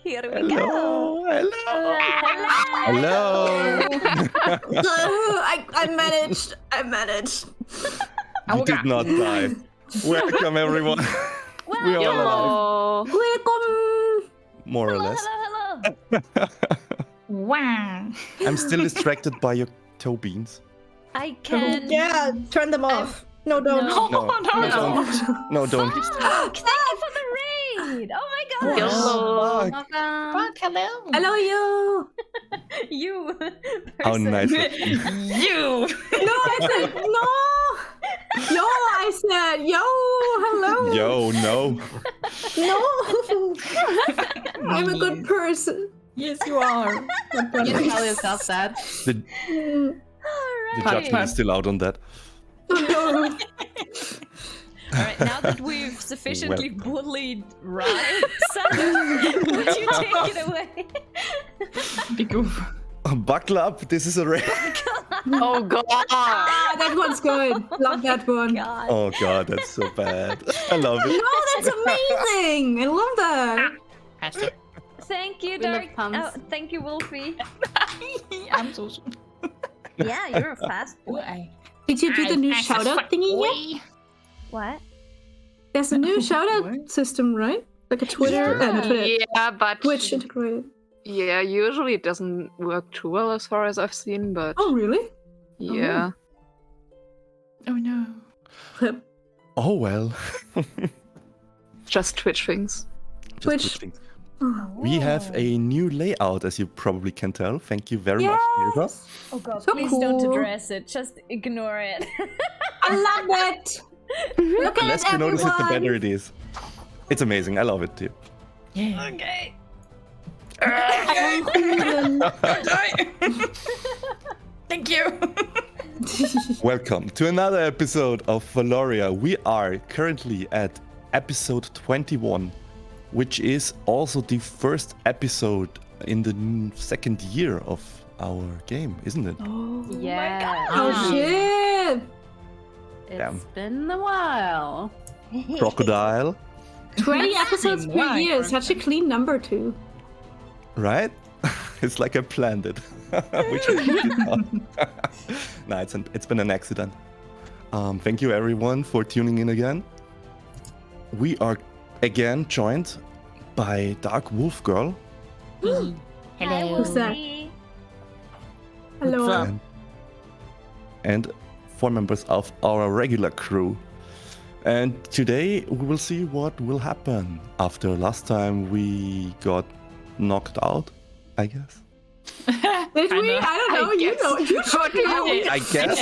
Here we go. Hello. I managed. You did not die. Welcome, everyone. We are all alive. Welcome. More or less. Hello. Wow. I'm still distracted by your toe beans. I can. Yeah, turn them off. No, don't. No. No, don't. Fuck, thank you for the raid. Oh my gosh. Hello. Fuck. Fuck, hello. Hello, you. You. How person. nice. You. No, I said no. No, I said yo. Hello. Yo, no. No. I'm a good person. Yes, you are. You can tell yourself that. The judgment is still out on that. No. Alright, now that we've sufficiently bullied Ryan, would you take it away? Big goof. Buckle up. This is a raid. Oh god. Ah, that one's good. Love that one. God. Oh god, that's so bad. I love it. No, that's amazing. I love that. Faster. Thank you, We Dark. love puns. Oh, thank you, Wolfie. I'm so Yeah, you're a fast boy. sorry. Did you do the new shout-out thingy yet? What? There's a new shout-out system, right? Like a Twitter and Twitter. Yeah, but Twitch integrated. yeah, usually it doesn't work too well as far as I've seen, but Oh, really? yeah. Oh no. Oh well. Just Twitch things. Just Twitch. switching. We have a new layout, as you probably can tell. Thank you very much, Mirza. Oh god, So please cool. don't address it. Just ignore it. I love it. Look The at less it, you notice it, the everyone. better it is. It's amazing. I love it too. Yeah. Okay. Thank you. Welcome to another episode of VALORIA. We are currently at episode 21, which is also the first episode in the second year of our game, isn't it? Yeah. Oh shit! Damn. It's been a while. Crocodile, 20 episodes per Why? year. Such a clean number too. right? It's like I planned it, which I did not. Nah, it's been an accident. Thank you everyone for tuning in again. We are again joined by Dark Wolf Girl. Hello. Who's that? Wolfie. Hello. up? And 4 members of our regular crew. And today we will see what will happen after last time we got knocked out, I guess. Did we? I don't know. You know. You know. I guess.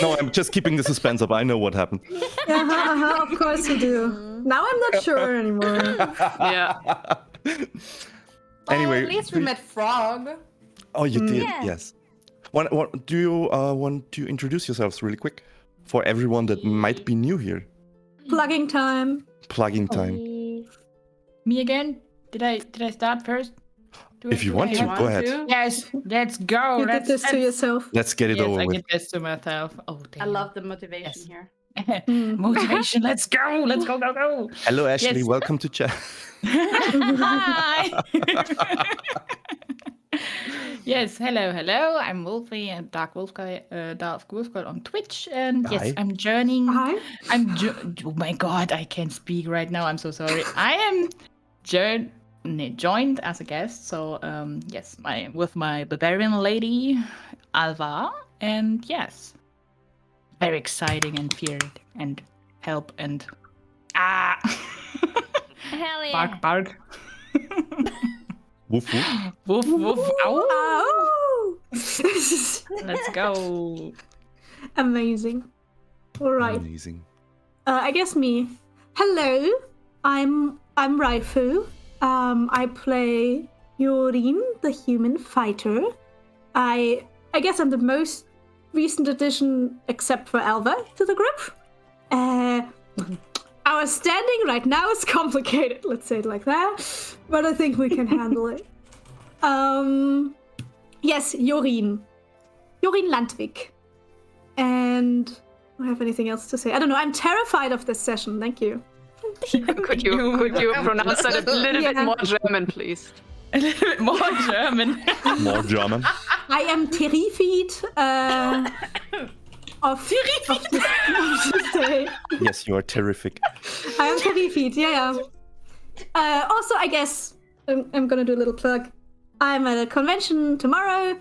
No, I'm just keeping the suspense up. I know what happened. Of course you do. Now I'm not sure anymore. Yeah. Anyway, At least we met Frog. Oh, you did, Yeah. yes. Do you want to introduce yourselves really quick for everyone that might be new here? Plugging time. Plugging time. Me again? Did I start first? If you want to, go ahead. Yes, let's go. You did this to yourself. Let's get it Yes, over I with. did this to myself. Oh, damn. I love the motivation Yes. here. Motivation. Let's go. Let's go, go, go. Hello, Ashley. Yes. Welcome to chat. Hi. Yes, hello. I'm Wolfie and Dark Wolf Girl on Twitch, and yes, Hi. I'm joining. Hi. Oh my god, I can't speak right now. I'm so sorry. I am joined as a guest. So yes, with my barbarian lady Alva, and yes, very exciting and feared and help and Hell yeah. bark. Woof woof. Woof woof. Ow. Oh. Let's go. Amazing. All right. Amazing. I guess me. Hello. I'm Raifu. I play Yorin, the human fighter. I guess I'm the most recent addition, except for Alva, to the group. Our standing right now is complicated, let's say it like that, but I think we can handle it. Yes, Yorin Landvik. And do I have anything else to say? I don't know, I'm terrified of this session, thank you. Could you pronounce that a little bit more German, please? A little bit more German. More German. I am terrified of this day. Yes, you are terrific. I am terrified, yeah. Also, I guess I'm gonna do a little plug. I'm at a convention tomorrow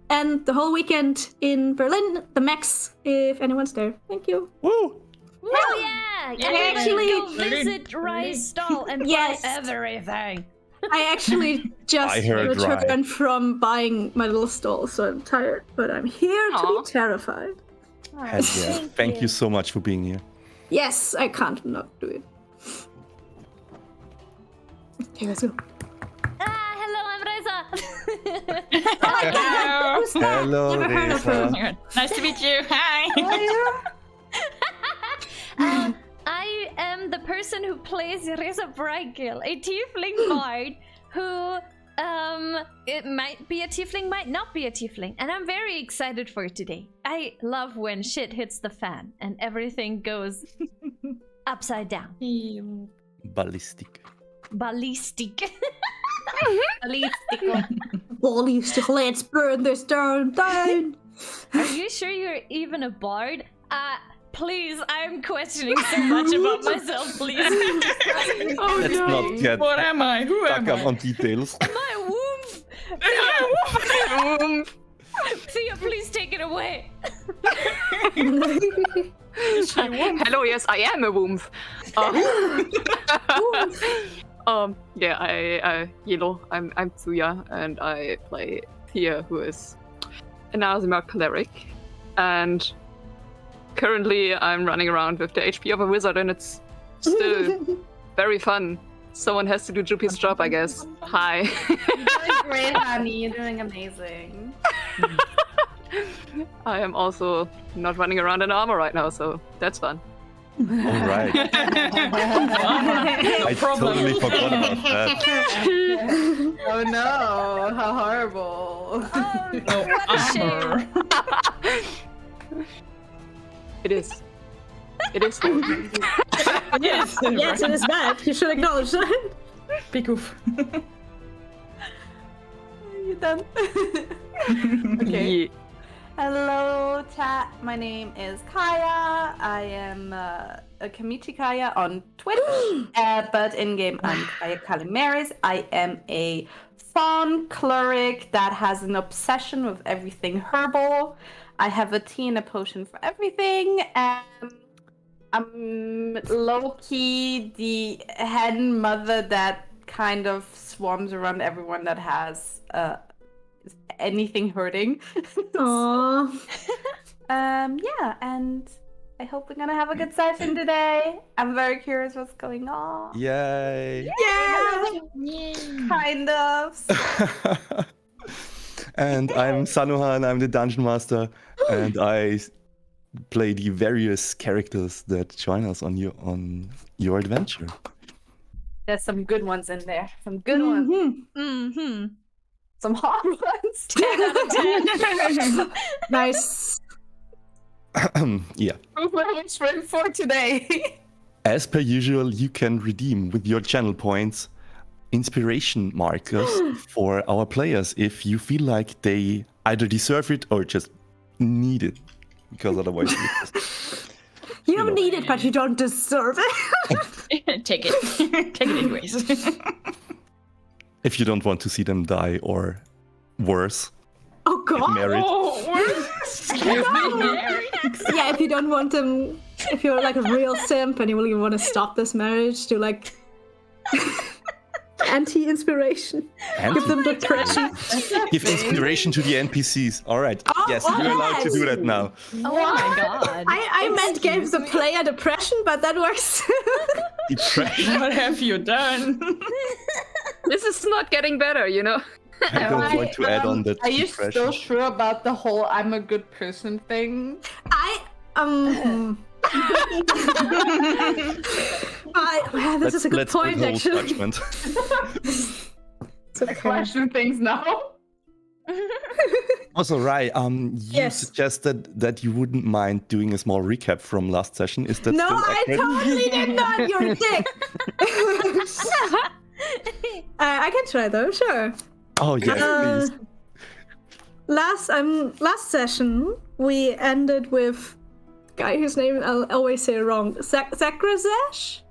and the whole weekend in Berlin, the Max, if anyone's there. Thank you. Woo! Hell yeah! I actually go visit Rye's stall and buy everything. I actually just I heard returned from buying my little stall, so I'm tired, but I'm here to Aw. be terrified. Hell yeah. Thank you so much for being here. Yes, I can't not do it. Okay, let's go. Hello, I'm Reza. Hello. Who's that? Hello, Never heard of her. Reza. Nice to meet you. Hi. I am the person who plays Reza Brigel, a tiefling bard who, it might be a tiefling, might not be a tiefling, and I'm very excited for today. I love when shit hits the fan and everything goes upside down. Ballistic. Ballistic. Ballistic, let's burn this down. Are you sure you're even a bard? Please, I'm questioning so much about myself, please. Let's not get What am I? Who am stuck up I? on details. My womb! Thea, please take it away. Hello, yes, I am a womb. Yeah, I Yellow. I'm Tsuya, and I play Thea, who is an Azima cleric, and currently I'm running around with the HP of a wizard, and it's still very fun. Someone has to do Juppy's job, I guess. Hi. You're doing great, honey. You're doing amazing. I am also not running around in armor right now, so that's fun. All right. I totally forgot about that. Oh no, how horrible. Oh, what a shame. It is. It is. Yes. Yes, it is bad. You should acknowledge that. Big oof. You done? Okay. Yeah. Hello, chat. My name is Kaya. I am a Kamichi Kaya on Twitch, but in game I'm Kaya Kalimaris. I am a fawn cleric that has an obsession with everything herbal. I have a tea and a potion for everything. I'm low-key the hen mother that kind of swarms around everyone that has anything hurting. Aww. Yeah, and I hope we're gonna have a good session today. I'm very curious what's going on. Yay. Yeah, kind of. And I'm Sanuhan, I'm the Dungeon Master, and I play the various characters that join us on your adventure. There's some good ones in there. Some good ones. Mm-hmm. Some hard ones. 10 out of 10. Nice. Yeah. What's for today? As per usual, you can redeem with your channel points inspiration markers for our players if you feel like they either deserve it or just need it, because otherwise You need it, but you don't deserve it. Take it. Take it anyways. if you don't want to see them die or worse, Oh get god. married. Excuse me. Yeah, if you don't want them, if you're like a real simp and you really want to stop this marriage, do like anti-inspiration. Give them depression. Give inspiration to the NPCs. All right. Oh, Yes, you're allowed to do that now. Oh my god. I meant give the player depression, but that works. Depression. What have you done? This is not getting better, you know? I don't want to add on that Are you depression. still sure about the whole I'm a good person thing? This is a good Let's point, withhold actually. judgment. It's I okay. question things now. Also, Rai, you Yes. suggested that you wouldn't mind doing a small recap from last session. Is that No, still I accurate? totally did not. You're a dick. I can try though. Sure. Oh yes, please. Last session we ended with a guy whose name I'll always say wrong. Zakrazesh?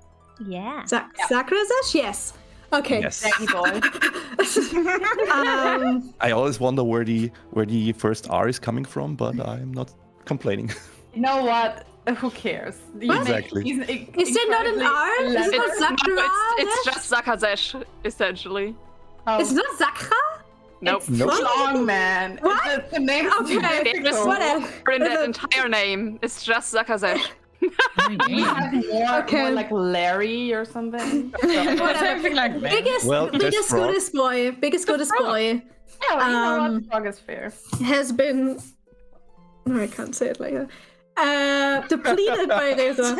Yeah. Zakrazesh? Yes. Okay. Yes. Saggy boy. I always wonder where the first R is coming from, but I'm not complaining. You know what? Who cares? Exactly. Is there not an R? Is it not Zakra? It's just Zakazesh, essentially. It's not Zakra? Nope. It's too long, man. What? The name's too Okay, difficult. whatever. In that entire name, it's just Zakazesh. We have more Okay. like Larry or something. Something like that. Biggest, Well, just biggest Frog. goodest boy. Biggest goodest boy Yeah, you know what? Frog is fair. has been. No, I can't say it like that. Depleted by Reza. Oh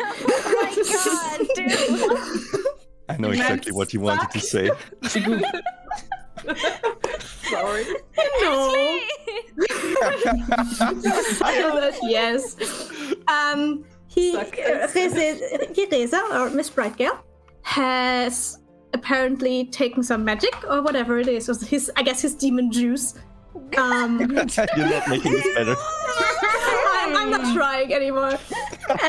my god, dude. I know exactly what you wanted to say. Sorry. No. Yes. Suck. Reza, or Miss Bright Girl, has apparently taken some magic or whatever it is. Or I guess his demon juice. You're not making this better. I'm not trying anymore.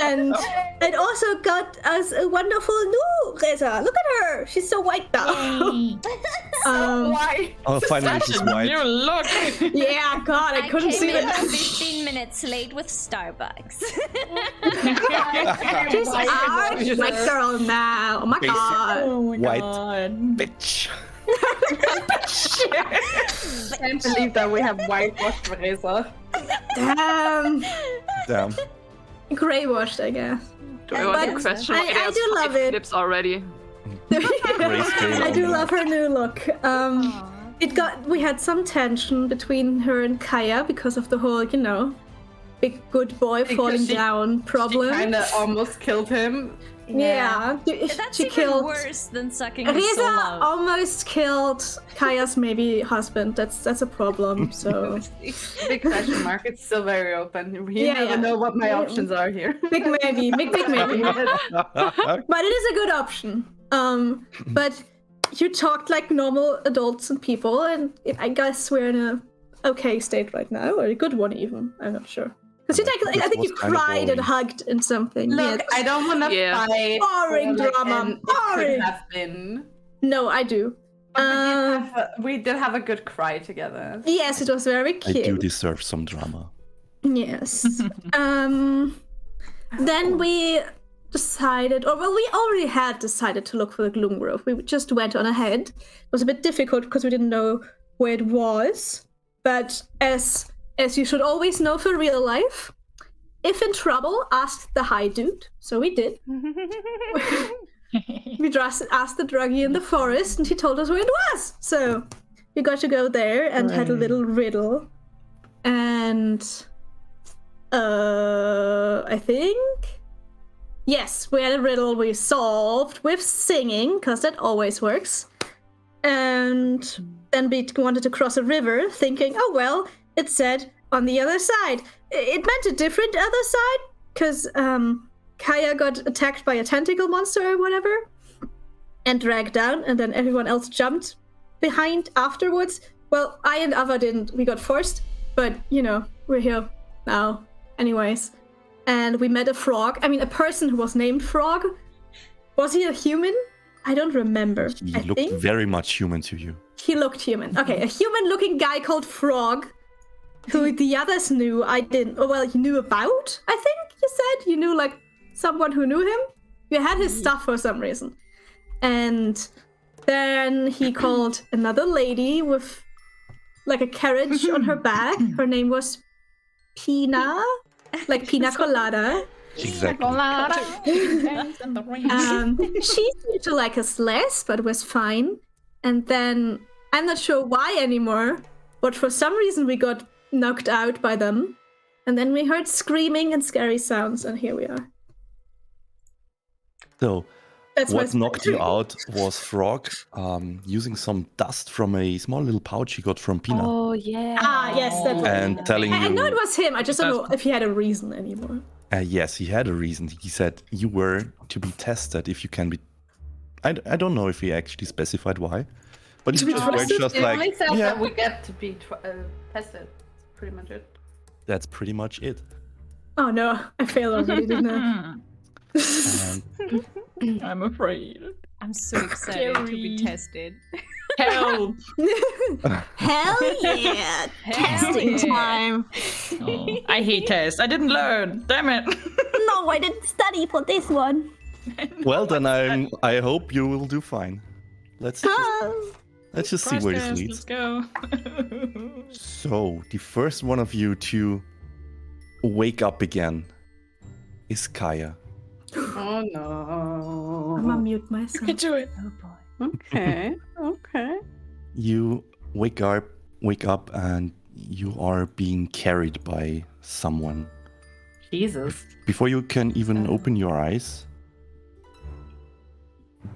And it also got us a wonderful new Reza. Look at her. She's so white now. Why? Oh, finally she's white. You look. Yeah, God, I couldn't see came in that. 15 minutes late with Starbucks. She's our white girl now. Oh my Basic. God. Oh my White. god. Bitch. I can't believe that we have whitewashed Reza. Damn. Damn. Grey washed, I guess. Do I want to But question I why there's do love 5 it. clips already? Grayscale I do on love her new look. We had some tension between her and Kaya because of the whole, big good boy Because falling she- down problem. She kind of almost killed him. Yeah. That's She even killed. worse than sucking his Reza soul out. almost killed Kaya's maybe husband. That's a problem. So Big question mark. It's still very open. You Yeah, never yeah. know what my options are here. big maybe, big maybe. But it is a good option. But you talked like normal adults and people, and I guess we're in a okay state right now, or a good one even. I'm not sure. Because I think you was kinda cried and boring. hugged in something. Look, Yes. I don't want to Yeah. fight. Boring for, like, drama, an it boring. could have been. No, I do. But we did have a good cry together. Yes, it was very I do cute. deserve some drama. Yes. Then we decided, we already had decided to look for the Gloom Grove. We just went on ahead. It was a bit difficult because we didn't know where it was. But as you should always know for real life, if in trouble, ask the high dude. So we did. We just asked the druggie in the forest, and he told us where it was. So we got to go there and had a little riddle. And I think, yes, we had a riddle we solved with singing, because that always works. And then we wanted to cross a river, thinking, oh well, it said on the other side. It meant a different other side, because Kaya got attacked by a tentacle monster or whatever, and dragged down, and then everyone else jumped behind afterwards. Well, I and Ava didn't. We got forced, but we're here now anyways. And we met a frog. I mean, a person who was named Frog. Was he a human? I don't remember. He I looked think very much human to you. he looked human. Okay, a human-looking guy called Frog, who the others knew. I didn't. Oh, well, you knew about, I think you said. You knew, like, someone who knew him. You had his stuff for some reason. And then he called another lady with, like, a carriage on her back. Her name was Pina, like Pina Colada. Exactly. She seemed to like us less, but was fine. And then, I'm not sure why anymore, but for some reason we got knocked out by them. And then we heard screaming and scary sounds, and here we are. So, That's What my knocked you out was Frog using some dust from a small little pouch he got from Pina Oh yeah. Ah, yes, that was and telling I know it you. was him. I just don't know if he had a reason anymore. Yes, he had a reason. He said you were to be tested if you can be. I don't know if he actually specified why, but To you be just were trusted? just He like, only said yeah, that we get to be tested. That's pretty much it. that's pretty much it. Oh no, I failed already, didn't I? And I'm afraid. I'm so excited to be Scary. tested. Help! Hell yeah! Testing yeah. time. Oh, I hate tests. I didn't learn. Damn it. No, I didn't study for this one. well, then I hope you will do fine. Let's just see where this Let's leads. go. So the first one of you to wake up again is Kaya. Oh no. I'm gonna mute myself. You can do it. Oh boy. Okay. Okay. You wake up, and you are being carried by someone. Jesus. Before you can even open your eyes,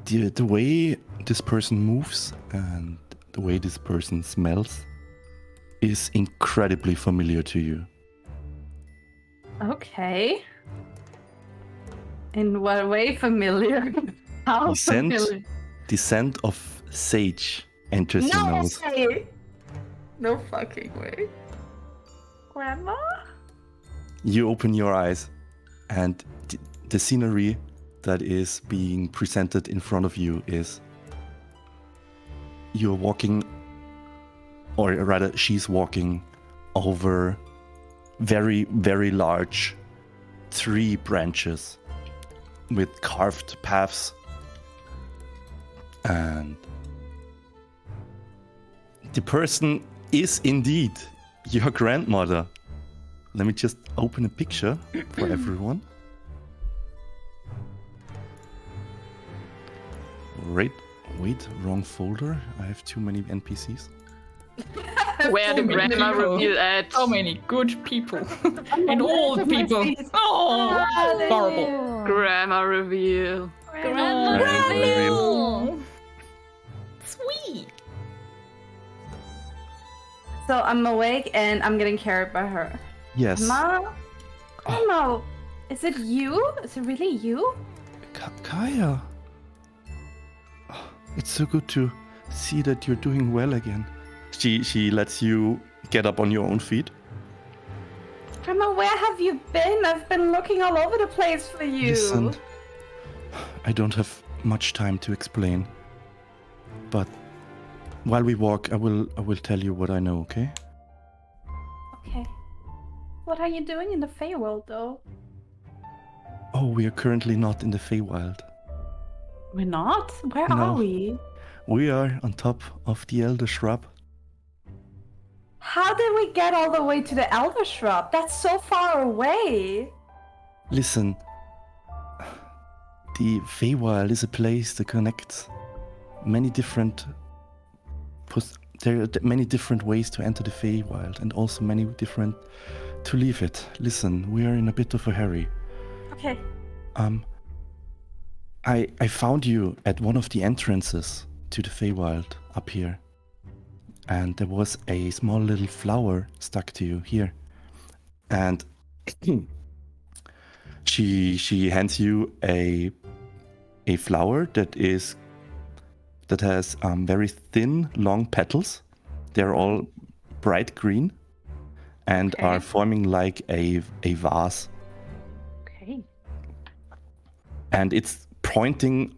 the way this person moves and the way this person smells is incredibly familiar to you. Okay. In what way familiar? How The scent, familiar? the scent of sage enters your No nose. way. No fucking way. Grandma? You open your eyes, and the scenery that is being presented in front of you is you're walking, or rather, she's walking over very, very large tree branches with carved paths. And the person is indeed your grandmother. Let me just open a picture for everyone. Wait, wrong folder. I have too many NPCs. Where the grandma reveal at? So many good people. And old people. Oh, horrible. Grandma reveal. Grandma Grandma reveal. Sweet. So I'm awake and I'm getting carried by her. Yes. Ma? Grandma, is it you? Is it really you? Kaya. It's so good to see that you're doing well again. She lets you get up on your own feet. Grandma, where have you been? I've been looking all over the place for you. Listen, I don't have much time to explain, but while we walk, I will tell you what I know. Okay? Okay. What are you doing in the Feywild, though? Oh, we are currently not in the Feywild. We're not? Where No. are we? We are on top of the Elder Shrub. How did we get all the way to the Elder Shrub? That's so far away. Listen, the Feywild is a place that connects many different. There are many different ways to enter the Feywild, and also many different to leave it. Listen, we are in a bit of a hurry. Okay. I found you at one of the entrances to the Feywild up here, and there was a small little flower stuck to you here, and she hands you a flower that has very thin, long petals. They're all bright green and Okay. are forming like a vase, Okay. and it's pointing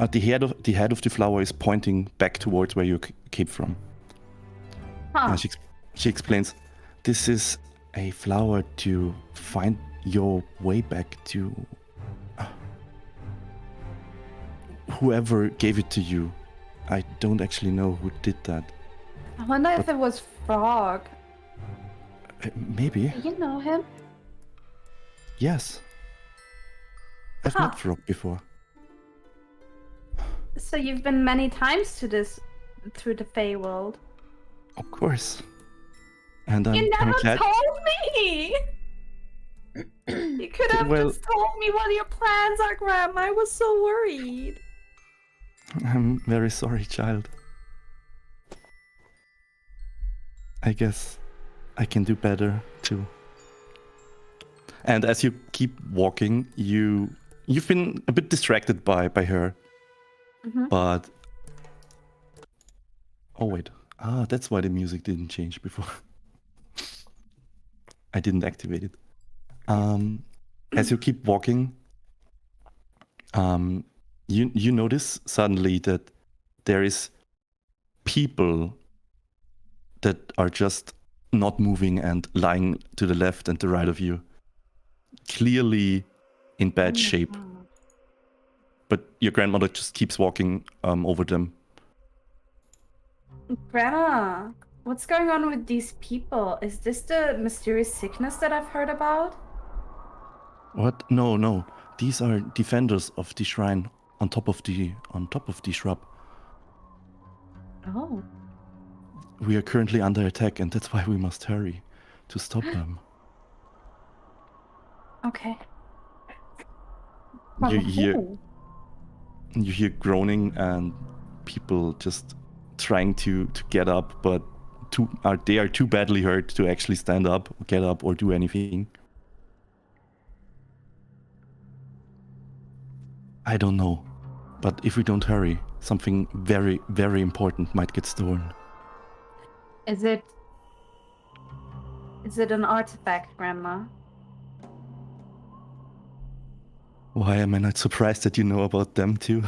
at the head of the flower is pointing back towards where you came from. Huh. And she explains, this is a flower to find your way back to whoever gave it to you. I don't actually know who did that. I wonder if it was Frog. Maybe. Do you know him? Yes. I've Huh. met Frog before. So you've been many times through the Feywild. Of course. And You I'm never glad. told me. You You could have Well- just told me what your plans are, Grandma. I was so worried. I'm very sorry, child. I guess I can do better too. And as you keep walking, you've been a bit distracted by her. Mhm. But oh wait. That's why the music didn't change before. I didn't activate it. As you keep walking, you notice suddenly that there is people that are just not moving and lying to the left and the right of you, clearly in bad shape. But your grandmother just keeps walking over them. Grandma, what's going on with these people? Is this the mysterious sickness that I've heard about? What? No. These are defenders of the shrine on top of the shrub. Oh. We are currently under attack, and that's why we must hurry to stop them. Okay. You From hear who? you hear groaning and people just trying to get up, but they are too badly hurt to actually stand up, get up, or do anything. I don't know, but if we don't hurry, something very, very important might get stolen. Is it an artifact, Grandma? Why am I not surprised that you know about them too?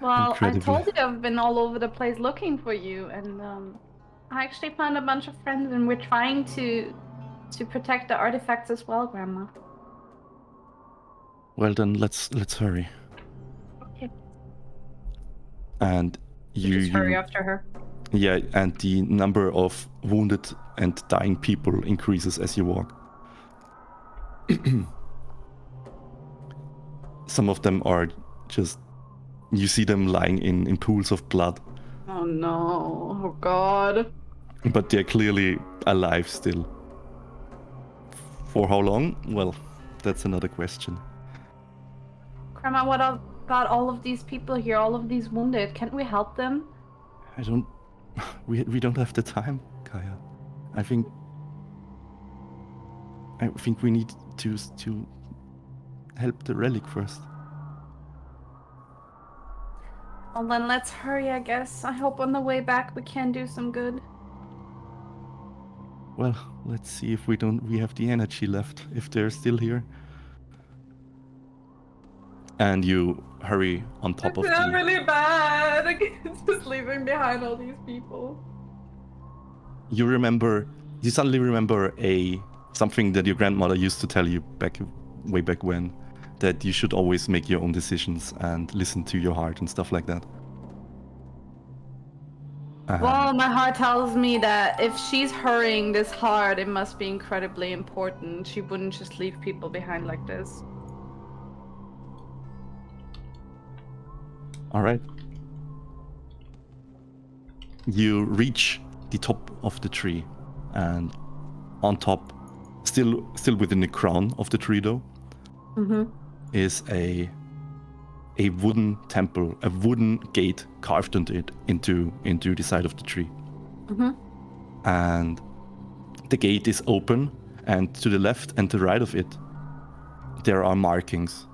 Well, Incredible. I told you I've been all over the place looking for you, and I actually found a bunch of friends, and we're trying to protect the artifacts as well, Grandma. Well then, let's hurry. Okay. And you Just hurry after her. Yeah, and the number of wounded and dying people increases as you walk. Some of them are just, you see them lying in pools of blood, Oh no! Oh God! but they're clearly alive still. For how long? Well, that's another question. Grandma, what about all of these people here? All of these wounded? Can't we help them? We don't have the time, Kaya. I think we need to help the relic first. Well, then let's hurry, I guess. I hope on the way back we can do some good. Well, let's see if we have the energy left, if they're still here. And you hurry on top of the... really bad. Just leaving behind all these people. You suddenly remember something that your grandmother used to tell you way back when, that you should always make your own decisions and listen to your heart and stuff like that. Well, my heart tells me that if she's hurrying this hard, it must be incredibly important. She wouldn't just leave people behind like this. All right. You reach the top of the tree, and on top, still within the crown of the tree though, is a wooden temple, a wooden gate carved into the side of the tree. And the gate is open, and to the left and the right of it, there are markings.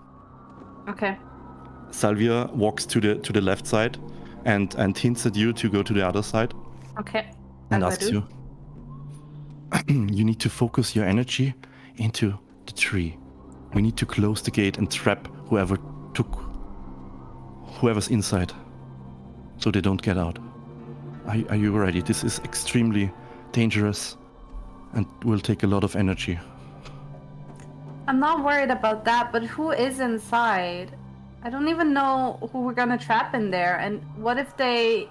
Okay. Salvia walks to the left side and hints at you to go to the other side Okay. and As I asks do. you, you need to focus your energy into the tree. We need to close the gate and trap whoever's inside so they don't get out. Are you ready? This is extremely dangerous and will take a lot of energy. I'm not worried about that, but who is inside? I don't even know who we're gonna trap in there, and what if they...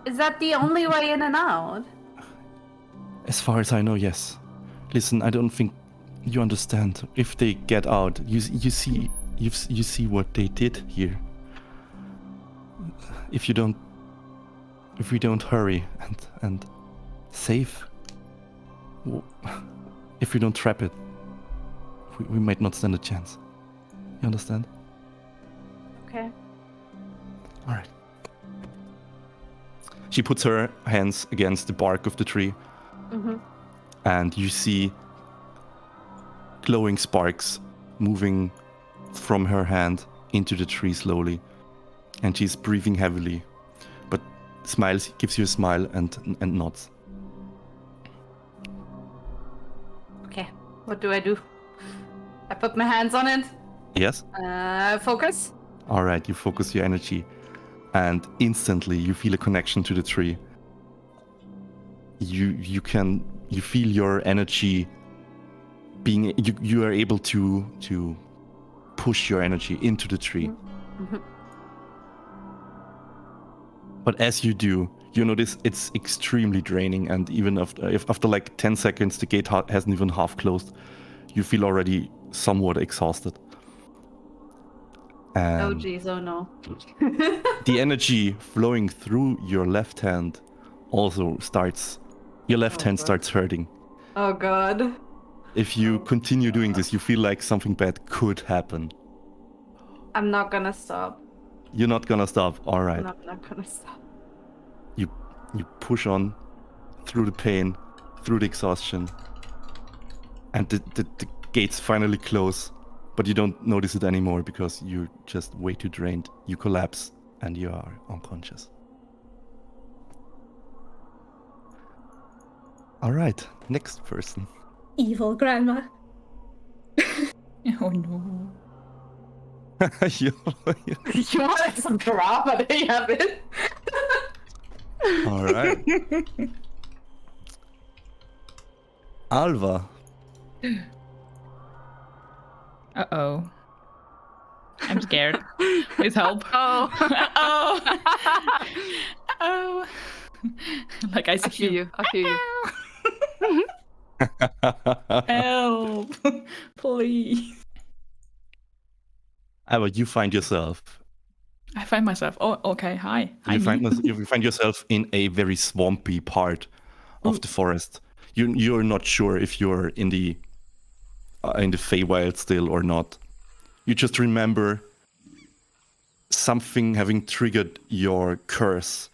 Is that the only way in and out? As far as I know, yes. Listen, I don't think you understand. If they get out, you see what they did here. If we don't hurry and save, if we don't trap it, we might not stand a chance. You understand? Okay. All right. She puts her hands against the bark of the tree, and you see glowing sparks moving from her hand into the tree slowly. And she's breathing heavily, but smiles, gives you a smile and nods. Okay. What do? I put my hands on it. Yes? Focus. All right, you focus your energy, and instantly you feel a connection to the tree. You feel your energy being, you are able to push your energy into the tree. But as you do, you notice it's extremely draining, and even after like 10 seconds, the gate hasn't even half closed. You feel already somewhat exhausted. Oh jeez, oh no. The energy flowing through your left hand also starts, your left hand starts hurting. Oh god. If you continue doing this, you feel like something bad could happen. I'm not gonna stop. You're not gonna stop, all right. I'm not gonna stop. You push on through the pain, through the exhaustion, and the gates finally close, but you don't notice it anymore because you're just way too drained. You collapse and you are unconscious. All right, next person. Evil grandma. Oh no. You want some drama? There you have it. All right. Alva. Uh-oh. I'm scared. Please help. Oh. Oh. Oh. Like I I feel you. I feel you. Help. Please. Alva, you find yourself. I find myself. Oh, okay. Hi. You find yourself in a very swampy part of the forest. You're not sure if you're in the Feywild still or not. You just remember something having triggered your curse,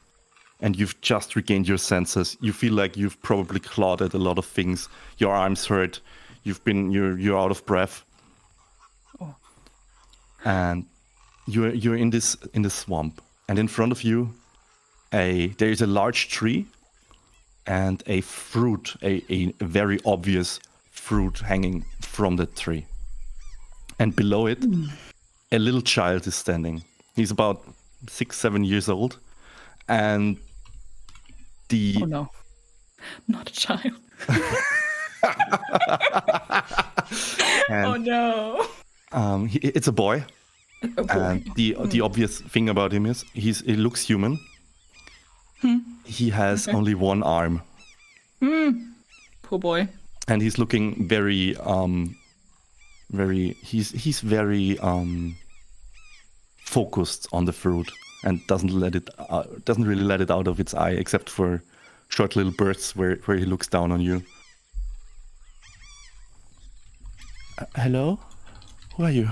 and you've just regained your senses. You feel like you've probably clawed at a lot of things. Your arms hurt. You're out of breath. Oh. And you're in this swamp, and in front of you there is a large tree and a fruit, a very obvious fruit hanging from the tree. And below it, a little child is standing. He's about 6-7 years old, and Oh no. Not a child. Oh no. It's a boy. And the obvious thing about him is he looks human. He has only one arm. Poor boy. And he's looking very he's very focused on the fruit and doesn't really let it out of its eye, except for short little bursts where he looks down on you. Hello? Who are you?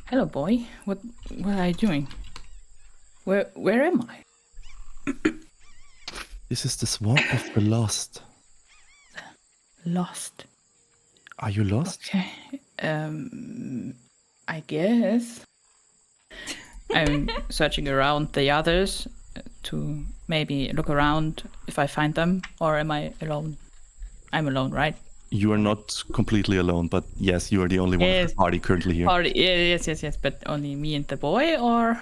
Hello, boy. What are you doing? Where am I? This is the swamp of the lost. Lost. Are you lost? Okay. I guess. I'm searching around the others to maybe look around if I find them, or am I alone? I'm alone, right? You are not completely alone, but yes, you are the only one of the party currently here. Yes, but only me and the boy, or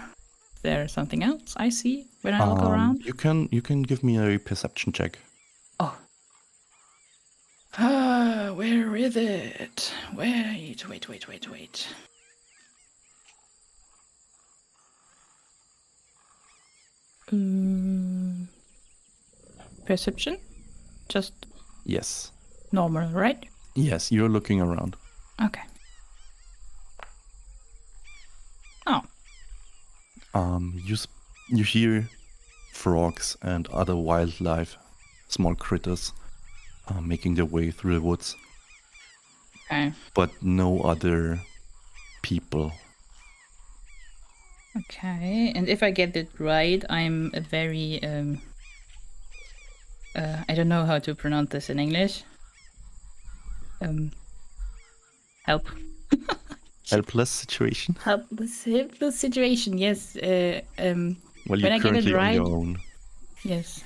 is there something else I see when I look around? You can give me a perception check. Oh. Where is it? Wait. Perception? Just Yes. normal, right? Yes, you're looking around. Okay. Oh. You hear frogs and other wildlife, small critters, making their way through the woods, Okay. but no other people. Okay. And if I get it right, I'm a very I don't know how to pronounce this in English. Help. Helpless situation. Helpless situation. Yes. Well, When you're I get it currently on your right- own. Yes.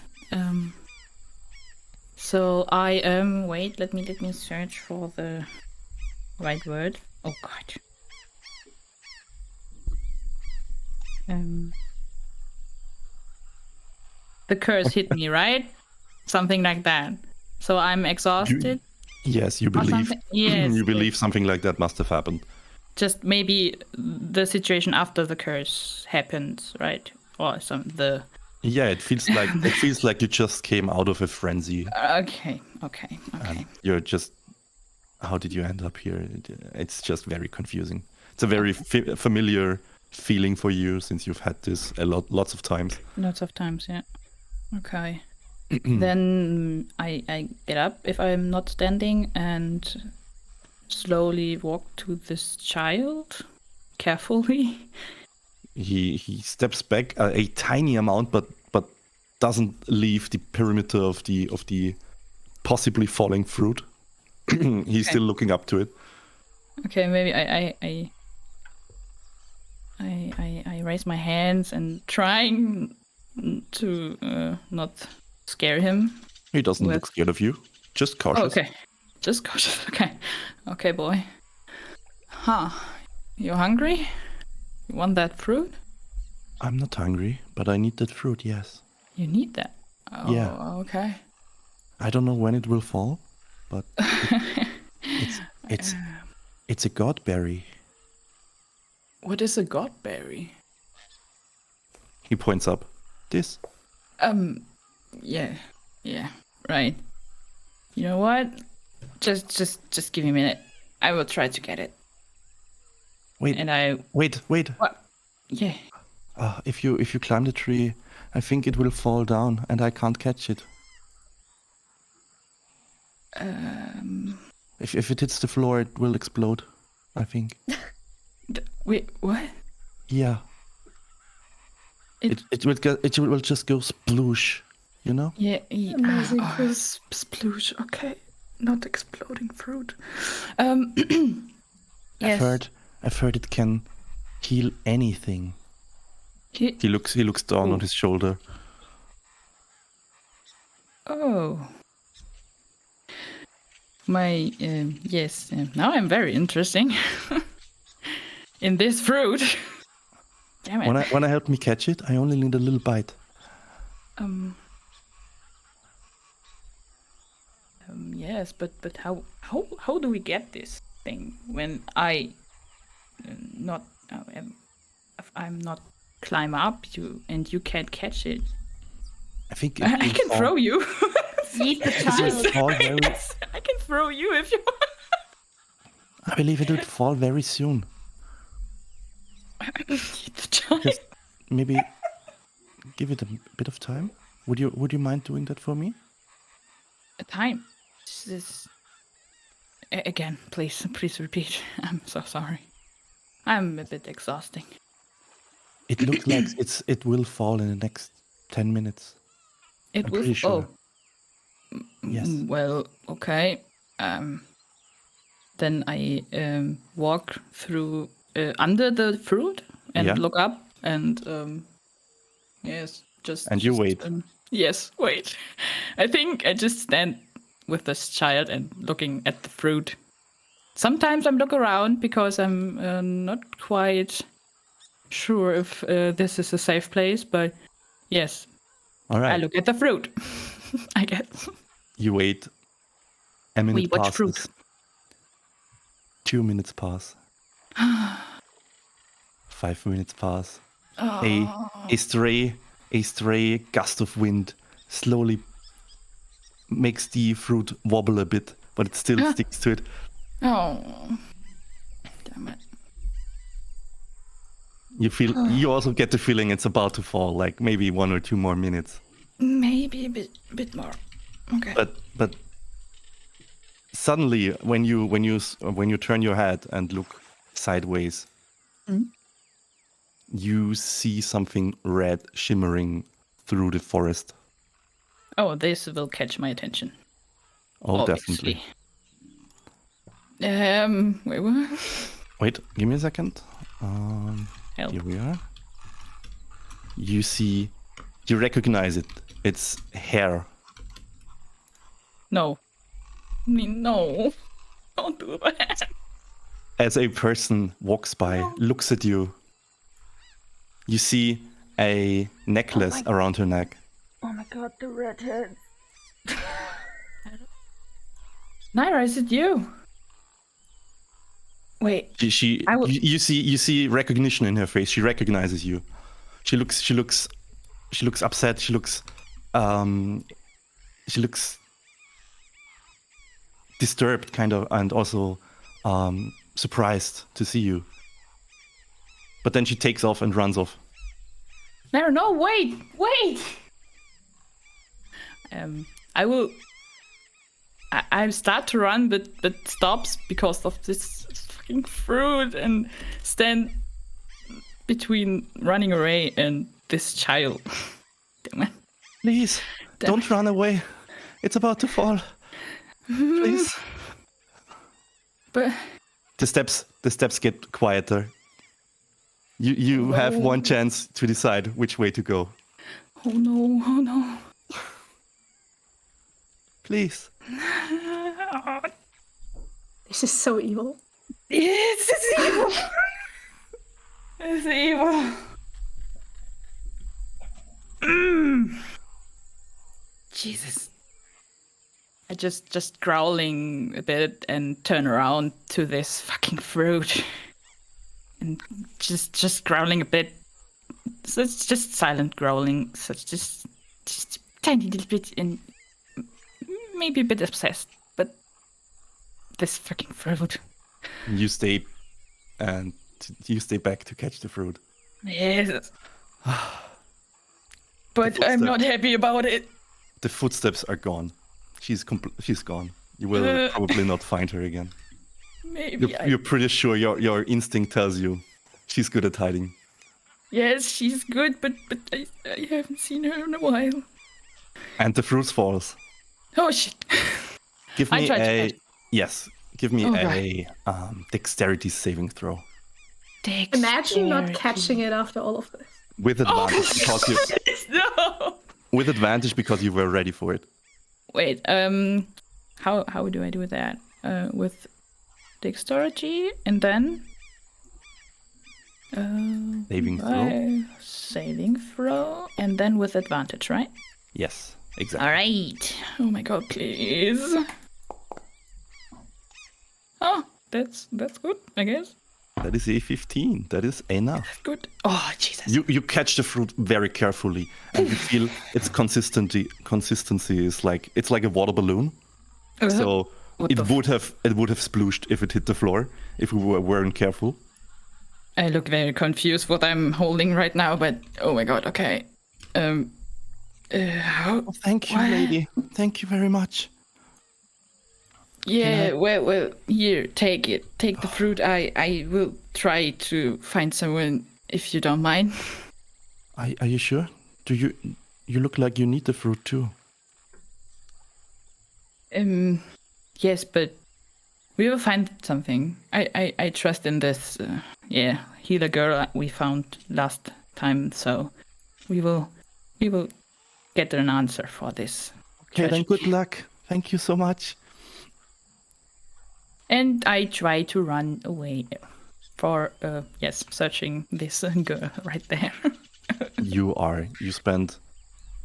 So I am. Wait. Let me search for the right word. Oh God. The curse hit me, right? Something like that. So I'm exhausted. Yes, you Or believe. something- yes, You believe something like that must have happened. Just maybe the situation after the curse happened, right? Or the. Yeah, it feels like you just came out of a frenzy. Okay. And you're just. How did you end up here? It's just very confusing. It's a very familiar feeling for you since you've had this lots of times. Lots of times, yeah. Okay. Then I get up if I'm not standing and slowly walk to this child carefully. He steps back a tiny amount, but doesn't leave the perimeter of the possibly falling fruit. He's still looking up to it. Okay, maybe I raise my hands and trying to not scare him. He doesn't look scared of you, just cautious. Okay, just cautious. Okay, boy. Huh? You hungry? You want that fruit? I'm not hungry, but I need that fruit. Yes. You need that. Oh, Yeah. Okay. I don't know when it will fall, but it's a godberry. What is a godberry? He points up. This. Yeah, right. You know what? Just give me a minute. I will try to get it. Wait. And I. Wait. What? Yeah. If you climb the tree, I think it will fall down, and I can't catch it. If it hits the floor, it will explode. I think. Wait, what? Yeah. It will just go sploosh, you know? Yeah. Amazing fruit. Sploosh. Okay. Not exploding fruit. I've Yes. heard it can heal anything. He looks down on his shoulder. Oh. My yes. Now I'm very interesting in this fruit. Damn it. When I help me catch it, I only need a little bite. Yes, but how do we get this thing when if I'm not climb up you and you can't catch it? I think I can throw you. Eat the It will child. fall very, Yes, I can throw you if you want. I believe it will fall very soon. Eat the child. Just maybe give it a bit of time. Would you mind doing that for me? A time. This again, please repeat. I'm so sorry. I'm a bit exhausting. It looks like it will fall in the next 10 minutes. It I'm was pretty sure. Yes. Well, okay. Then I walk through under the fruit and Yeah. look up and yes, just And you just, wait. Yes, wait. I think I just stand with this child and looking at the fruit. Sometimes I look around because I'm not quite sure if this is a safe place, but yes, All right. I look at the fruit. I guess. You wait. A minute We watch passes. fruit. 2 minutes pass. 5 minutes pass. Oh. A stray gust of wind slowly makes the fruit wobble a bit, but it still sticks to it. Oh, damn it. You also get the feeling it's about to fall, like maybe 1 or 2 more minutes. Maybe a bit more. Okay. But Suddenly, when you turn your head and look sideways, you see something red shimmering through the forest. Oh, this will catch my attention. Oh, Obviously. definitely. Wait, what? Wait, give me a second. Help. Here we are. You recognize it. It's hair. No. No. Don't do that. As a person walks by, looks at you, you see a necklace around her neck. Oh my god, the redhead. Naira, is it you? Wait. You see recognition in her face. She recognizes you. She looks upset. She looks disturbed, kind of, and also surprised to see you. But then she takes off and runs off. Naira, no, wait. I will. I start to run, but stops because of this fucking fruit and stand between running away and this child. Damn it. Please, don't run away. It's about to fall. Please. But The steps get quieter. You have one chance to decide which way to go. oh no. Please. This is so evil. It's evil. It's evil. Jesus. I just growling a bit and turn around to this fucking fruit. And just growling a bit. So it's just silent growling. So it's just a tiny little bit and maybe a bit obsessed. But this fucking fruit. You stay back to catch the fruit. Yes. But I'm not happy about it. The footsteps are gone. She's gone. You will probably not find her again. Maybe You're pretty sure your instinct tells you she's good at hiding. Yes, she's good, but I haven't seen her in a while. And the fruit falls. Oh shit! Give I me tried to a catch. yes. Give me Right. a dexterity saving throw Imagine not catching it after all of this. with advantage because you No. with advantage because you were ready for it. Wait. How do I do that? With dexterity and then Saving throw. saving throw and then with advantage, right? Yes, exactly. All right. Oh my god, please. Oh, that's good, I guess. That is a 15. That is enough. Good. Oh Jesus. You catch the fruit very carefully, and you feel its consistency. Consistency is like it's like a water balloon. So What it the would have splooshed if it hit the floor if we weren't careful. I look very confused what I'm holding right now, but oh my god, okay. How? Oh, thank you, What? lady. Thank you very much. Yeah, well, here, take it. Take the fruit. I will try to find someone if you don't mind. Are you sure? Do you look like you need the fruit too? Yes, but we will find something. I trust in this, healer girl we found last time, so we will get an answer for this. Okay, then good luck. Thank you so much. And I try to run away for, searching this girl right there.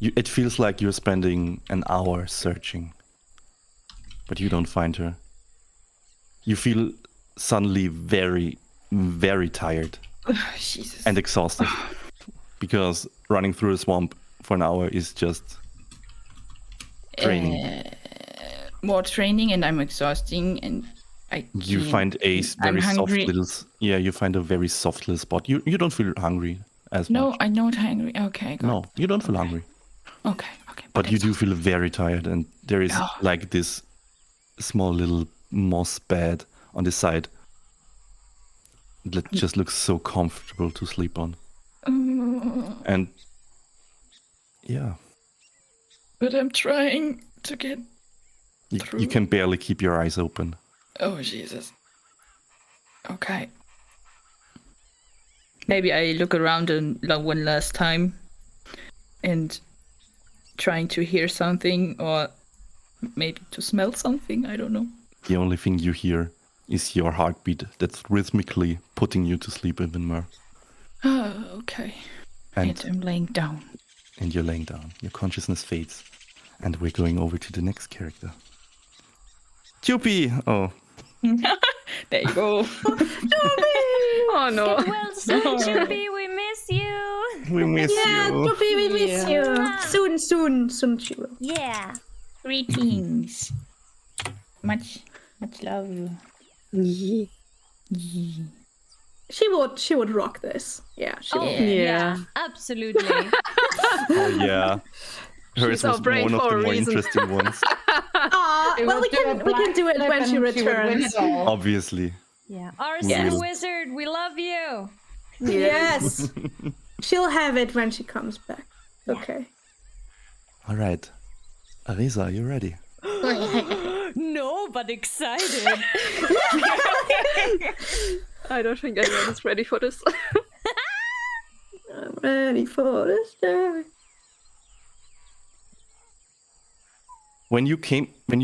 It feels like you're spending an hour searching, but you don't find her. You feel suddenly very, very tired Jesus. and exhausted because running through a swamp for an hour is just draining. More training and I'm exhausting and You can't- find a I'm very soft hungry. you find a very soft little spot. You don't feel hungry as No, much. I'm not hungry. Okay, good. No, you don't feel hungry. Okay. But you do feel very tired, and there is Oh. like this small little moss bed on the side that just looks so comfortable to sleep on. And yeah, But I'm trying to get you through. can barely keep your eyes open. Oh, Jesus. Okay. Maybe I look around one last time and trying to hear something or maybe to smell something. I don't know. The only thing you hear is your heartbeat that's rhythmically putting you to sleep even more. Okay. And I'm laying down. and you're laying down. Your consciousness fades. And we're going over to the next character. Tupi! Oh, There you go. Oh no. Get well soon, Chupi. We miss you. we miss Yeah, you. Tupi, we miss you. Soon she will. Yeah. Greetings. Much love. She would rock this. Yeah, she Oh, would. yeah. Absolutely. Oh, yeah. Hers She's our was brain one of for the a more reason. interesting ones, Well, we can do it when she returns. obviously. Yeah. Our Yes. sea wizard, we love you. Yes. She'll have it when she comes back. Okay. All right. Arisa, are you ready? No, but excited. I don't think anyone is ready for this. I'm ready for this journey. When you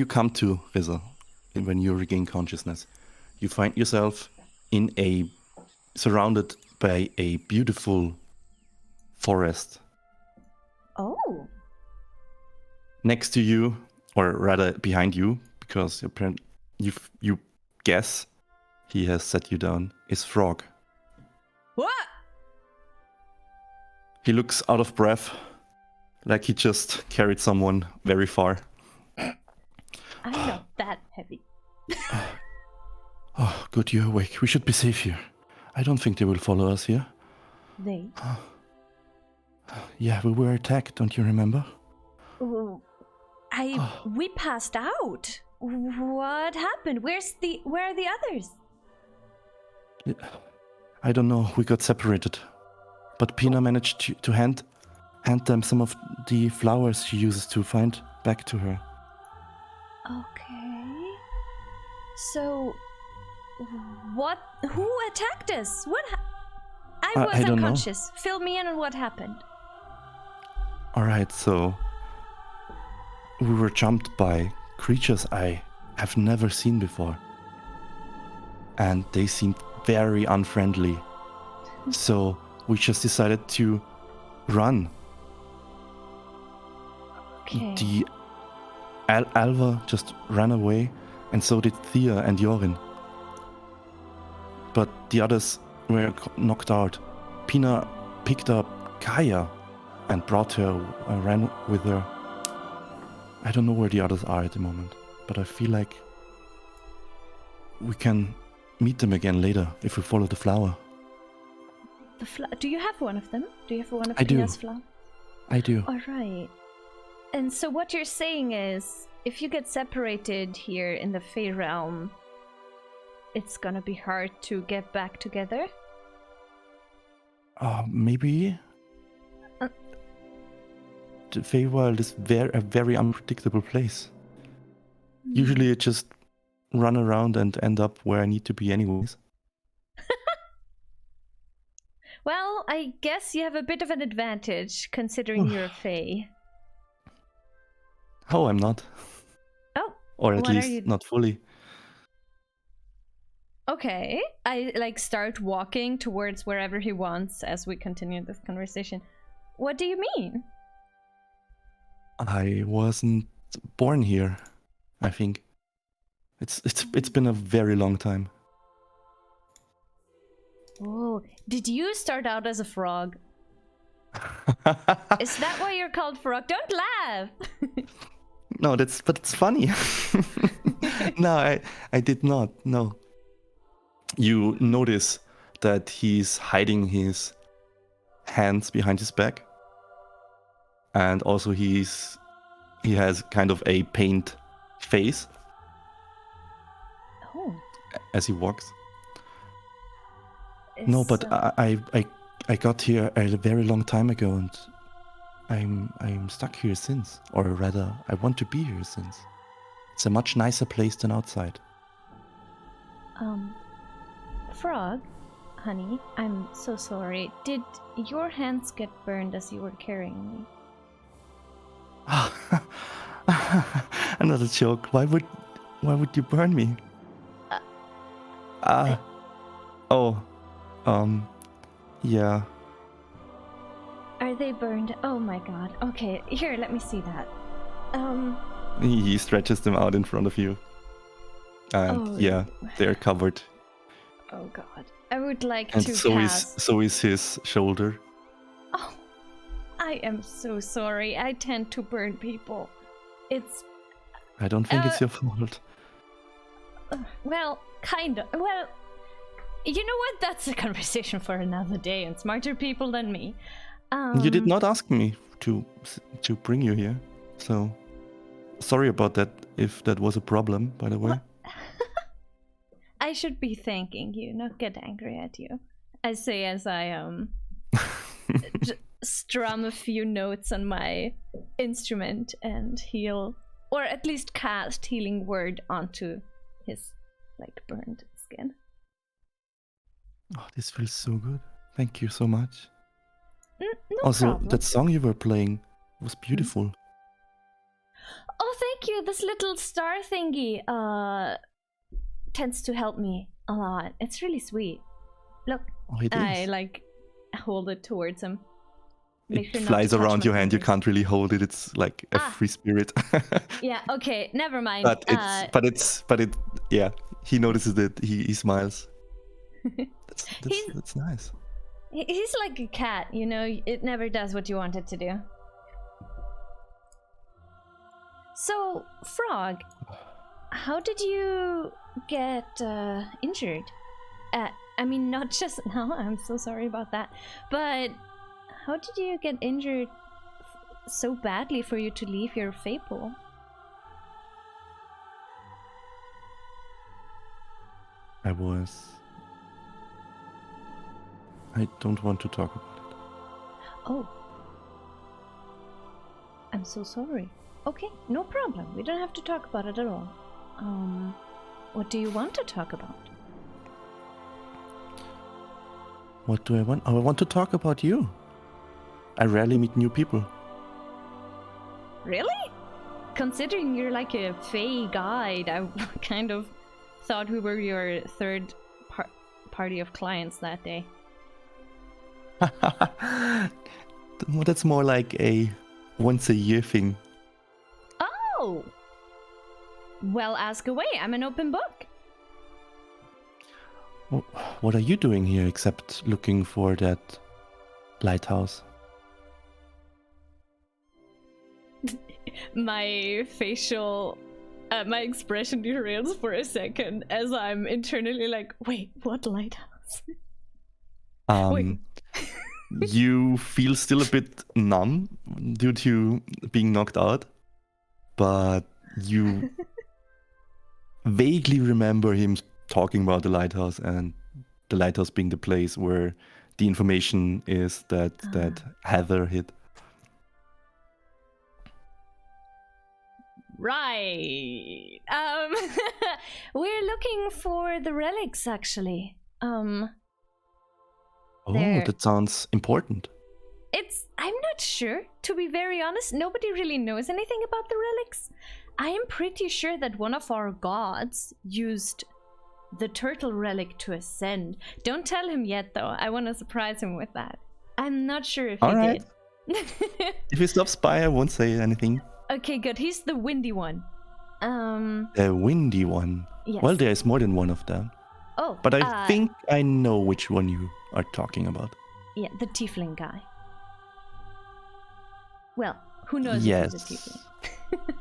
come to Risa, and when you regain consciousness, you find yourself surrounded by a beautiful forest. Oh. Next to you, or rather behind you, because apparently you guess he has set you down, is Frog. What? He looks out of breath, like he just carried someone very far. I'm not that heavy. Oh, good, you're awake. We should be safe here. I don't think they will follow us here. They. Yeah, we were attacked, don't you remember? Oh, we passed out. What happened? Where are the others? I don't know, we got separated. But Pina managed to hand them some of the flowers she uses to find back to her. Okay. So, who attacked us? I was I don't know. unconscious. Fill me in on what happened. Alright, so we were jumped by creatures I have never seen before. And they seemed very unfriendly. So we just decided to run. Okay. The Alva just ran away, and so did Thea and Jorin. But the others were knocked out. Pina picked up Kaya and brought her, ran with her. I don't know where the others are at the moment, but I feel like we can meet them again later if we follow the flower. Do you have one of them? Do you have one of I do. Pina's flowers? I do. All right. And so what you're saying is, if you get separated here in the Fey realm, it's gonna be hard to get back together? Maybe. The Feywild is a very unpredictable place. Usually I just run around and end up where I need to be anyways. Well, I guess you have a bit of an advantage, considering you're a Fey. Oh, I'm not. Oh. Or at what are least you- not fully. Okay. I start walking towards wherever he wants as we continue this conversation. What do you mean? I wasn't born here, I think. It's been a very long time. Oh, did you start out as a frog? Is that why you're called Frog? Don't laugh! No, but it's funny. No, I did not. No. You notice that he's hiding his hands behind his back, and also he has kind of a pained face, as he walks. No, but I got here a very long time ago, and I'm stuck here since, or rather, I want to be here since. It's a much nicer place than outside. Frog, honey, I'm so sorry. Did your hands get burned as you were carrying me? Another joke. Why would you burn me? Yeah. Are they burned? Oh my god. Okay, here, let me see that. He stretches them out in front of you. And yeah, they're covered. Oh god. I would like And to so is his shoulder. Oh, I am so sorry. I tend to burn people. I don't think it's your fault. Well, kind of. Well, you know what? That's a conversation for another day, and smarter people than me. You did not ask me to bring you here, so sorry about that. If that was a problem, by the way. What? I should be thanking you, not get angry at you. I say as I strum a few notes on my instrument and heal, or at least cast healing word onto his burned skin. Oh, this feels so good. Thank you so much. No also, problem. that song you were playing was beautiful. Oh, thank you. This little star thingy tends to help me a lot. It's really sweet. Look, Oh, it I is. hold it towards him. Make It sure not flies to touch around my your hand. You fingers. can't really hold it. It's like a free spirit. Yeah. Okay. Never mind. But yeah. He notices it. He smiles. That's nice. He's like a cat, you know. It never does what you want it to do. So, Frog, how did you get injured? I mean, not just now. I'm so sorry about that. But how did you get injured so badly for you to leave your Fey pool? I don't want to talk about it. Oh. I'm so sorry. Okay, no problem. We don't have to talk about it at all. What do you want to talk about? What do I want? Oh, I want to talk about you. I rarely meet new people. Really? Considering you're like a Fey guide, I kind of thought we were your third party of clients that day. That's more like a once a year thing. Oh! Well, ask away. I'm an open book. What are you doing here except looking for that lighthouse? My facial... my expression derails for a second as I'm internally like, wait, what lighthouse? Wait. You feel still a bit numb due to being knocked out, but you vaguely remember him talking about the lighthouse, and the lighthouse being the place where the information is that Heather hid. Right. We're looking for the relics, actually. Oh, There. that sounds important. I'm not sure, to be very honest. Nobody really knows anything about the relics. I am pretty sure that one of our gods used the turtle relic to ascend. Don't tell him yet, though. I want to surprise him with that. I'm not sure if he Alright. did. If he stops by, I won't say anything. Okay, good. He's the windy one. The windy one. Yes. Well, there is more than one of them. Oh, But I think I know which one you are talking about. yeah, the tiefling guy. Well, who knows Yes. if he's a tiefling?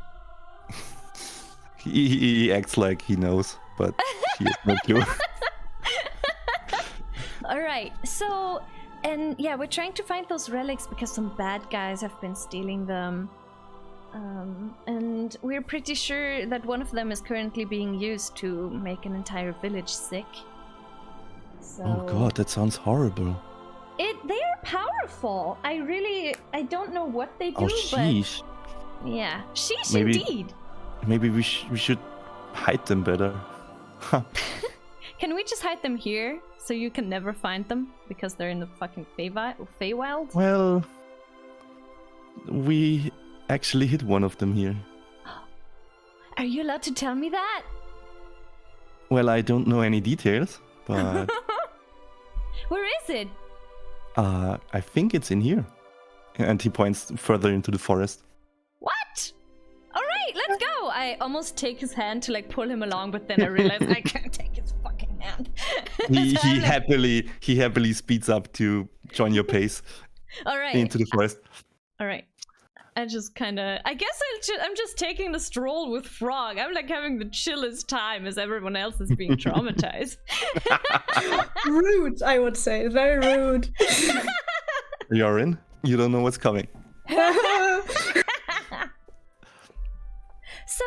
He acts like he knows, but he has no clue. All right, so, and yeah, we're trying to find those relics because some bad guys have been stealing them. And and we're pretty sure that one of them is currently being used to make an entire village sick. So Oh god, that sounds horrible. they are powerful. I don't know what they do, Oh sheesh. but yeah, sheesh Maybe- indeed. Maybe we should hide them better. Can we just hide them here so you can never find them because they're in the fucking Feywild? Well, we actually hit one of them here. Are you allowed to tell me that? Well, I don't know any details, but Where is it? I think it's in here. And he points further into the forest. What? All right, let's go. I almost take his hand to like pull him along, but then I realize I can't take his fucking hand. He, So I'm like, he happily speeds up to join your pace all right. into the forest. All right. I just kind of, I guess I'm just taking the stroll with Frog. I'm like having the chillest time as everyone else is being traumatized. Rude, I would say. Very rude. You're in. You don't know what's coming. So,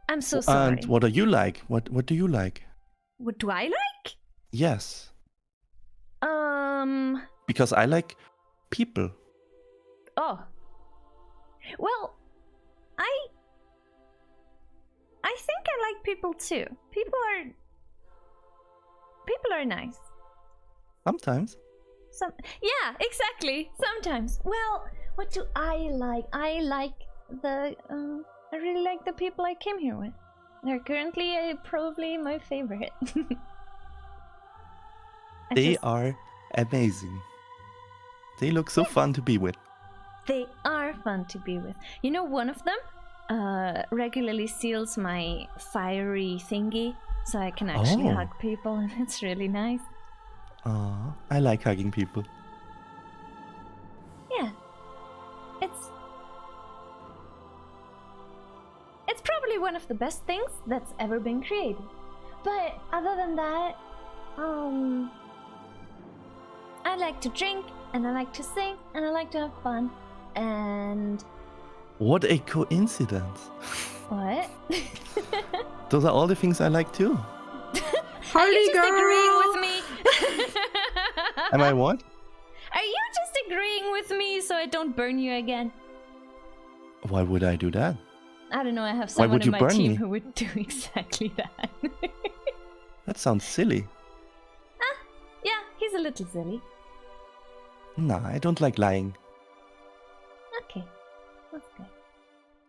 I'm so sorry. And what are you like? What do you like? What do I like? Yes, Um, because I like people. oh. Well, I think I like people too. People are nice. Sometimes. Yeah, exactly. Sometimes. Well, what do I like? I really like the people I came here with. They're currently probably my favorite. They are amazing. They look so fun to be with. They are fun to be with. You know, one of them regularly steals my fiery thingy, so I can actually Oh. hug people, and it's really nice. I like hugging people. Yeah, it's probably one of the best things that's ever been created. But other than that, I like to drink, and I like to sing, and I like to have fun. And What a coincidence. what? Those are all the things I like too. Are you Party just agreeing girl! with me? Am I what? Are you just agreeing with me so I don't burn you again? Why would I do that? I don't know, I have Why someone would in you my burn team me? who would do exactly that. That sounds silly. Yeah, he's a little silly. Nah, I don't like lying. Okay, that's good.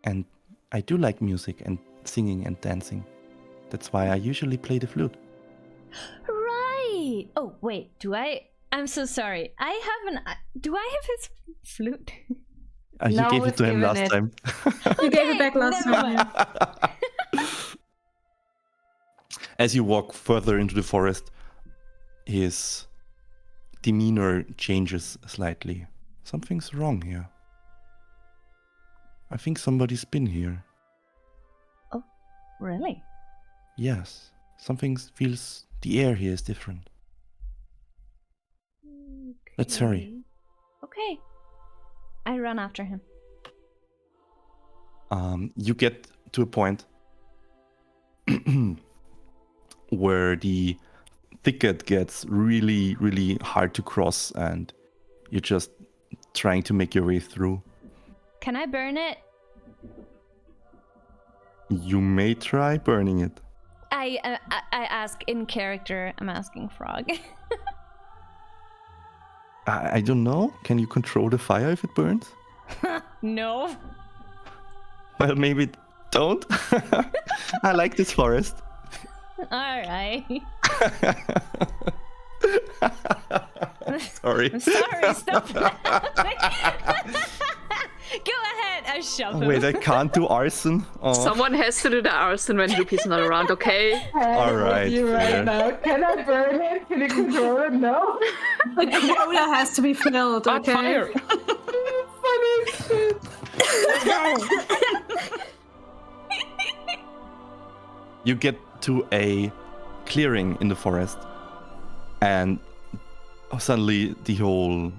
And I do like music and singing and dancing. That's why I usually play the flute. Right! Oh, wait, I'm so sorry. Do I have his flute? You No, gave it we've to him given last it. time. You gave it back last never time. mind. As you walk further into the forest, his demeanor changes slightly. Something's wrong here. I think somebody's been here. Really? Yes, something feels. The air here is different. Let's hurry. Okay. I run after him. You get to a point where the thicket gets really, really hard to cross, and you're just trying to make your way through. Can I burn it? You may try burning it. I ask in character. I'm asking Frog. I don't know. Can you control the fire if it burns? No. Well, maybe don't. I like this forest. Alright. Sorry. I'm sorry, stop laughing. Go ahead, I shove him. Wait, I can't do arson. Oh. Someone has to do the arson when Loopy's not around, okay? All right, You fair. right now. Can I burn it? Can you control it? No. The quota has to be filled, On okay? fire! Funny shit. You get to a clearing in the forest, and suddenly the whole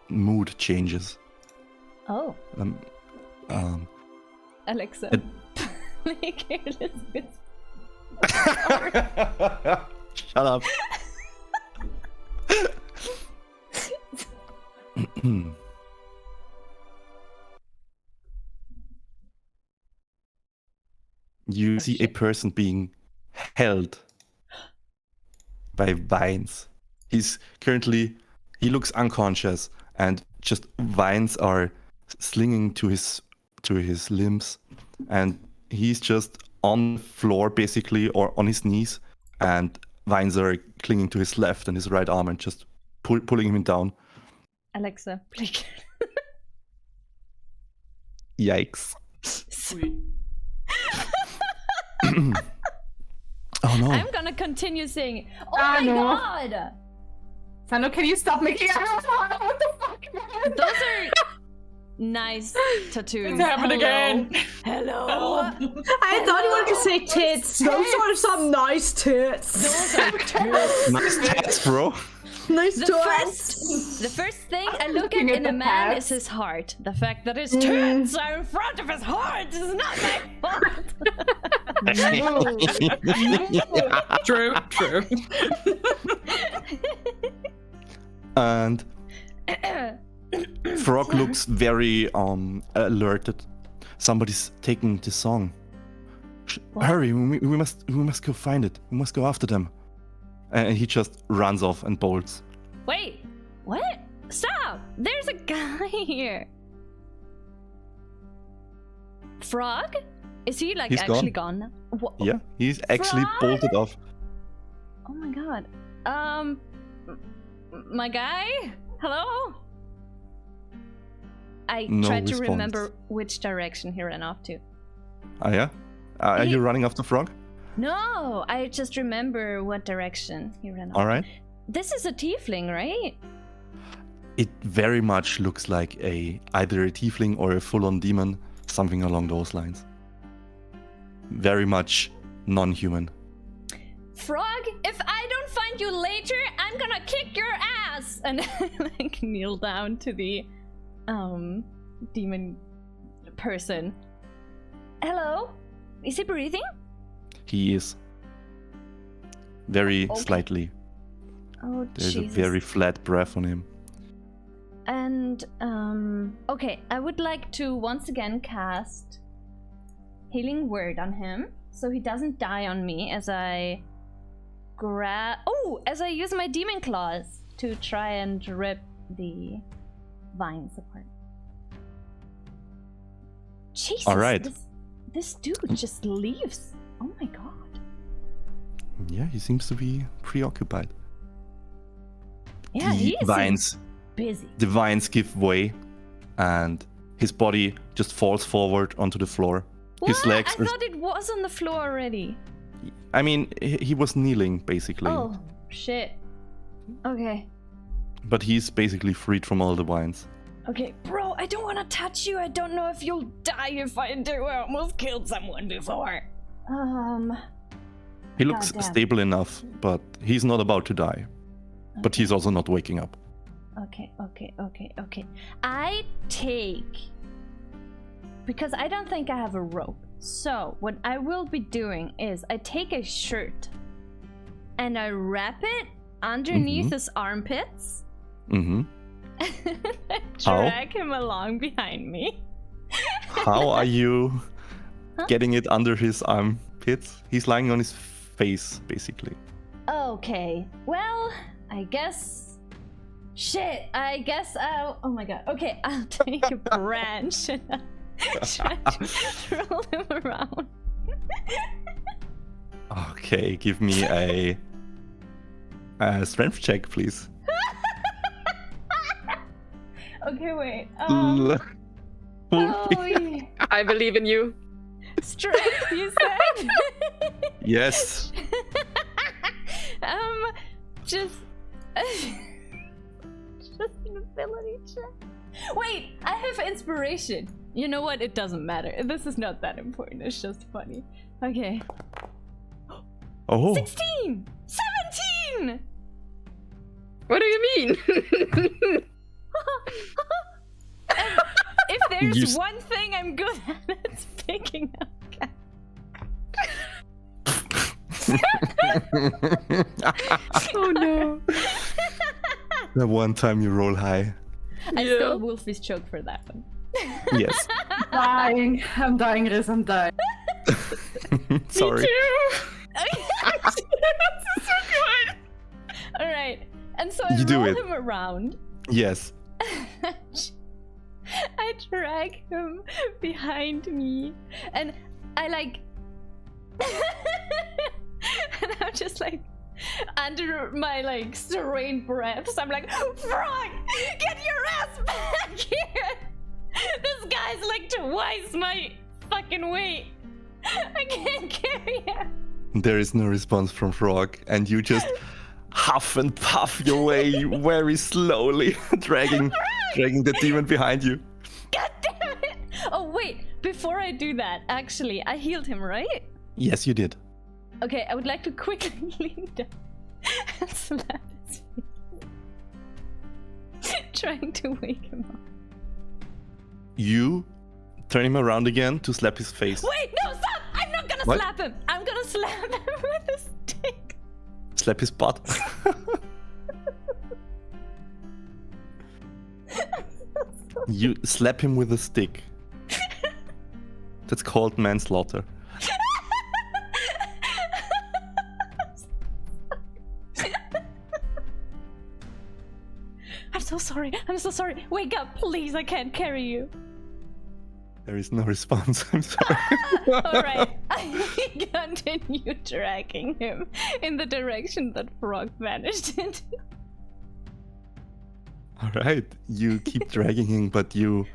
mood changes. Oh. Alexa. Play Careless Whisper. Shut up. You see a person being held by vines. He looks unconscious, and just vines are slinging to his limbs, and he's just on the floor basically, or on his knees, and vines are clinging to his left and his right arm and just pulling him down. Alexa, play. Yikes. Sweet. Oh no. I'm gonna continue saying, oh my god! Sandro, can you stop making what the fuck, man? Those are nice tattoos. It's happened again. Hello. I thought you wanted to say tits. Those are some nice tits. Those are tits. Nice tats, bro. Nice The first thing I look at Looking at in a the man tats. is his heart. The fact that his tits are in front of his heart is not my fault. True. And Frog looks very alerted. Somebody's taking the song. Hurry, we must go find it. We must go after them. And he just runs off and bolts. Wait, what? Stop! There's a guy here. Frog? Is he like He's actually gone now? Yeah, he's actually Frog? bolted off. Oh my god. My guy? Hello? I No tried to response. remember which direction he ran off to. Ah, yeah? Are you running after Frog? No, I just remember what direction he ran off. All right. This is a tiefling, right? It very much looks like either a tiefling or a full-on demon, something along those lines. Very much non-human. Frog, if I don't find you later, I'm gonna kick your ass! And like kneel down to the demon person. Hello? Is he breathing? He is. Very Okay. slightly. Oh, There's Jesus. a very flat breath on him. And, okay, I would like to once again cast Healing Word on him, so he doesn't die on me as I as I use my Demon Claws to try and rip the vines apart. Jesus, All right. This dude just leaves. Oh my god. Yeah, he seems to be preoccupied. Yeah, The he is vines, busy. the vines give way, and his body just falls forward onto the floor. His What? legs I are... thought it was on the floor already. I mean, he was kneeling, basically. Oh, shit. Okay. But he's basically freed from all the vines. Okay, bro, I don't want to touch you. I don't know if you'll die if I do. I almost killed someone before. He looks Goddamn. stable enough, but he's not about to die. But he's also not waking up. Okay. I take... Because I don't think I have a rope. So, what I will be doing is I take a shirt and I wrap it underneath his armpits. Mm-hmm. I drag him along behind me. How are you getting it under his armpits? He's lying on his face, basically. Okay, well, I guess... Shit, I guess I'll... Oh my god. Okay, I'll take a branch and I'll try to roll him around. Okay, give me a strength check, please. Okay, wait. Oh, yeah. I believe in you. Strength, you said? Yes. Just an ability check. Wait, I have inspiration. You know what? It doesn't matter. This is not that important. It's just funny. Okay. Oh. 16! 17! What do you mean? If there's You s- one thing I'm good at, it's taking a cat. Oh no. The one time you roll high. I stole Wolfie's joke for that one. Yes. Dying. I'm dying, Riz. I'm dying. Sorry. This is so good. All right, and so I You do roll it. him around. Yes. I drag him behind me, and I like, and I'm just like, under my like serene breaths, I'm like, Frog, get your ass back here! This guy's like twice my fucking weight. I can't carry him. There is no response from Frog, and you just huff and puff your way very slowly, dragging the demon behind you. God damn it! Oh wait, before I do that, actually, I healed him, right? Yes, you did. Okay, I would like to quickly lean down and slap his face. Trying to wake him up. You turn him around again to slap his face. Wait, no, stop! I'm not gonna What? slap him! I'm gonna slap him with a stick! Slap his butt. You slap him with a stick. That's called manslaughter. I'm so sorry, I'm so sorry. Wake up, please, I can't carry you. There is no response. I'm sorry. Alright, I continue dragging him in the direction that Frog vanished into. All right, you keep dragging him, but you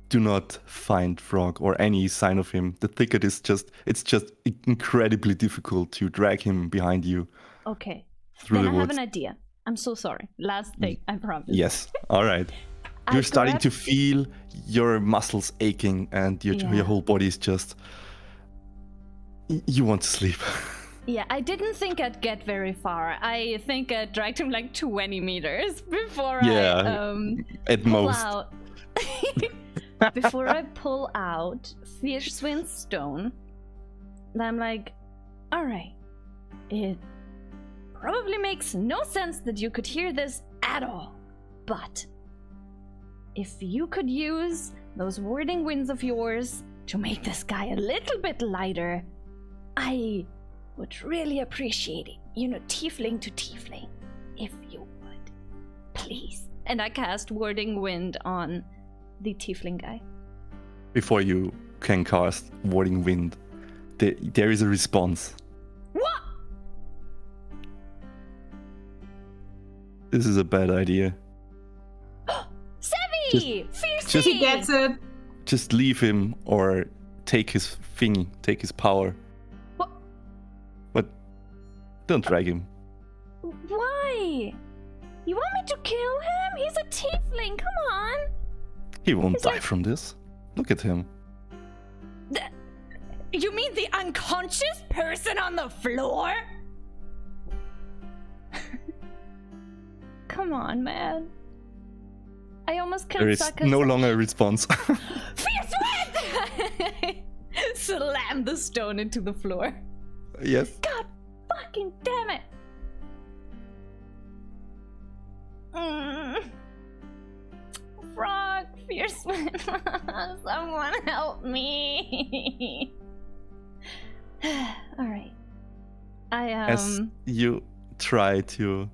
do not find Frog or any sign of him. The thicket is it's just incredibly difficult to drag him behind you Okay, through then the I have woods. an idea. I'm so sorry. Last thing, I promise. Yes. All right. I You're starting grab- to feel your muscles aching, and your Yeah. whole body is just. You want to sleep. Yeah, I didn't think I'd get very far. I think I dragged him like 20 meters before Yeah, I At pull most. out. Before I pull out Fierce Wind Stone, and I'm like, alright, it probably makes no sense that you could hear this at all. But if you could use those warding winds of yours to make this guy a little bit lighter, I would really appreciate it. You know, tiefling to tiefling, if you would. Please. And I cast Warding Wind on the tiefling guy. Before you can cast Warding Wind, there is a response. What? This is a bad idea. Sevi! Fiercey! He gets it. Just leave him or take his thingy, take his power. What? But don't drag him. Why? You want me to kill him? He's a tiefling, come on! He won't It's die like- from this. Look at him. You mean the unconscious person on the floor? Come on, man. I almost There killed is Saka. no longer a response. Fierce wind! Slam the stone into the floor. Yes. God fucking damn it! Frog, fierce wind. Someone help me. Alright. As you try to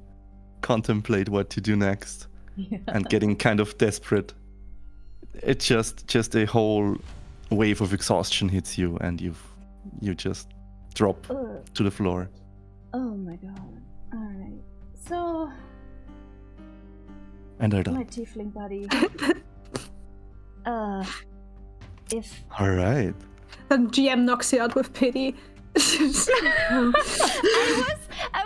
contemplate what to do next and getting kind of desperate, it's just a whole wave of exhaustion hits you, and you just drop Ugh. to the floor. Oh my god. Alright. So, And are done. my tiefling buddy. If All right. And GM knocks you out with pity. I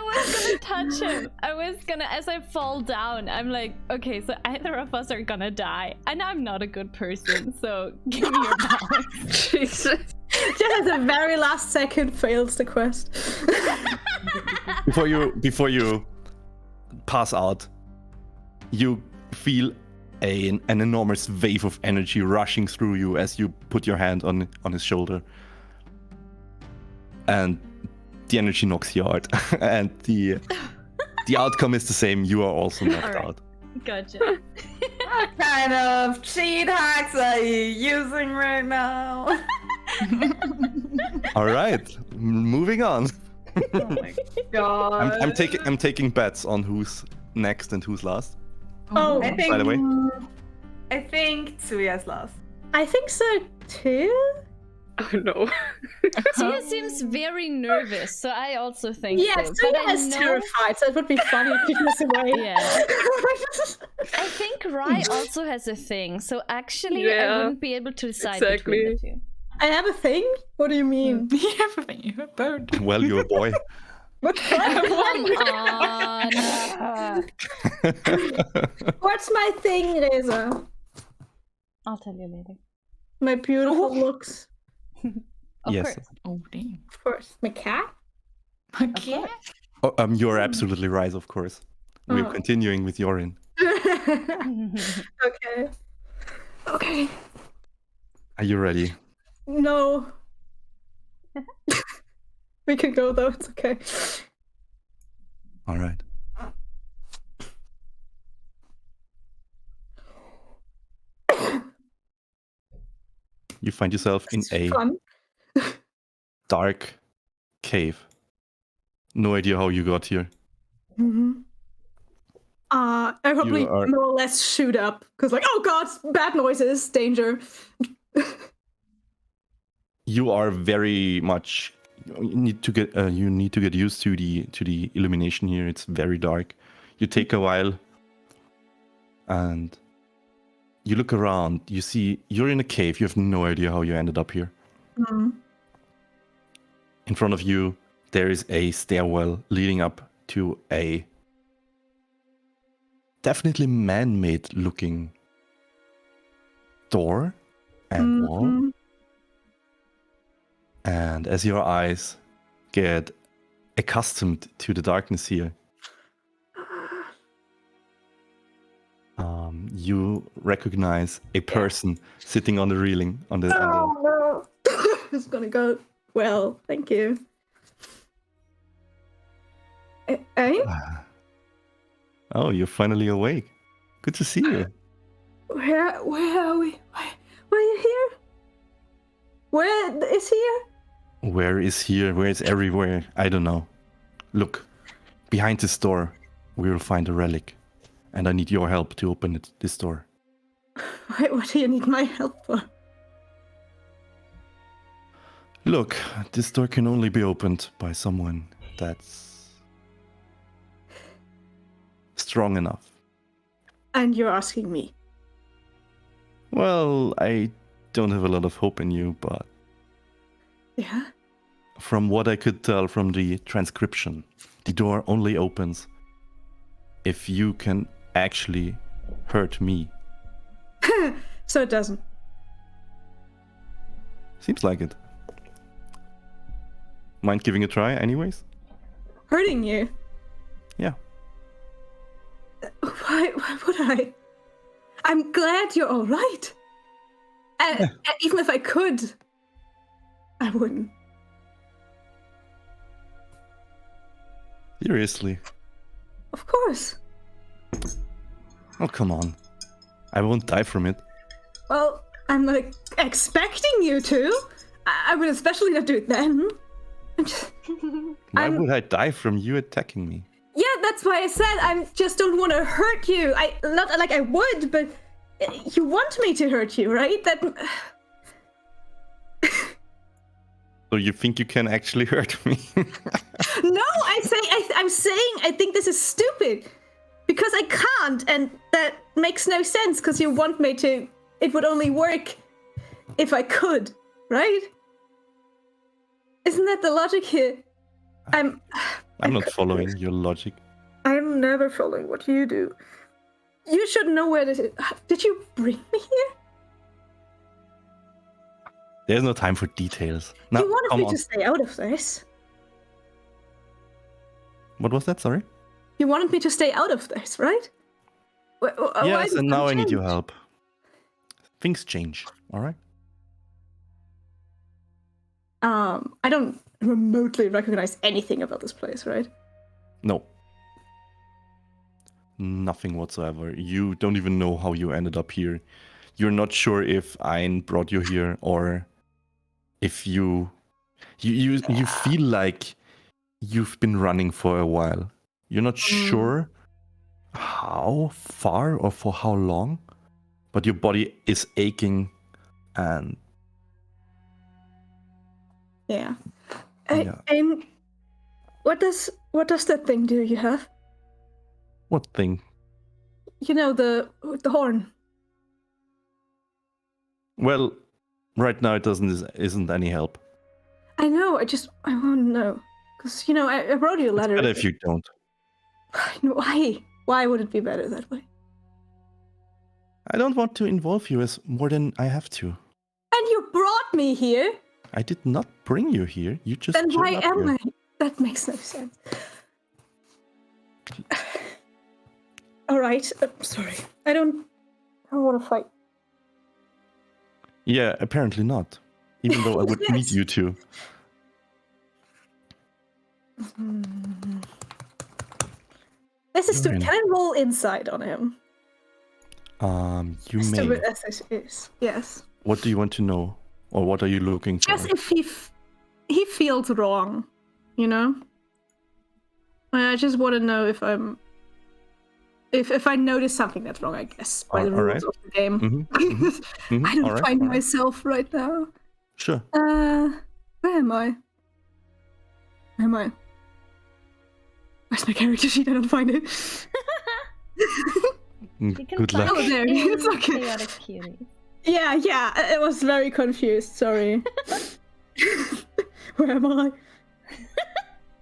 was gonna touch him. I was gonna, as I fall down, I'm like, okay, so either of us are gonna die, and I'm not a good person, so give me your powers. Jesus. Just at the very last second fails the quest. Before you pass out, you feel an enormous wave of energy rushing through you as you put your hand on his shoulder. And the energy knocks you out. And the outcome is the same. You are also knocked Alright. out. Gotcha. What kind of cheat hacks are you using right now? All right, moving on. Oh my god. I'm taking bets on who's next and who's last. Oh, I think By the way, I think Tsuya's last. I think so too. Oh no. Tia seems very nervous, so I also think Yeah, so. Tsuya I is know- terrified, so it would be funny if he was away. Yeah. I think Rai also has a thing, so actually I Yeah, wouldn't be able to decide between the exactly. two. I have a thing? What do you mean? Everything you have bird. well, you're a boy. What Come on. What's my thing, Reza? I'll tell you later. My beautiful looks. Of Yes. course. Oh, damn. Of course. My cat? Okay. Oh, you're absolutely right, of course. We're Oh. continuing with Yorin. Okay. Okay. Are you ready? No. We can go though, it's okay. All right. You find yourself in It's a fun. dark cave. No idea how you got here. Mm-hmm. I probably are- more or less shoot up because, like, oh god, bad noises, danger. You are very much. You need to get used to the illumination here. It's very dark. You take a while, and you look around. You see you're in a cave. You have no idea how you ended up here. Mm. In front of you, there is a stairwell leading up to a definitely man-made looking door and wall. Mhm. And as your eyes get accustomed to the darkness here, you recognize a person sitting on the railing on the. Oh no! It's gonna go well. Thank you. Eh? Oh, you're finally awake. Good to see you. Where are we? Why are you here? Where is here? Where is here? Where is everywhere? I don't know. Look, behind this door, we will find a relic, and I need your help to open this door. What do you need my help for? Look, this door can only be opened by someone that's strong enough. And you're asking me. Well, I don't have a lot of hope in you, but Yeah? from what I could tell from the transcription, the door only opens if you can actually hurt me. So it doesn't. Seems like it. Mind giving a try, anyways? Hurting you? Yeah. Why would I? I'm glad you're all right. And even if I could, I wouldn't. Seriously. Of course. Oh, come on. I won't die from it. Well, I'm like expecting you to. I would especially not do it then. Why I'm- would I die from you attacking me? Yeah, that's why I said I just don't want to hurt you. I not like I would, but you want me to hurt you, right? That So you think you can actually hurt me? no, I'm saying I think this is stupid because I can't, and that makes no sense because you want me to. It would only work if I could, right? Isn't that the logic here? I'm not following your logic. I'm never following what you do. You should know where this is. Did you bring me here? There's no time for details. Now, You wanted come me on. to stay out of this. What was that? Sorry? You wanted me to stay out of this, right? Yes, and now I need your help. Things change, alright? I don't remotely recognize anything about this place, right? No. Nothing whatsoever. You don't even know how you ended up here. You're not sure if Ein brought you here or if you feel like you've been running for a while. You're not sure how far or for how long, but your body is aching and Yeah. Yeah. And what does that thing do you have? what thing? You know, the horn. Well, right now it isn't any help. I know. I want to know because you know I wrote you a letter. It's better if you don't. Why? Why would it be better that way? I don't want to involve you as more than I have to. And you brought me here. I did not bring you here. You just Then showed why up am here. I? That makes no sense. All right. Sorry. I don't want to fight. Yeah, apparently not. Even though I would need Yes. you to. This is You're stupid. in. Can I roll inside on him? You may. Stupid as it is. Yes. What do you want to know? Or what are you looking for? Just if he feels wrong, you know. I just want to know if I'm. If I notice something that's wrong, I guess by the rules Alright. of the game. Mhm, I don't alright, find alright. myself right now. Sure. Where am I? Where am I? Where's my character sheet? I don't find it. You can Good find luck. Oh, there. it in It's okay. Chaotic Cutie. Yeah, it was very confused. Sorry. Where am I?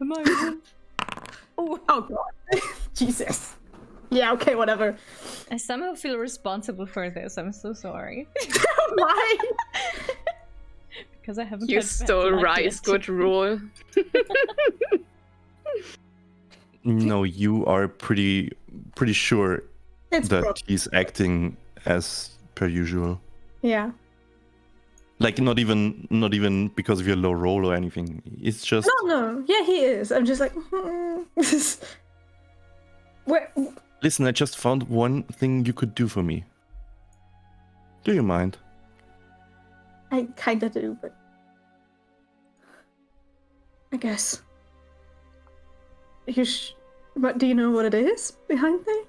Am I? Oh god. Jesus. Yeah, okay, whatever. I somehow feel responsible for this. I'm so sorry. Why? Because I haven't. You had bad stole luck Rice. yet. Good rule. No, you are pretty sure It's that broke. he's acting as per usual. Yeah. Like not even because of your low roll or anything. It's just No. Yeah, he is. I'm just like. Where? listen, I just found one thing you could do for me. Do you mind? I kinda do, but I guess. But do you know what it is behind there?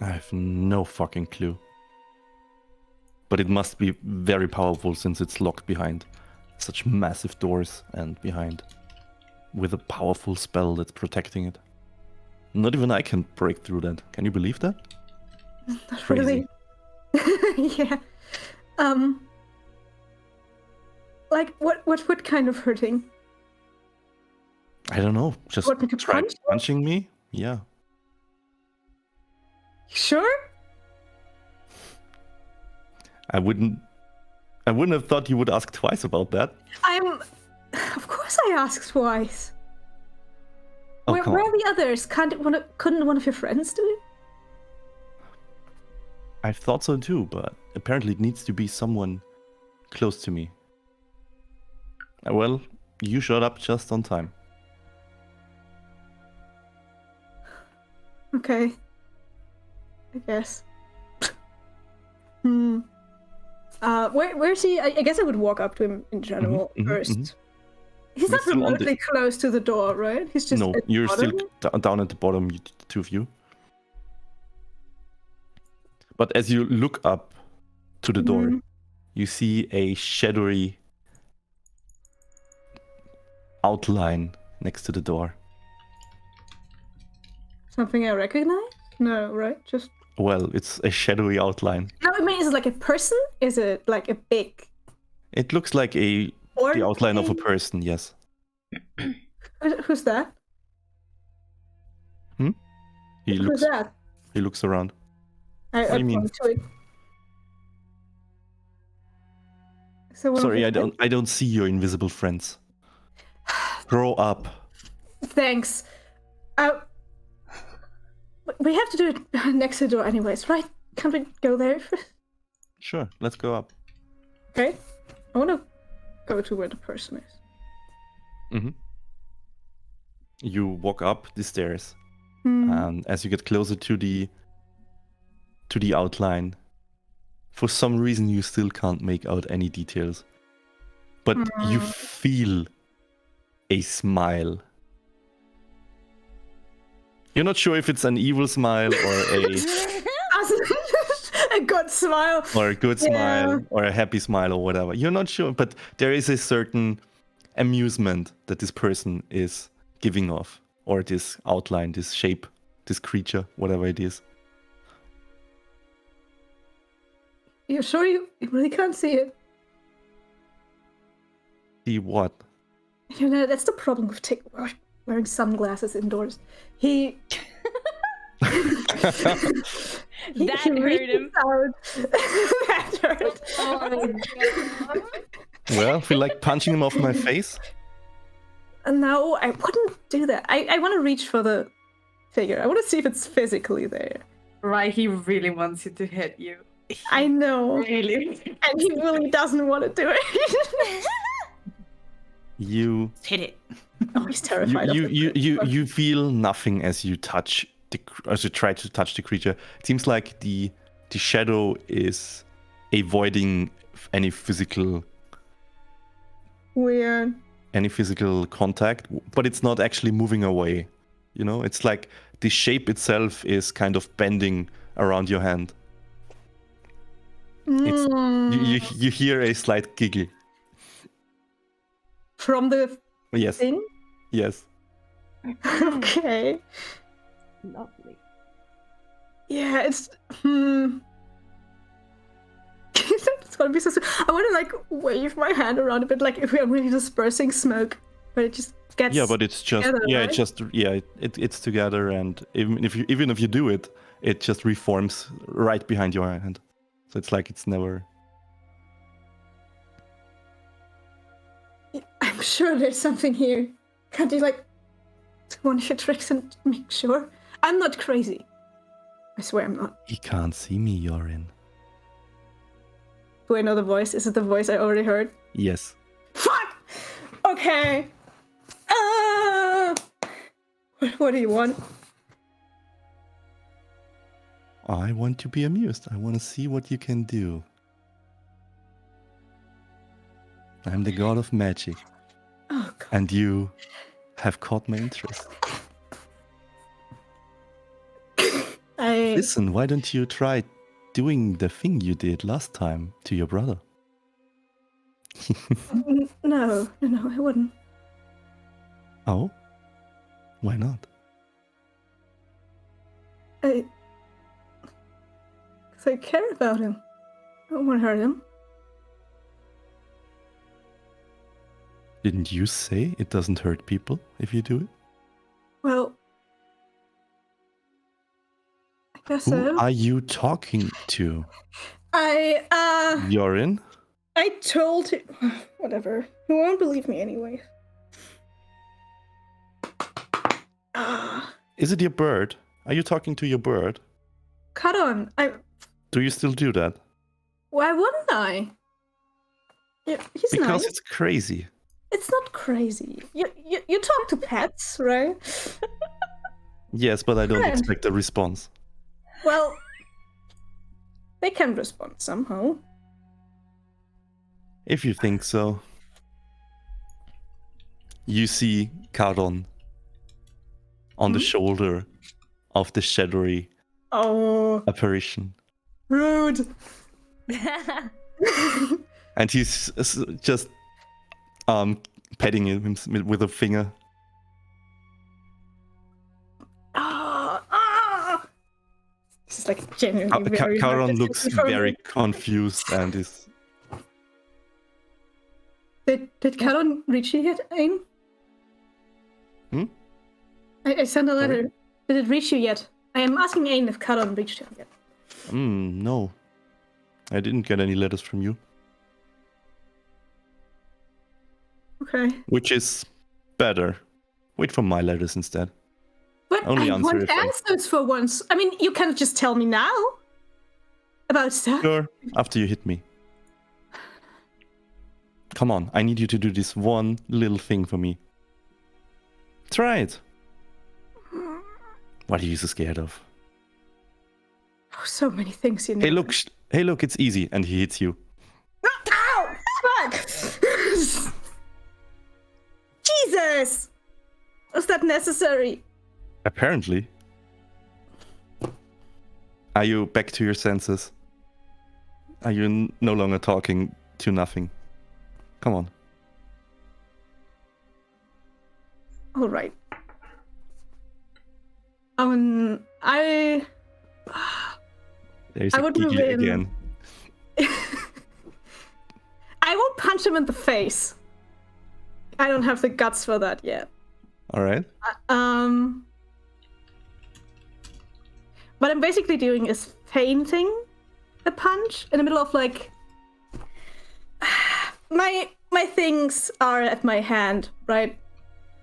I have no fucking clue. But it must be very powerful since it's locked behind such massive doors and behind with a powerful spell that's protecting it. Not even I can break through that. Can you believe that? Not Crazy. really. Yeah. Like what kind of hurting? I don't know. Just What, like a try punch? punching me? Yeah. Sure? I wouldn't have thought you would ask twice about that. Of course I asked twice. Oh, Where come are on. the others? Couldn't one of your friends do it? I thought so too, but apparently it needs to be someone close to me. Well, you showed up just on time. Okay. I guess. Where's he? I guess I would walk up to him in general first. He's He's not still on the- remotely close to the door, right? He's just No, at the you're still bottom? down at the bottom, the two of you. But as you look up to the door, Mhm. you see a shadowy outline next to the door. Something I recognize? No, right? Just Well, it's a shadowy outline. no. I mean, is it like a person? Is it like a big It looks like the orc outline of a thing? person, yes. Who's that? He Who's that? looks around. I do you mean? point to it. So one of Sorry, your I don't see your invisible friends. Grow up. Thanks. We have to do it next to the door anyways, right? Can't we go there first? Sure, let's go up. Okay. I want to go to where the person is. Mm-hmm. You walk up the stairs, Hmm. and as you get closer to the outline, for some reason you still can't make out any details, but you feel a smile. You're not sure if it's an evil smile or A good smile. a good smile or a happy smile or whatever. You're not sure, but there is a certain amusement that this person is giving off, or this outline, this shape, this creature, whatever it is. You're sure you really can't see it? See what? You know, that's the problem with wearing sunglasses indoors. He That hurt him. That hurt. Well, feel like punching him off my face? No, I wouldn't do that. I want to reach for the figure. I want to see if it's physically there. Right, he really wants you to hit you. I know. Really? And he really doesn't want to do it. You Hit it. Oh, he's terrified. you feel nothing as you touch as you try to touch the creature. It seems like the shadow is avoiding any physical Weird. contact, but it's not actually moving away. You know, it's like the shape itself is kind of bending around your hand. You hear a slight giggle. From the Yes. thing? Yes. Okay. Lovely. Yeah, it's it's gonna be so. I want to like wave my hand around a bit, like if we are really dispersing smoke, but it just gets. Yeah, but it's just together, right? it's together, and even if you do it, it just reforms right behind your hand. So it's like it's never. I'm sure there's something here. Can't you like do one of your tricks and make sure? I'm not crazy. I swear I'm not. He can't see me, Yorin. Do I know the voice? Is it the voice I already heard? Yes. Fuck! Okay. What do you want? I want to be amused. I want to see what you can do. I'm the god of magic, Oh god. and you have caught my interest. Listen, why don't you try doing the thing you did last time to your brother? No, I wouldn't. Oh? Why not? Because I care about him. I don't want to hurt him. Didn't you say it doesn't hurt people if you do it? Well, I guess Who so. are you talking to? I Yorin? I told him. Whatever. He won't believe me anyway. Is it your bird? Are you talking to your bird? Cut on. Do you still do that? Why wouldn't I? Yeah, he's Because nice. it's crazy. It's not crazy. You talk to pets, right? Yes, but I don't Friend. expect a response. Well, they can respond somehow. If you think so. You see Karon on the shoulder of the shadowy Oh, apparition. rude. And he's just petting him with a finger. This is like genuinely very Karon hard looks decision for me. very confused and is... Did Karon reach you yet, Ain? Hmm? I sent a letter. Did it reach you yet? I am asking Ain if Karon reached him yet. No. I didn't get any letters from you. Okay. Which is better. Wait for my letters instead. But Only I answer want if I- answers for once. I mean, you can't just tell me now about stuff. Sure, after you hit me. Come on, I need you to do this one little thing for me. Try it. What are you so scared of? Oh, so many things you know. Hey, look, it's easy, and he hits you. Ow! Fuck! Jesus! Was that necessary? Apparently. Are you back to your senses? Are you no longer talking to nothing? Come on. All right. I There's I a would giggle move in. again. I won't punch him in the face. I don't have the guts for that yet. All right. What I'm basically doing is feinting a punch in the middle of like my things are at my hand, right?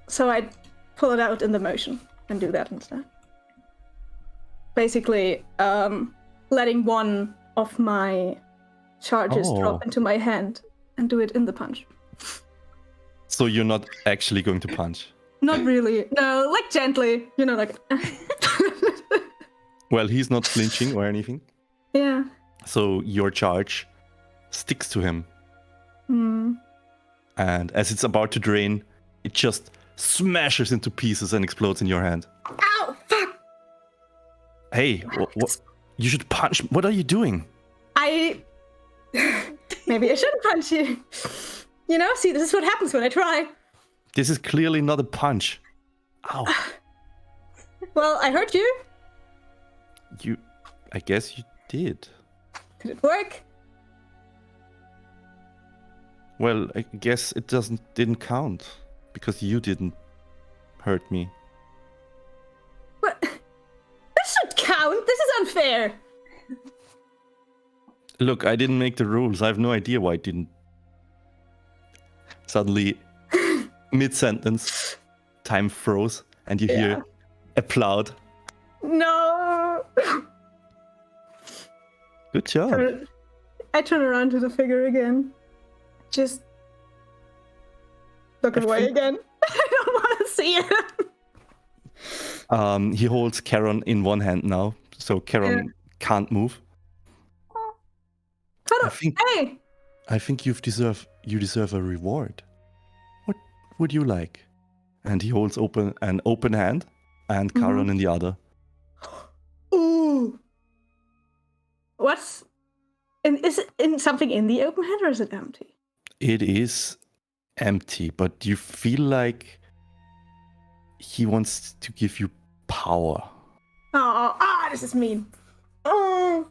So I pull it out in the motion and do that instead. Basically, letting one of my charges drop into my hand and do it in the punch. So you're not actually going to punch? Not really. No, like gently. You know, like. Well, he's not flinching or anything. Yeah. So your charge sticks to him. Hmm. And as it's about to drain, it just smashes into pieces and explodes in your hand. Ow! Fuck! Hey, what? You should punch. What are you doing? Maybe I shouldn't punch you. You know, see, this is what happens when I try. This is clearly not a punch. Ow. Well, I hurt you. I guess you did. Did it work? Well, I guess it didn't count because you didn't hurt me. What? This should count. This is unfair. Look, I didn't make the rules. I have no idea why it didn't. Suddenly, mid-sentence, time froze, and you hear applaud. No. Good job. I turn around to the figure again. Just look away again. I don't want to see him. He holds Charon in one hand now, so Charon can't move. I think you deserve a reward. What would you like? And he holds an open hand and Charon in the other. Ooh. Is it something in the open hand or is it empty? It is empty, but you feel like he wants to give you power. Oh, this is mean. Oh.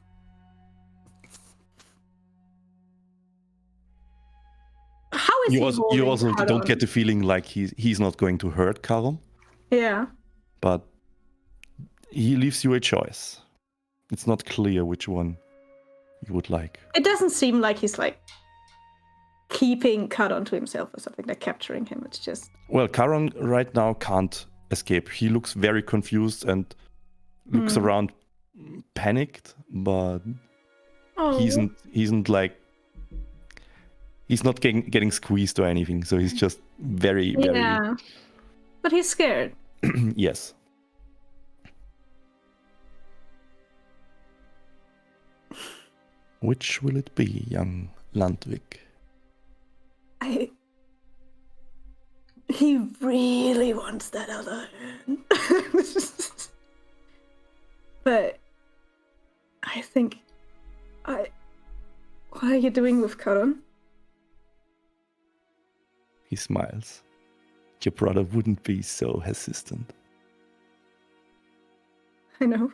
How is you also don't get the feeling like he's not going to hurt Charon. Yeah. But he leaves you a choice. It's not clear which one you would like. It doesn't seem like he's like keeping Charon to himself or something, like capturing him. It's just... Well, Charon right now can't escape. He looks very confused and looks around panicked, but he isn't like... He's not getting squeezed or anything, so he's just very... Yeah, but he's scared. Yes. Which will it be, young Landvik? He really wants that other hand. But I think what are you doing with Charon? He smiles. Your brother wouldn't be so hesitant. I know.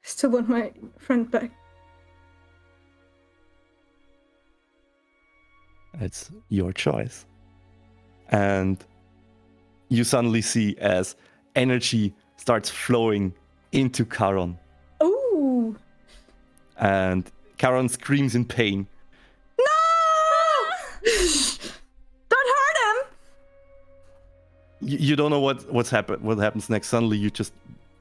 I still want my friend back. It's your choice. And you suddenly see as energy starts flowing into Charon. Ooh! And Charon screams in pain. No! Don't hurt him! you don't know what happens next. Suddenly you just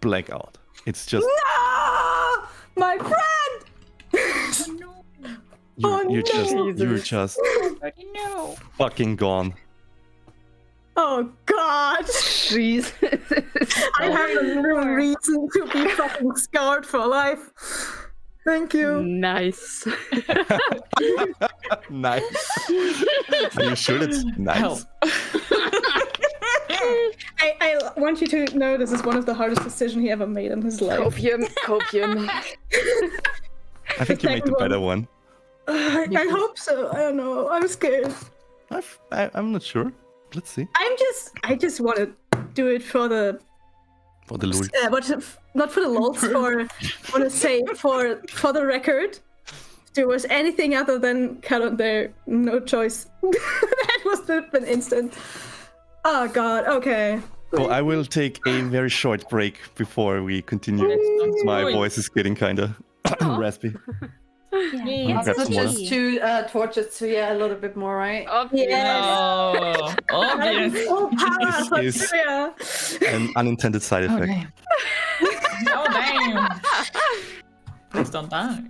black out. It's just Ah, my friend! you're just No. fucking gone. Oh God! Jesus. I have no reason to be fucking scarred for life. Thank you. Nice. Nice. Are you sure that's nice? Help. I want you to know this is one of the hardest decisions he ever made in his life. Copium. I think you made the better one. I hope so. I don't know. I'm scared. I'm not sure. Let's see. I just want to do it for the loot. not for the lols. For want to say for the record. If there was anything other than Calon there, no choice. That was an instant. Oh God. Okay. So I will take a very short break before we continue. My voice is getting kind of raspy. Yeah. Grab some water. Just to torture Tsuya a little bit more, right? Oh, obvious. Oh, power for This is- Tsuya. An unintended side Oh, effect. damn. Oh, damn. Please don't die.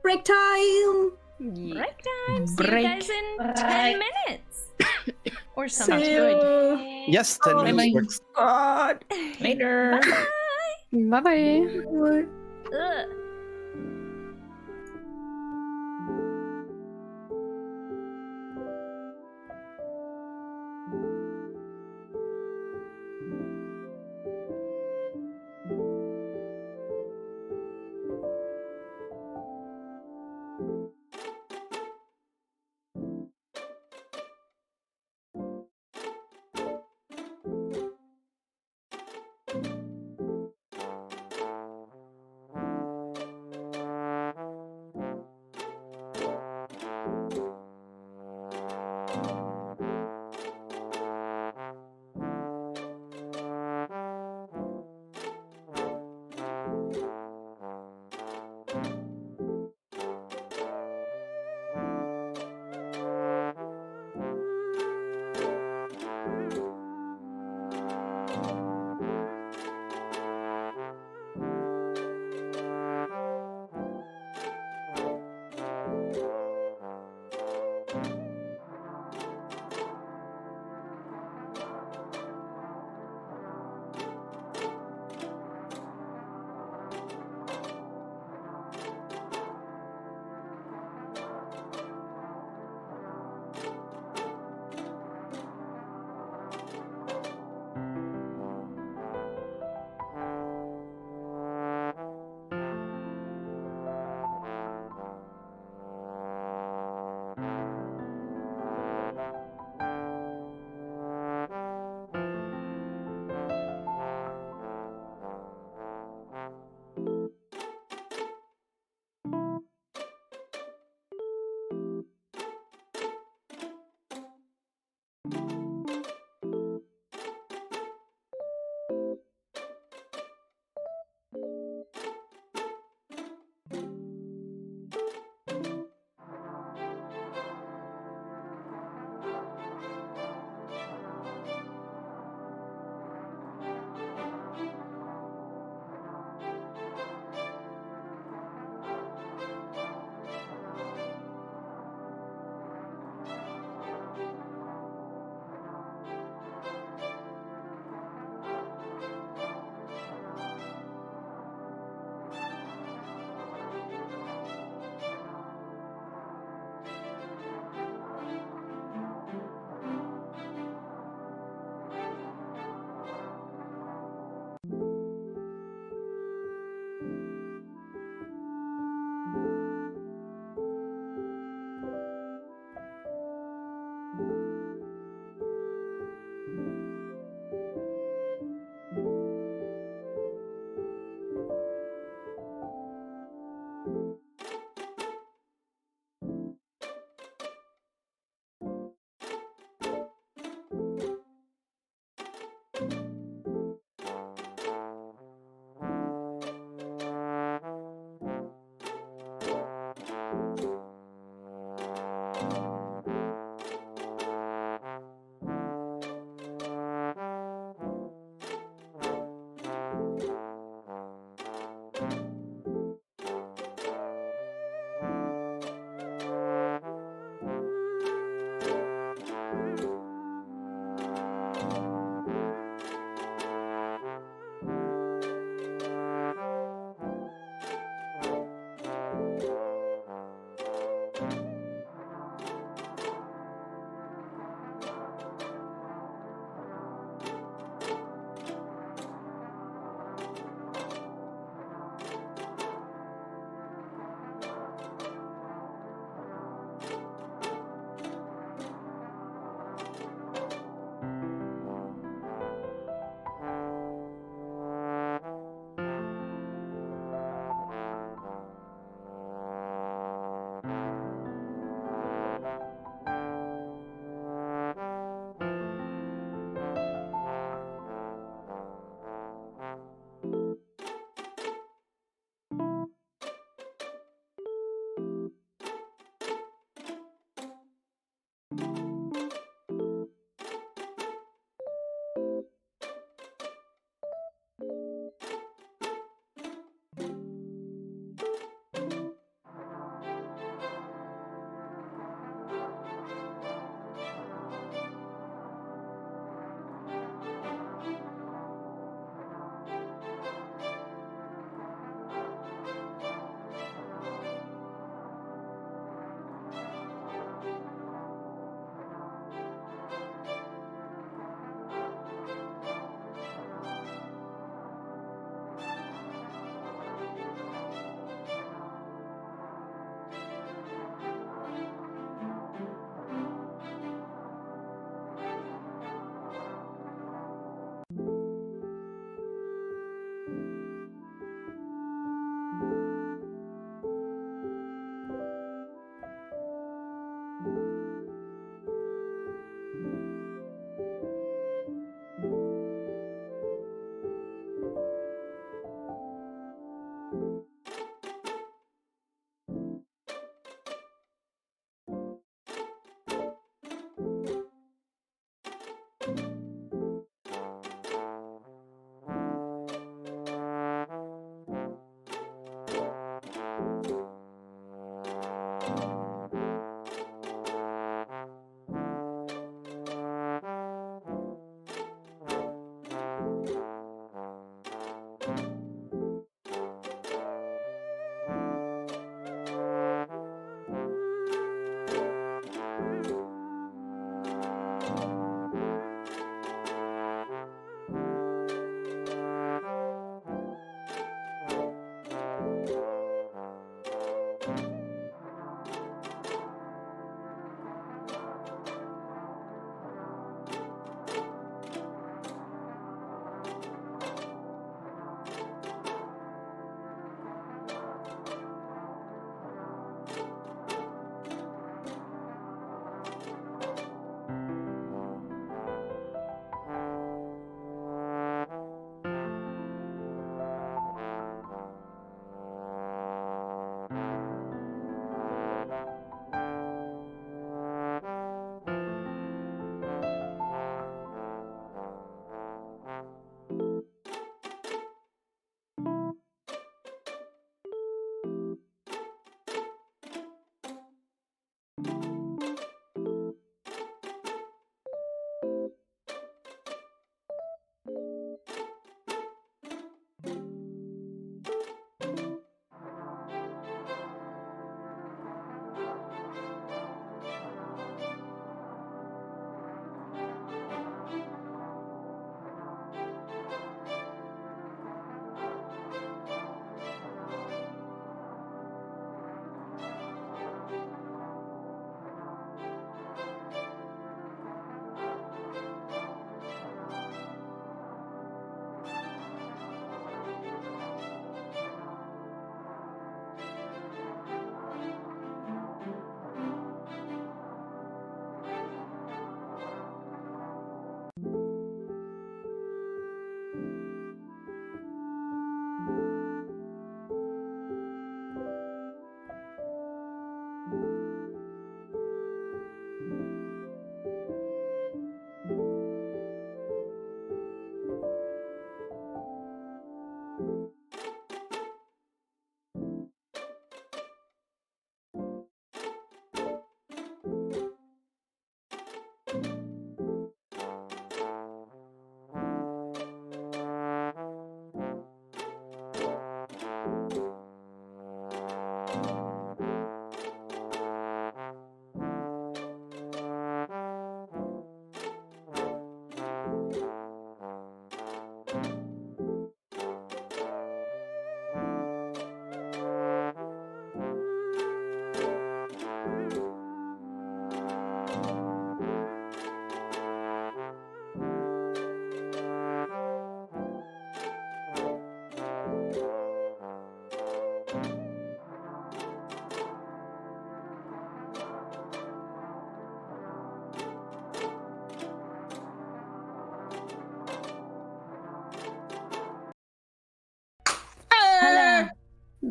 Break time. Break time. See Break. you guys in 10 minutes. Or something. See you. Yes, 10 Oh, minutes works. God. Later. Bye-bye. Ugh.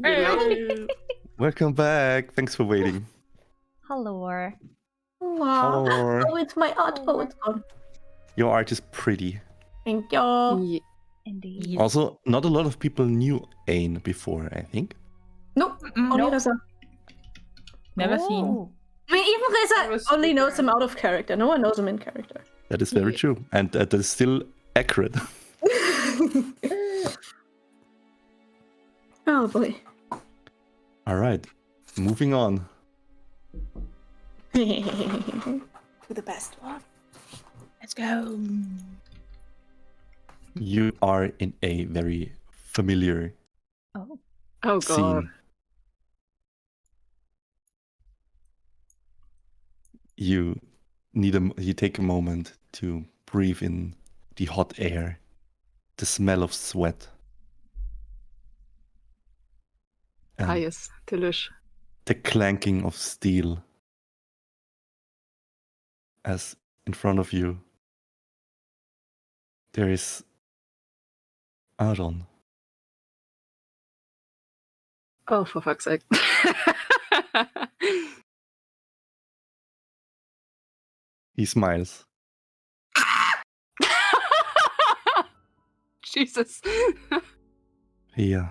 Hello. Welcome back. Thanks for waiting. Hello. Wow. Hello. Oh, it's my art. Oh, it's gone. Your art is pretty. Thank you. Yeah. Indeed. Also, not a lot of people knew Ain before, I think. Nope. Only Nope. Reza. Never seen. Oh. I mean, even I Reza was only knows super- him out of character. No one knows him in character. That is very Yeah. true. And that is still accurate. Oh boy. All right. Moving on. To the best one. Let's go. You are in a very familiar Oh. Oh god. scene. You you take a moment to breathe in the hot air, the smell of sweat, and Ah yes, delish. the clanking of steel as in front of you there is Aaron. Oh, for fuck's sake. He smiles. Jesus. Yeah.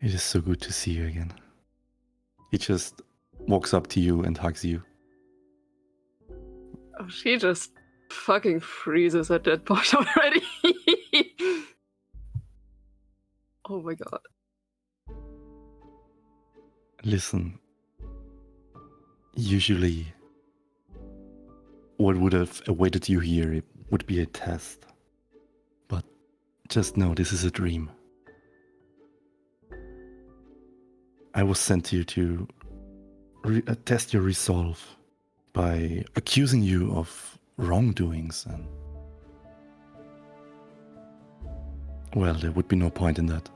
It is so good to see you again. He just walks up to you and hugs you. Oh, she just fucking freezes at that point already. Oh my god. Listen, usually what would have awaited you here it would be a test. But just know this is a dream. I was sent here to test your resolve by accusing you of wrongdoings, and well, there would be no point in that.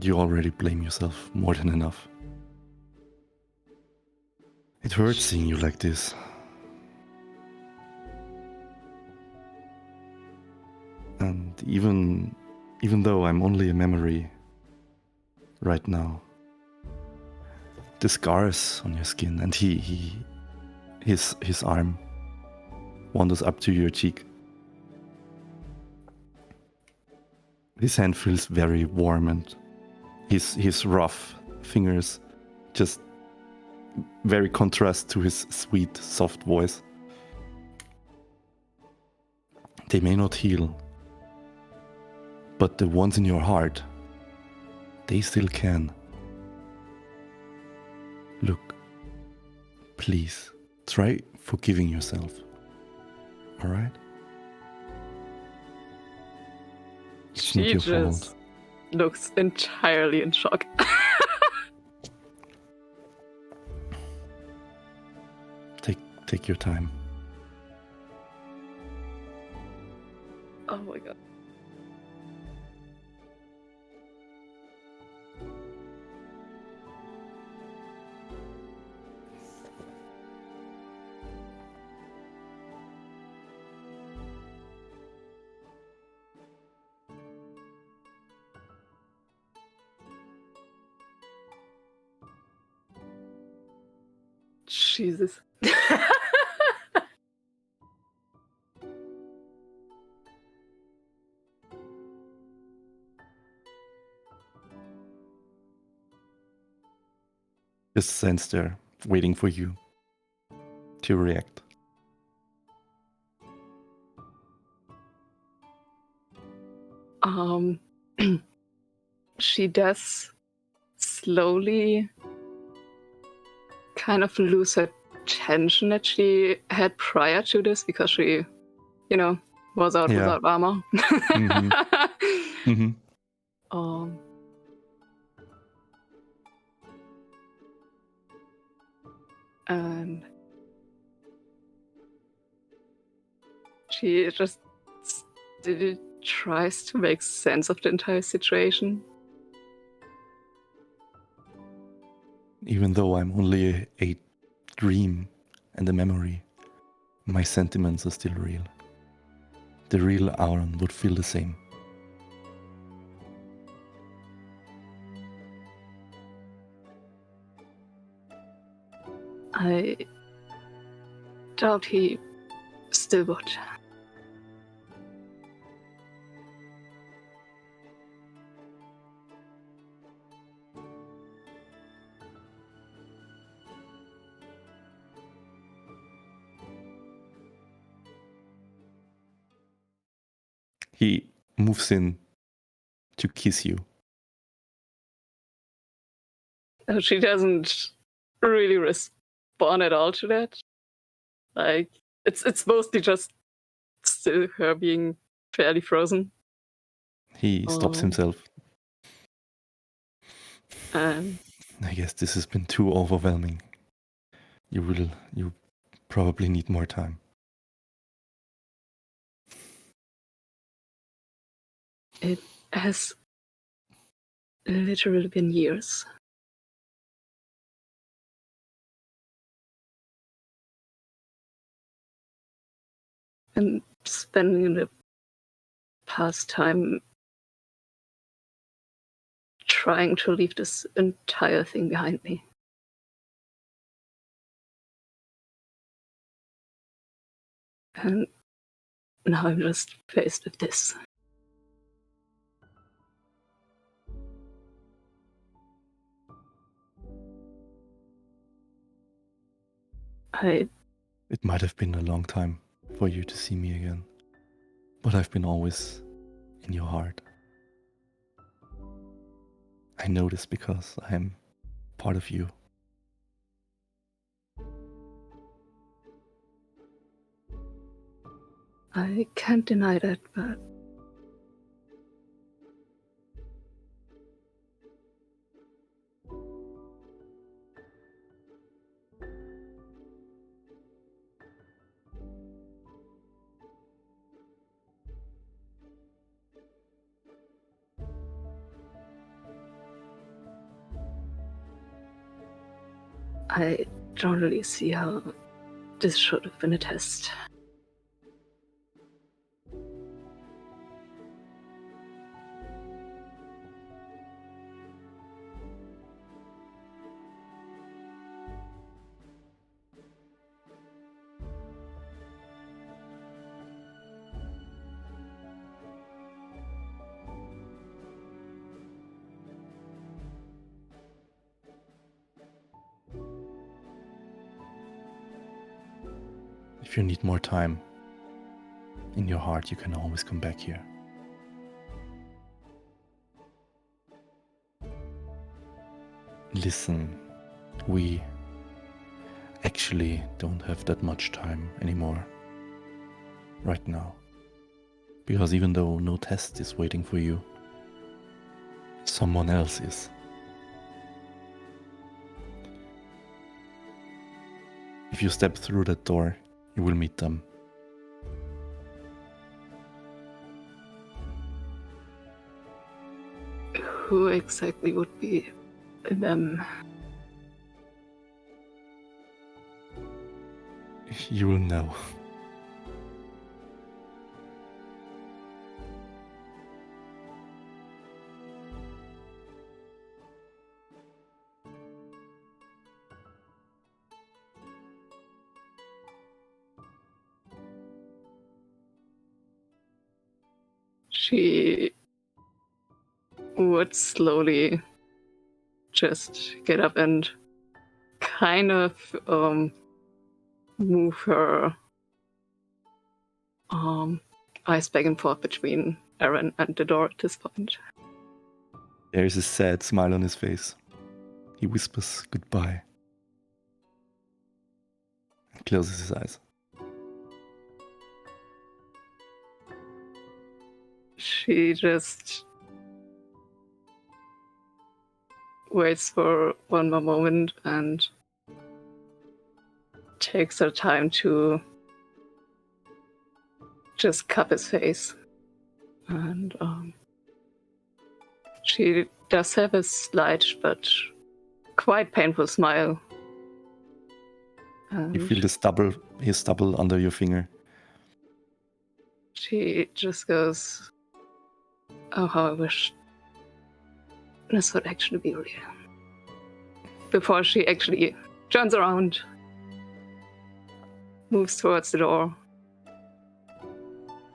You already blame yourself more than enough. It hurts seeing you like this. And even though I'm only a memory right now, the scars on your skin, and his arm wanders up to your cheek. His hand feels very warm, and his rough fingers just very contrast to his sweet, soft voice. They may not heal, but the ones in your heart, they still can. Look, please, try forgiving yourself. All right? It's not She your just fault. looks entirely in shock. Take your time. Oh my god. Jesus. Just stands there, waiting for you to react. She does slowly kind of lose her tension that she had prior to this because she, was out Yeah. without armor. Mm-hmm. And she just tries to make sense of the entire situation. Even though I'm only a dream and a memory, my sentiments are still real. The real Aaron would feel the same. I doubt he still would. He moves in to kiss you. She doesn't really respond at all to that. Like, it's mostly just still her being fairly frozen. He stops himself. And I guess this has been too overwhelming. You probably need more time. it has literally been years. And spending the past time trying to leave this entire thing behind me. And now I'm just faced with this. It might have been a long time for you to see me again, but I've been always in your heart. I know this because I am part of you. I can't deny that, but I don't really see how this should have been a test. If you need more time in your heart, you can always come back here. Listen, we actually don't have that much time anymore right now. Because even though no test is waiting for you, someone else is. If you step through that door, you will meet them. Who exactly would be them? You will know. She would slowly just get up and kind of move her eyes back and forth between Aaron and the door at this point. There is a sad smile on his face. He whispers goodbye and closes his eyes. She just waits for one more moment and takes her time to just cup his face. And she does have a slight but quite painful smile. And You feel his stubble under your finger. she just goes, "Oh, how I wish this would actually be real." Before she actually turns around moves towards the door.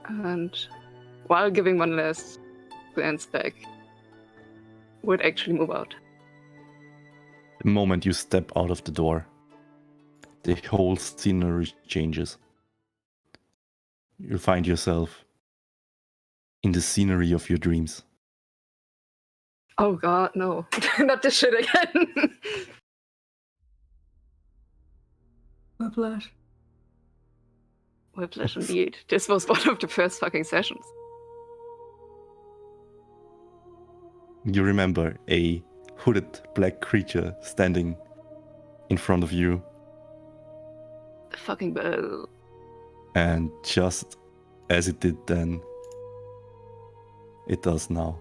And while giving one last glance back, would actually move out. The moment you step out of the door, the whole scenery changes. You'll find yourself in the scenery of your dreams. Oh god, no. Not this shit again. Whiplash. Whiplash indeed. This was one of the first fucking sessions. You remember a hooded black creature standing in front of you, The fucking bell. and just as it did then, it does now.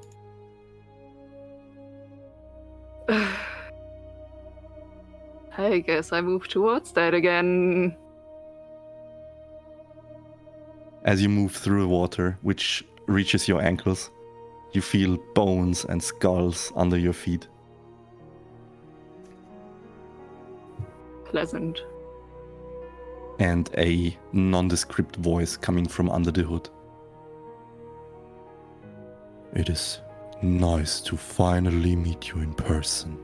I guess I move towards that again. As you move through the water, which reaches your ankles, you feel bones and skulls under your feet. Pleasant. And a nondescript voice coming from under the hood. It is nice to finally meet you in person.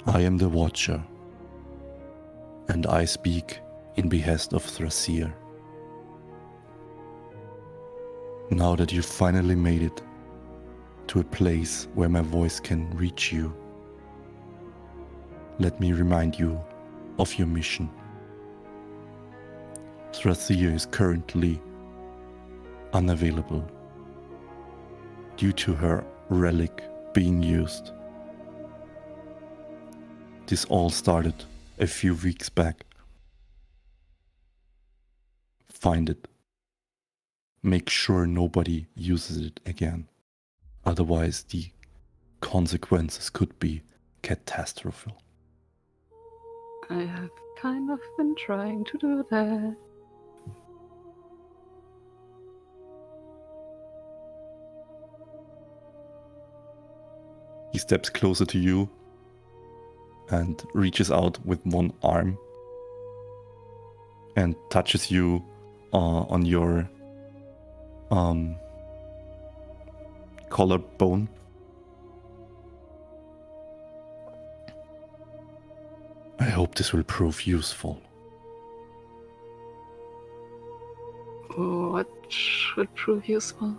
I am the Watcher, and I speak in behest of Thrasir. Now that you've finally made it to a place where my voice can reach you, let me remind you of your mission. Thrasir is currently unavailable due to her relic being used. This all started a few weeks back. Find it. Make sure nobody uses it again. Otherwise, the consequences could be catastrophic. I have kind of been trying to do that. He steps closer to you and reaches out with one arm and touches you on your collarbone. I hope this will prove useful. What should prove useful?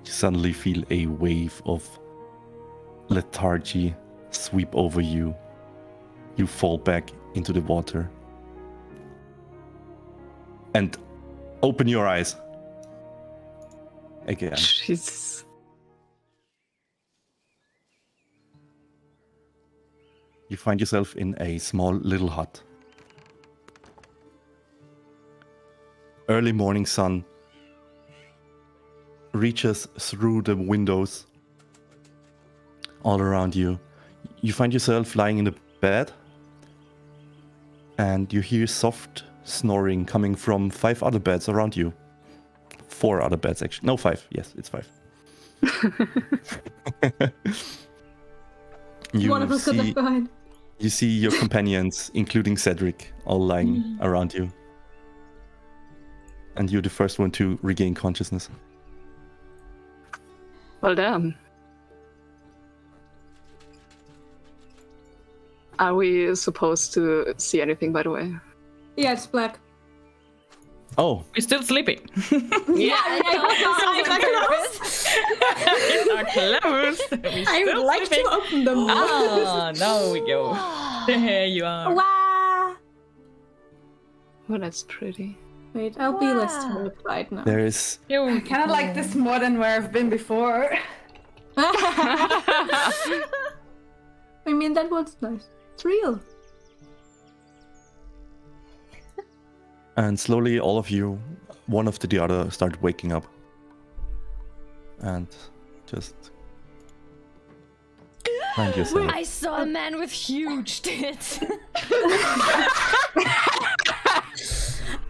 You suddenly feel a wave of lethargy sweep over you. You fall back into the water. And open your eyes. Again. Jesus. You find yourself in a small little hut. Early morning sun reaches through the windows all around you. You find yourself lying in the bed, and you hear soft snoring coming from 5 other beds around you. 4 other beds, actually. No, 5. Yes, it's 5. One of us got left behind. You see your companions, including Cedric, all lying around you. And you're the first one to regain consciousness. Well, damn. Are we supposed to see anything, by the way? Yeah, it's black. Oh, We're still sleeping. I would like to open them. Ah, now we go. There you are. Wow. Well, that's pretty. Wait, I'll be less terrified now. there is... I kind of like this more than where I've been before. I mean, that was nice. It's real. And slowly all of you, one after the other, start waking up. And just... find yourself. I saw a man with huge tits.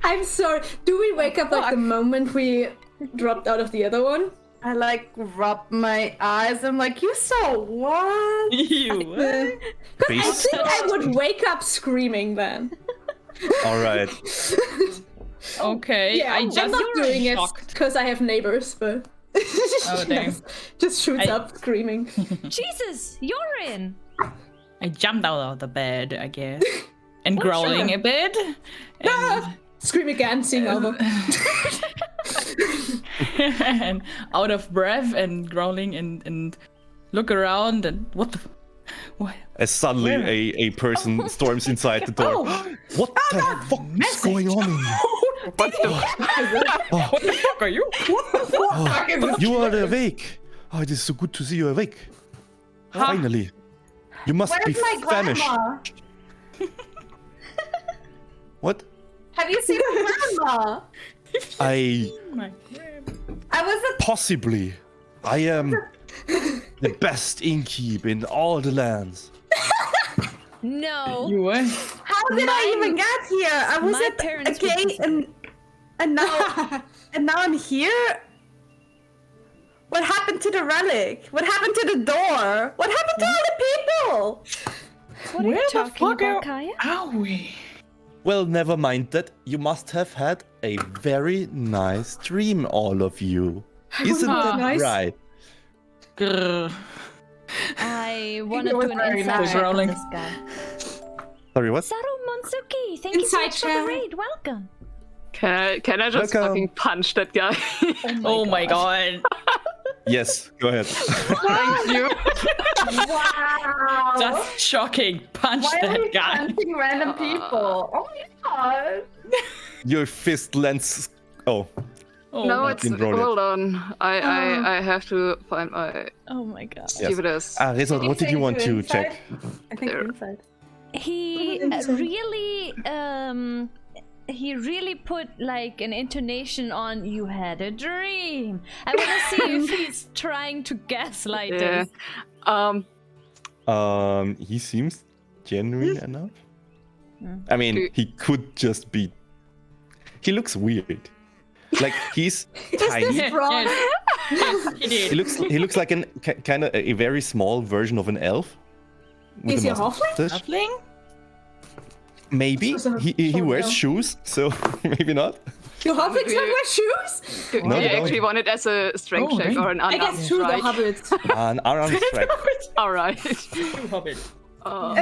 I'm sorry. Do we wake up like the moment we dropped out of the other one? I like rub my eyes. I'm like, you saw what? You. I Base. think I would wake up screaming then. All right. Okay, Yeah, I I'm just not doing it shocked. because I have neighbors, but Oh, damn. just shoots I- up screaming. Jesus, you're in. I jumped out of the bed, I guess, and growling a bit. And, Scream again, seeing over. and out of breath and growling and look around and what the what? As suddenly Where? a person storms inside the door. What the fuck is going on in here? What the fuck are you? What the fuck is this? You are awake. Oh, it is so good to see you awake. Finally. You must Where's be my famished. grandma? What? Have you seen my grandma? I I was at possibly. I am the best innkeep in all the lands. No. You were? How did I even get here? I was my at a parents would gate and now I'm here. What happened to the relic? What happened to the door? What happened to all the people? What are Where you the talking fuck about, are Kaya? are we? Well, never mind that. You must have had a very nice dream, all of you. Isn't not that nice. right? Grr. I want to it was do an very inside nice. check on Rolling. this guy. Sorry, what? Saru Monsuki, thank you so Inside much for the check. raid. Welcome. Can I just Welcome. fucking punch that guy? Oh my god. Yes, go ahead. Thank you. Wow. Just shocking. Punch Why are that we guy. punching random people? Oh my god. Your fist lands. Oh, Oh, No, my- it's didn't roll it. hold on. I have to find my Oh my god. Yes. stupidest. Resort, what did you want to check? I think There. inside. He Inside. he really put like an intonation on "you had a dream." I want to see if he's trying to gaslight Yeah. us. He seems genuine enough. Hmm. I mean, he could just be. He looks weird. Like he's tiny. Yeah, Wrong. yes, he did. He looks like an kind of a very small version of an elf. with Is he a halfling? mustache. Halfling? Maybe So he short wears elf. shoes, so maybe not. Do halflings not we- wear shoes? Do No, you they don't. actually want it as a strength Oh, check really? or an I unarmed guess true, the strike? hobbits. An arm strike. Alright. Hobbit.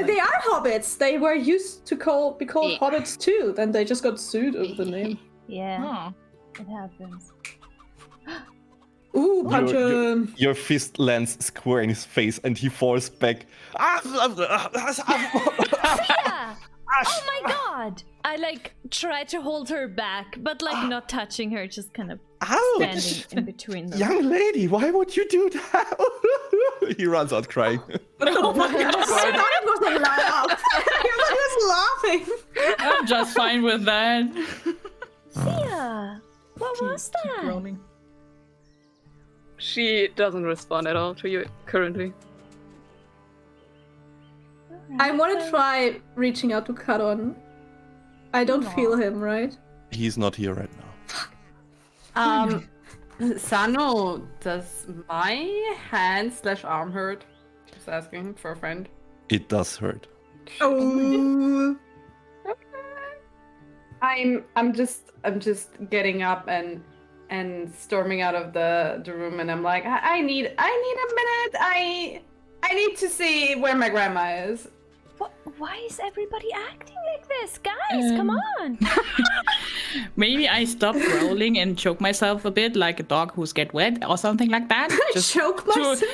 They are hobbits. They were used to be called Yeah. hobbits too. Then they just got sued over the name. Yeah, Oh. it happens. Ooh, punch Your- him. Your fist lands square in his face, and he falls back. Yeah. Oh my god! I like try to hold her back, but like not touching her, just kind of Ouch! standing in between them. Young lady, why would you do that? He runs out crying. Oh my god. I thought it was a laugh. He was laughing. I'm just fine with that. Thea, what was that? Groaning. She doesn't respond at all to you currently. I want to try reaching out to Karon. I don't feel him, right? He's not here right now. Sano, does my hand/arm hurt? Just asking for a friend. It does hurt. Oh. I'm just getting up and storming out of the room, and I'm like, I need a minute. I need to see where my grandma is. Why is everybody acting like this? Guys, come on! Maybe I stop growling and choke myself a bit like a dog who's get wet or something like that. Choke to- myself.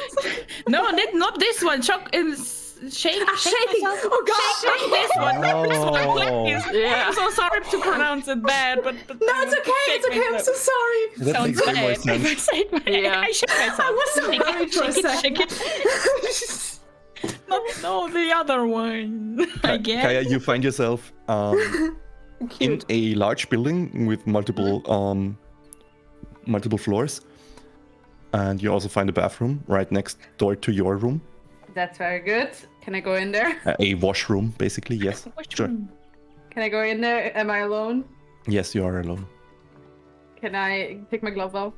No, not this one. Choke and shake Shaking. myself. Oh god. Shake this one. Not this one. Oh. Yeah. I'm so sorry to pronounce it bad, but No, it's okay. It's okay. I'm so sorry. That Sounds makes way more bad. sense. I say my- Yeah. I shake myself. I was so Shake worried for a shake it. No, the other one. I guess. Kaya, you find yourself in a large building with multiple floors, and you also find a bathroom right next door to your room. That's very good. Can I go in there? A washroom, basically. Yes. Sure. Can I go in there? Am I alone? Yes, you are alone. Can I take my gloves off?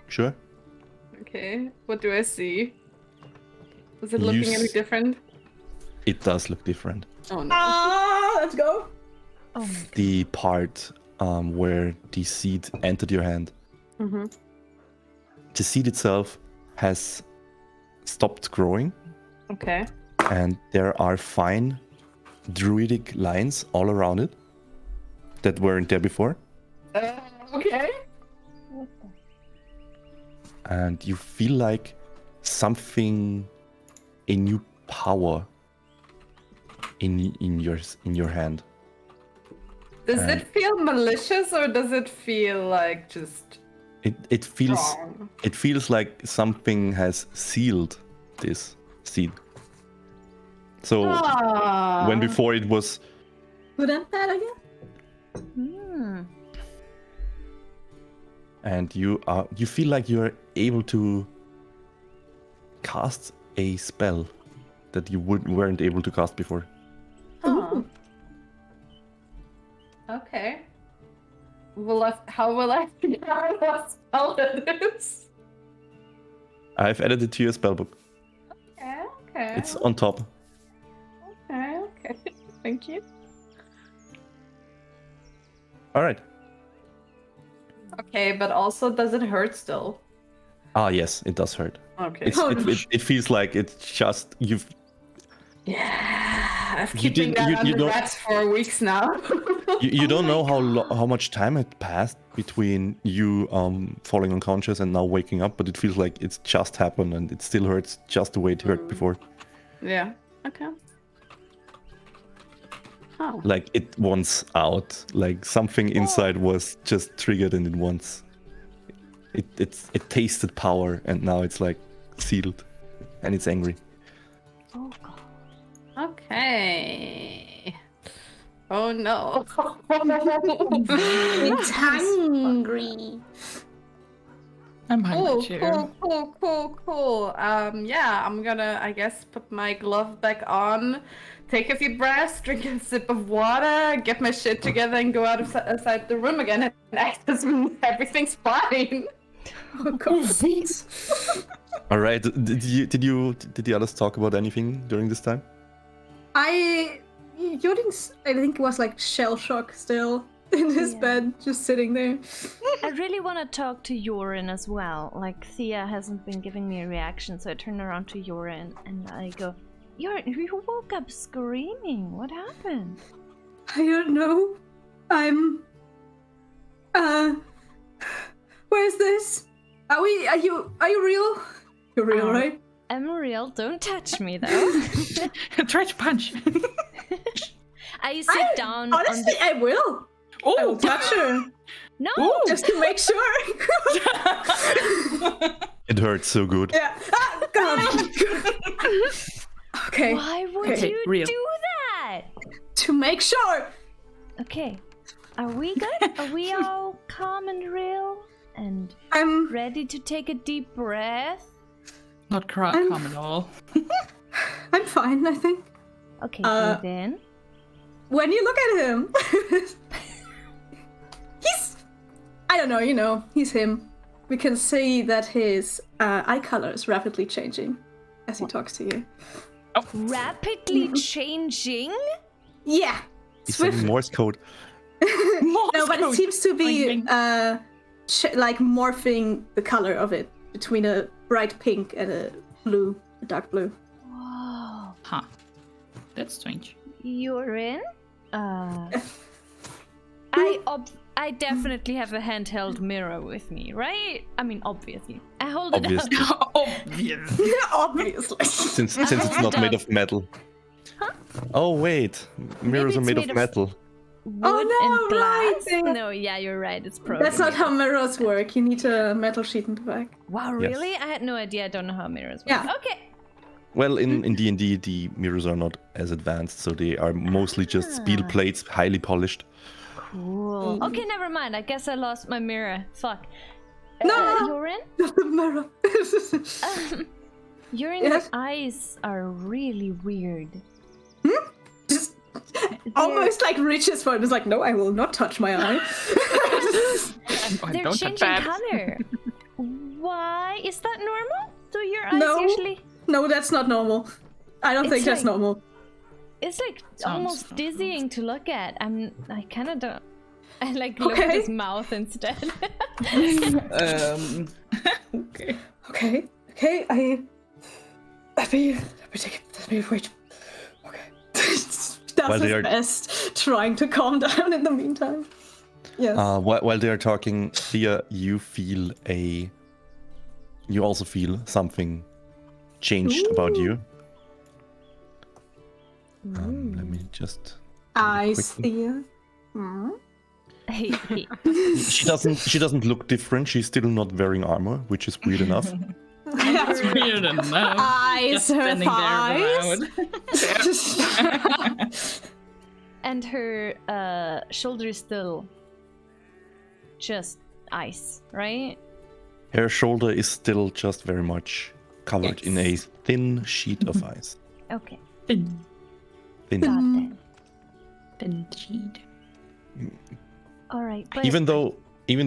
Sure. Okay. What do I see? Is it looking any different? It does look different. Oh no. Let's go. Oh my The part where the seed entered your hand, Mm-hmm. the seed itself has stopped growing, Okay. and there are fine druidic lines all around it that weren't there before. Okay. And you feel like something, a new power in your hand. Does it feel malicious or does it feel like just It feels wrong? it feels like something has sealed this seed. So when before it was Good and bad again. and you feel like you're able to cast a spell that you weren't able to cast before. Huh. Okay. How will I figure out what spell it is? I've added it to your spellbook. Okay. It's on top. Okay. Thank you. All right. Okay, but also, does it hurt still? Ah, yes, it does hurt. Okay. It feels like it's just you've. Yeah, I've You keeping didn't- that you under don't- wraps for weeks now. You don't know how much time had passed between you falling unconscious and now waking up, but it feels like it's just happened and it still hurts just the way it hurt before. Yeah. Okay. Huh. Like it wants out. Like something inside was just triggered and it wants. It tasted power and now it's like sealed, and it's angry. Oh god. Okay. Oh no. It's hungry. I'm hungry Cool. Yeah, I'm gonna, I guess, put my glove back on, take a few breaths, drink a sip of water, get my shit together, and go outside the room again and act as if everything's fine. Oh god. All right. Did the others talk about anything during this time? Yorin's, I think, was like shell shock still in his bed, just sitting there. I really want to talk to Yorin as well. Like, Thea hasn't been giving me a reaction, so I turn around to Yorin and I go, Yorin, you woke up screaming. What happened? I don't know. Where's this? Are you real? You're real, right? I'm real. Don't touch me, though. Try to punch. I sit down Honestly, I will. I will touch her. No! Just to make sure. It hurts so good. Yeah. Ah, God. Okay. Why would Okay, you real. do that? To make sure. Okay. Are we good? Are we all calm and real? And I'm ready to take a deep breath? Not calm at all. fine, I think. Okay, breathe in. When you look at him, I don't know, he's him. We can see that his eye color is rapidly changing as he talks to you. Rapidly changing? Yeah. He's saying Morse code. No, but it seems to be like morphing the color of it between a bright pink and a dark blue. Whoa. Huh. That's strange. You're in? I definitely have a handheld mirror with me, right? I mean, obviously. I hold it Obviously. up. Obviously. Since it's not made of metal. Huh? Oh wait, mirrors are it's made made of of- metal. Wood no, and glass? right. No, yeah, you're right. It's probably. That's not how mirrors work. You need a metal sheet in the back. Wow, really? I had no idea. I don't know how mirrors work. Yeah. Okay. Well, in D&D, the mirrors are not as advanced, so they are mostly just steel plates, highly polished. Cool. Okay, never mind. I guess I lost my mirror. Fuck. No! You're in? The mirror. Your Yes? eyes are really weird. Just almost like reaches for it. It's like, no, I will not touch my eye. They're don't touch changing that. color. Why is that normal? Do your eyes No. usually? No, that's not normal. I don't think It's that's like- normal. It's like Sounds almost not dizzying to look at. I kind of don't. I like look at Okay. his mouth instead. Okay. Okay. Let me take it. Let me wait. Okay. Does While they his are- best, trying to calm down in the meantime. Yes. While they are talking, Thea, you also feel something changed about you. Let me just. Eyes quickly- here. Hmm? She doesn't look different. She's still not wearing armor, which is weird enough. That's weird enough. Eyes, Just her standing there thighs. And her shoulder is still just ice, right? Her shoulder is still just very much covered in a thin sheet of ice. Okay, Thin Thin. got that. sheet. All right, but Even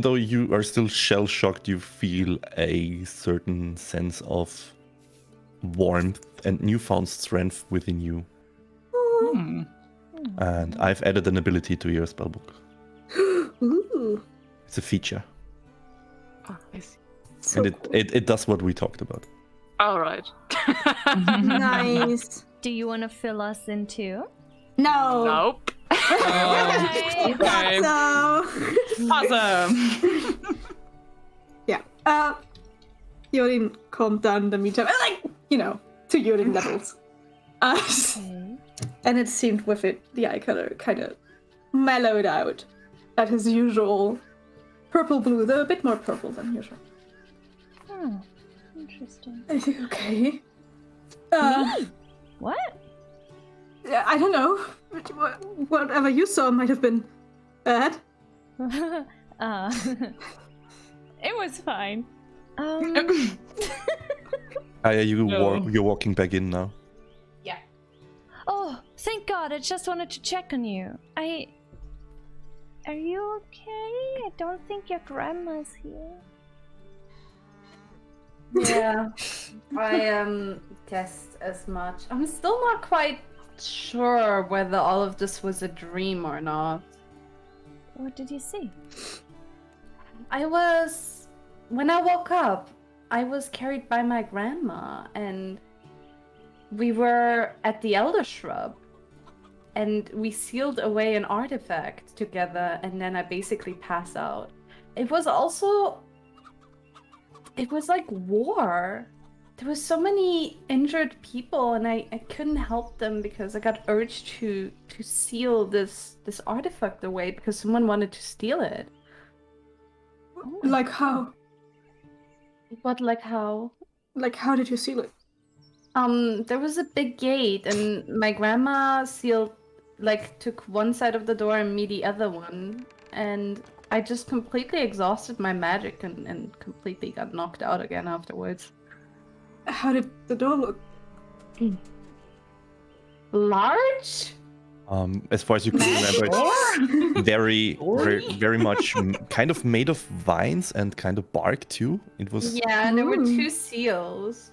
though you are still shell shocked, you feel a certain sense of warmth and newfound strength within you. Hmm. And I've added an ability to your spellbook. Ooh. It's a feature, Oh, I see. So and it does what we talked about. All right. nice. do you want to fill us in too? No. Nope. Okay. So. Awesome. Yeah. Yorin calmed down in the meantime. Like, to Yorin levels. Okay. And it seemed with it, the eye color kind of mellowed out at his usual purple blue, though a bit more purple than usual. Hmm. Interesting. I think, okay. What? I don't know. Whatever you saw might have been bad. It was fine. Aya, No. you're walking back in now. Oh, thank God! I just wanted to check on you. Are you okay? I don't think your grandma's here. Yeah, I guessed as much. I'm still not quite sure whether all of this was a dream or not. What did you see? When I woke up, I was carried by my grandma, and we were at the Elder Shrub, and we sealed away an artifact together, and then I basically passed out. It was like war. There was so many injured people, and I couldn't help them because I got urged to seal this artifact away because someone wanted to steal it. Like how? What, like how? Like how did you seal it? There was a big gate, and my grandma took one side of the door and me the other one, and I just completely exhausted my magic and completely got knocked out again afterwards. How did the door look? Large? As far as you can remember, it's very much kind of made of vines and kind of bark too. It was Yeah, and there were Ooh. 2 seals,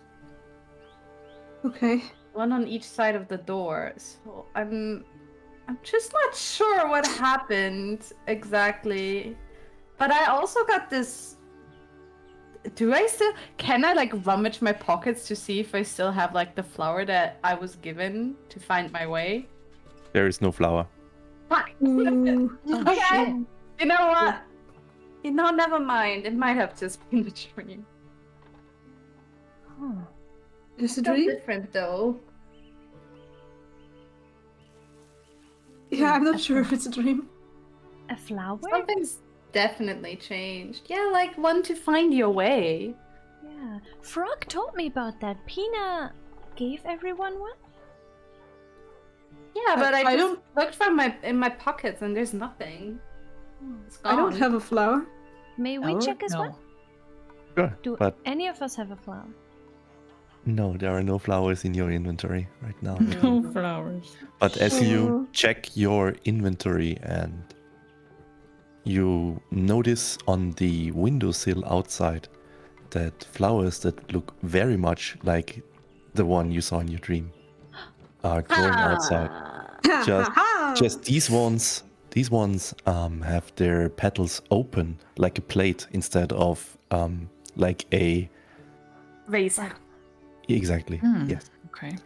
Okay. one on each side of the door. So I'm just not sure what happened exactly. But I also got this. Can I rummage my pockets to see if I still have the flower that I was given to find my way? there is no flower. Fuck. Ooh. Okay. You know what? Never mind. It might have just been a dream. Huh. Is it So a dream? different though. Yeah, I'm not sure if it's a dream. A flower? Something's definitely changed. Yeah, one to find your way. Yeah. Frog told me about that. Pina gave everyone one? Yeah, but I I just don't- looked in my pockets and there's nothing. It's gone. I don't have a flower. May we check as well? Sure, Do but any of us have a flower? no, there are no flowers in your inventory right now. No flowers. But as you Oh. check your inventory and you notice on the windowsill outside that flowers that look very much like the one you saw in your dream are growing outside. Just these ones have their petals open like a plate instead of like a Vase. exactly. Yes, Okay.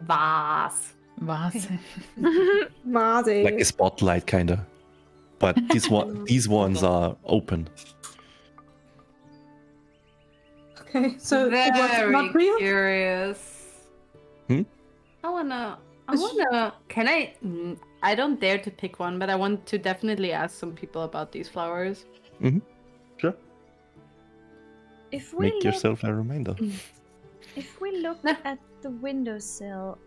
Vase. Vase. Vase. like a spotlight kind of. But these ones are open. Okay, so it was Very not real? curious. Hmm? I wanna. Can I? I don't dare to pick one, but I want to definitely ask some people about these flowers. Sure. If we Make look, yourself a reminder. if we look Nah. at the windowsill,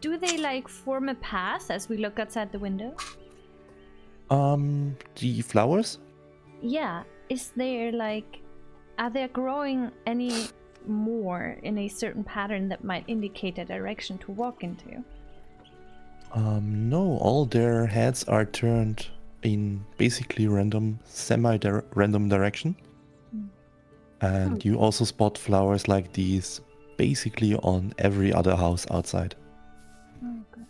do they like form a path as we look outside the window? The flowers? Yeah. Is there like, are they growing any more in a certain pattern that might indicate a direction to walk into? No, all their heads are turned in basically semi-random direction. And you also spot flowers like these basically on every other house outside. Oh, good.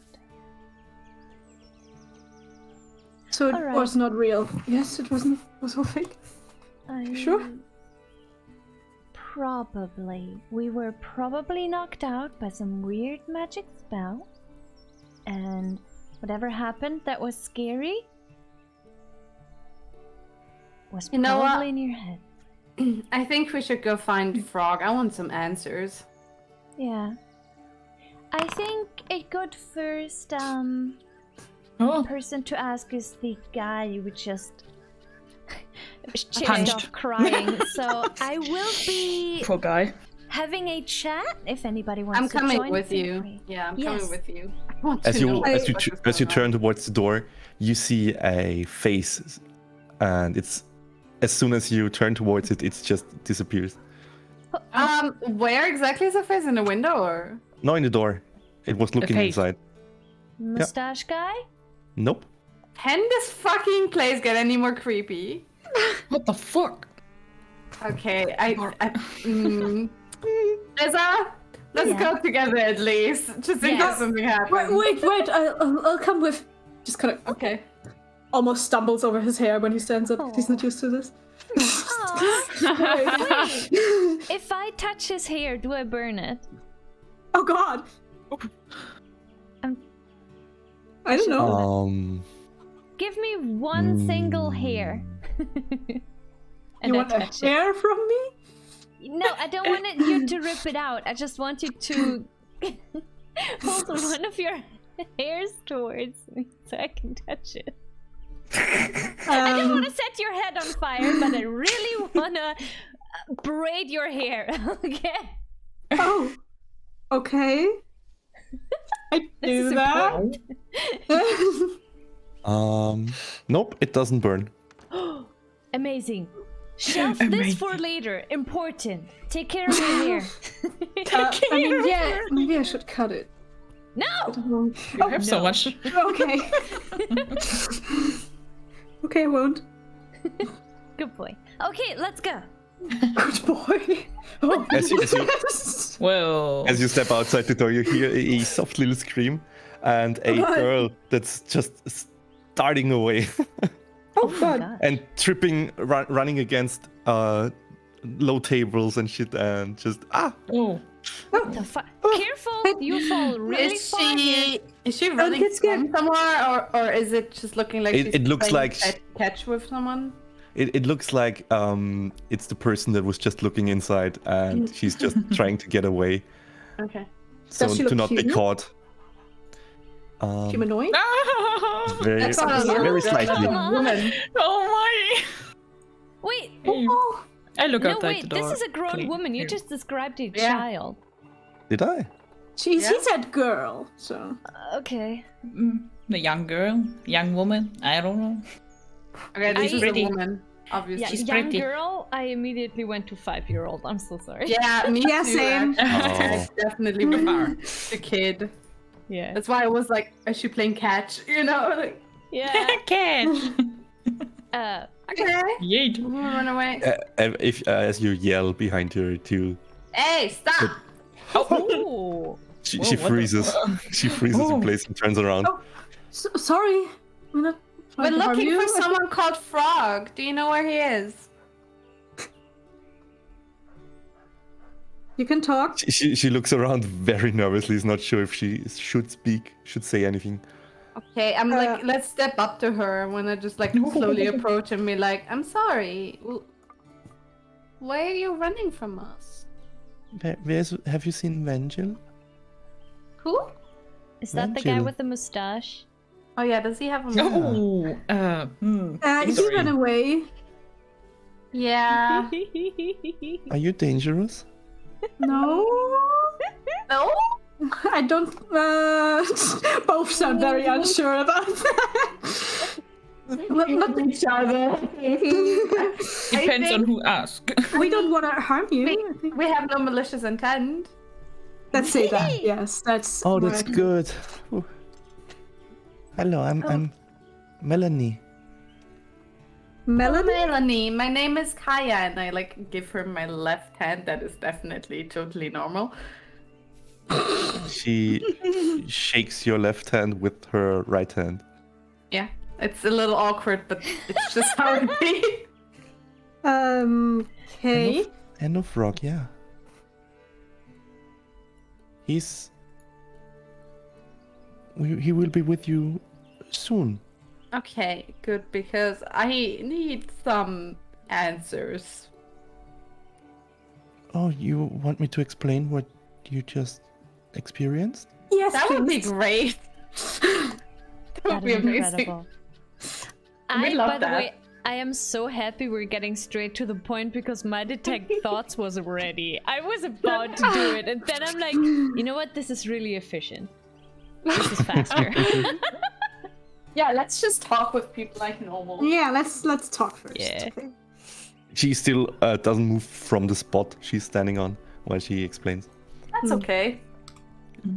So it Alright. was not real. Yes, it wasn't. It was all fake. Sure. Probably. We were probably knocked out by some weird magic spell. And whatever happened that was scary was You know probably what? in your head. I think we should go find Frog. I want some answers. Yeah. I think a good first Oh, person to ask is the guy you just chipped Punched. off crying. So I will be poor guy. having a chat if anybody wants I'm to coming join. with feel you. free. Yeah, I'm Yes. coming with you. I want As to you know as you what is as you going turn on. towards the door, you see a face, and it's as soon as you turn towards it, it just disappears. Where exactly is the face? In the window or? No, in the door. It was looking face. inside. Mustache guy? Nope. Can this fucking place get any more creepy? What the fuck? Okay, Liza, let's Yeah. go together at least, just in Yes. case something happens. Wait! I'll come with. Just kind of Okay. almost stumbles over his hair when he stands up. He's not used to this. Aw. Wait. If I touch his hair, do I burn it? Oh God! Um, I don't know. Give me one single hair. And You I want a touch it. hair from me? No, I don't want you to rip it out. I just want you to hold one of your hairs towards me so I can touch it. I don't want to set your head on fire, but I really want to braid your hair. Okay? Oh, okay. I This do is that. Nope, it doesn't burn. Amazing. Shelf this for later. Important. Take care of your hair. I mean, yeah, maybe I should cut it. No! You have so no. much. Okay. Okay, I won't. Good boy. Okay, let's go. Good boy. Oh. As you Well, As you step outside the door, you hear a soft little scream and a God. girl that's just starting away Oh my God. God. and tripping, running against low tables and shit, and just oh, The Careful, you fall really Is far here. she running get scared. from somewhere, or is it just looking like It- she's it looks playing like catch with someone? it looks like it's the person that was just looking inside and she's just trying to get away, Okay. so Does she to look not be human? caught. Humanoid? Very, That's not a very girl, that's slightly. a woman. oh my! Wait, Oh, I look no, outside wait, the door. this is a grown Clean. woman. You Here. just described a Yeah. child. Did I? she Yeah. said girl, so. Okay. The young girl, young woman. I don't know. Okay, this is pretty. a woman, obviously. Yeah, She's young pretty. girl, I immediately went to 5-year-old. I'm so sorry. Yeah, me Yeah, too. same. actually. Oh. I definitely prefer the kid. Yeah. That's why I was like, is she playing catch? You know, like, Yeah. Catch. Okay. Yeet. I'm gonna run away. As you yell behind her too, Hey, stop! Oh. she Whoa, what the freezes. She freezes in Oh. place and turns around. Oh, sorry. We're not We're trying to harm looking you. for someone called Frog. Do you know where he is? You can talk. She looks around very nervously. Is not sure if she should say anything. Okay, I'm like, let's step up to her when I just like slowly approach and be like, I'm sorry. Why are you running from us? Have you seen Vengel? Who? Is that the guy Angel. with the mustache? Oh yeah, does he have a Oh, He sorry. ran away. Yeah. Are you dangerous? No. No? I don't. Both sound very unsure about that. Each other. Depends on who asks. We don't want to harm you. I think. We have no malicious intent. Let's say that. Yes, that's. Oh, that's right. good. Ooh. Hello, I'm Melanie. Melody. Melanie, my name is Kaya, and I like give her my left hand. That is definitely totally normal. She shakes your left hand with her right hand. Yeah, it's a little awkward, but it's just how it be. Okay. End of Rock, yeah. He will be with you soon. Okay, good, because I need some answers. Oh, you want me to explain what you just experienced? Yes, That would be please. great. That would That be is amazing. incredible. We love By the that. way, I am so happy we're getting straight to the point because my detect thoughts was ready. I was about to do it, and then I'm like, you know what? This is really efficient. This is faster. Yeah, let's just talk with people like normal. Yeah, let's talk first. Yeah. Okay. She still doesn't move from the spot she's standing on while she explains. That's okay.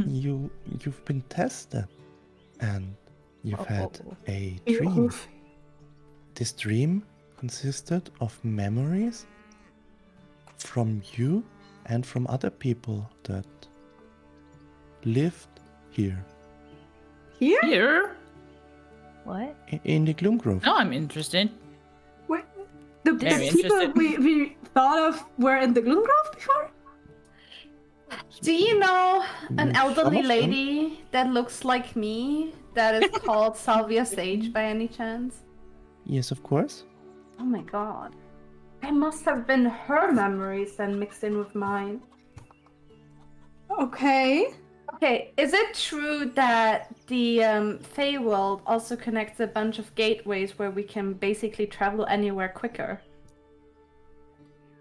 You've been tested, and you've had a You dream. oof. This dream consisted of memories from you and from other people that lived here Here? Here? What? in the Gloom Grove. Now I'm interested. Wait, the Very people interested. we thought of were in the Gloom Grove before? Do you know an Some elderly of them. lady that looks like me that is called Salvia Sage by any chance? Yes, of course. Oh my god. I must have been her memories then mixed in with mine. Okay. Okay, is it true that the Feywild also connects a bunch of gateways where we can basically travel anywhere quicker?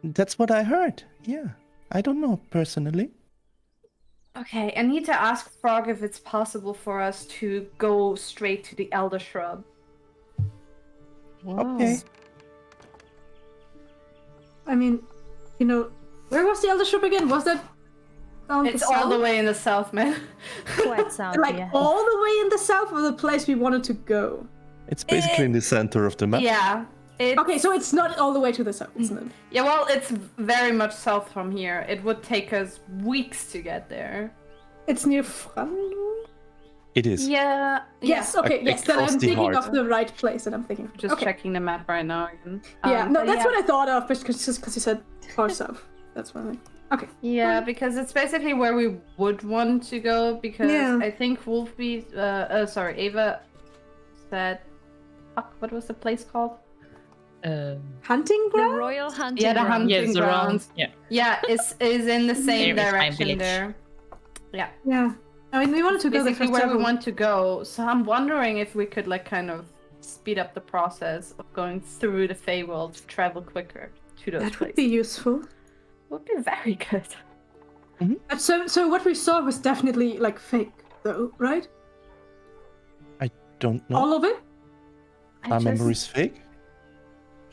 That's what I heard. Yeah. I don't know personally. Okay, I need to ask Frog if it's possible for us to go straight to the Elder Shrub. Okay. I mean, you know, where was the Elder Ship again? Was that down It's the all the south? way in the south, man. Quite south, Like yeah. all the way in the south, or the place we wanted to go? It's basically in the center of the map. Yeah. Okay, so it's not all the way to the south, isn't it? Yeah, well, it's very much south from here. It would take us weeks to get there. It's near Frando? It is. Yeah. Yes, okay, yes. Then Across I'm the thinking heart. of the right place that I'm thinking of. Just okay. checking the map right now again. Yeah, no, but that's yeah. what I thought of, because you said far south. That's what I Okay. Yeah, because it's basically where we would want to go. Because Yeah. I think Wolfie, Ava said, fuck, what was the place called? Hunting The ground? Royal Hunting Yeah, the Ground. hunting Yes, grounds. around. Yeah. Yeah, is in the same There is my direction village. there. Yeah, Yeah. I mean, we wanted to go there basically for where we several- want to go. So I'm wondering if we could like kind of speed up the process of going through the Feywild to travel quicker to those That would places. be useful. Would be very good. So what we saw was definitely like fake, though, right? I don't know. All of it? Are memories fake?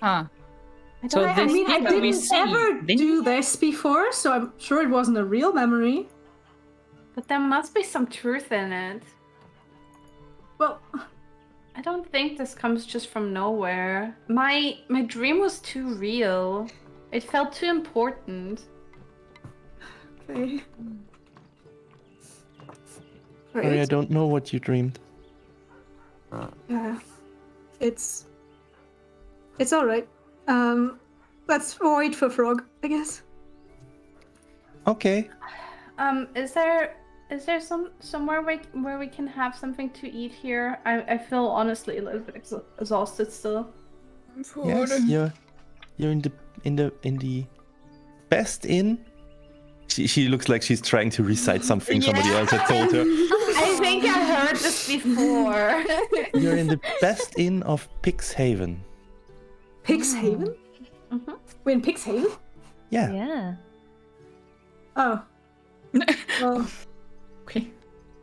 Huh. I So don't I this mean, I people we didn't see, ever they- do this before, so I'm sure it wasn't a real memory. But there must be some truth in it. Well, I I don't think this comes just from nowhere. My dream was too real. It felt too important. Okay. Sorry, I don't know what you dreamed. Yeah. It's all right. Let's wait for Frog, I guess. Okay. Is there somewhere where we can have something to eat here? I feel honestly a little bit exhausted still. Yes, you're in the best inn. She looks like she's trying to recite something somebody else had told her. I think I heard this before. You're in the best inn of Pixhaven. Pixhaven? Mm-hmm. We're in Pixhaven? Yeah. Yeah. Oh. Well, Okay.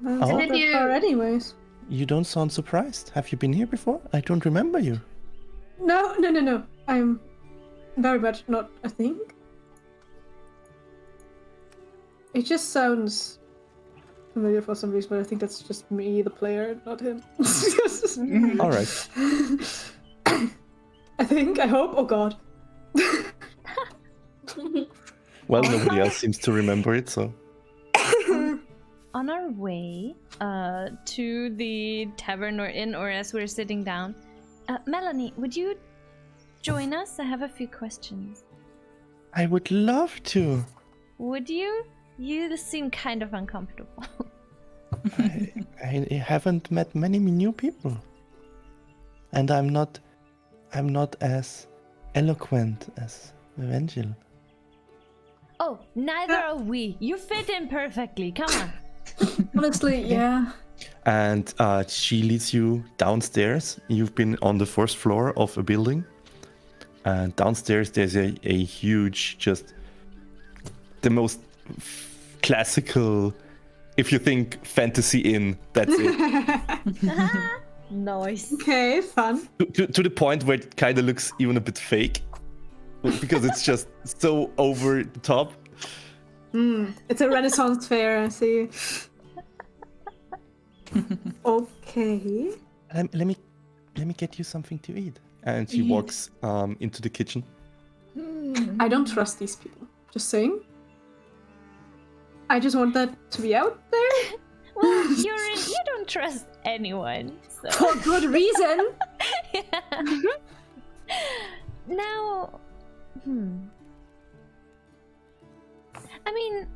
that's Oh. not Did that you- far anyways. You don't sound surprised. Have you been here before? I don't remember you. No. I'm very much not a thing. It just sounds familiar for some reason, but I think that's just me, the player, not him. All right. I hope. Oh god. Well, nobody else seems to remember it, so. On our way to the tavern or inn, or as we're sitting down, Melanie, would you join us? I have a few questions. I would love to. Would you? You seem kind of uncomfortable. I haven't met many new people, and I'm not as eloquent as Evangel. Oh, neither are we. You fit in perfectly. Come on. Honestly, yeah. And she leads you downstairs. You've been on the first floor of a building, and downstairs there's a huge, just the most classical. If you think fantasy inn, that's it. Nice. Okay, fun. to the point where it kind of looks even a bit fake, because it's just so over the top. It's a Renaissance fair, I see. Okay. Let me get you something to eat. And she walks into the kitchen. I don't trust these people. Just saying. I just want that to be out there. Well, you don't trust anyone. So. For good reason. Now, I mean,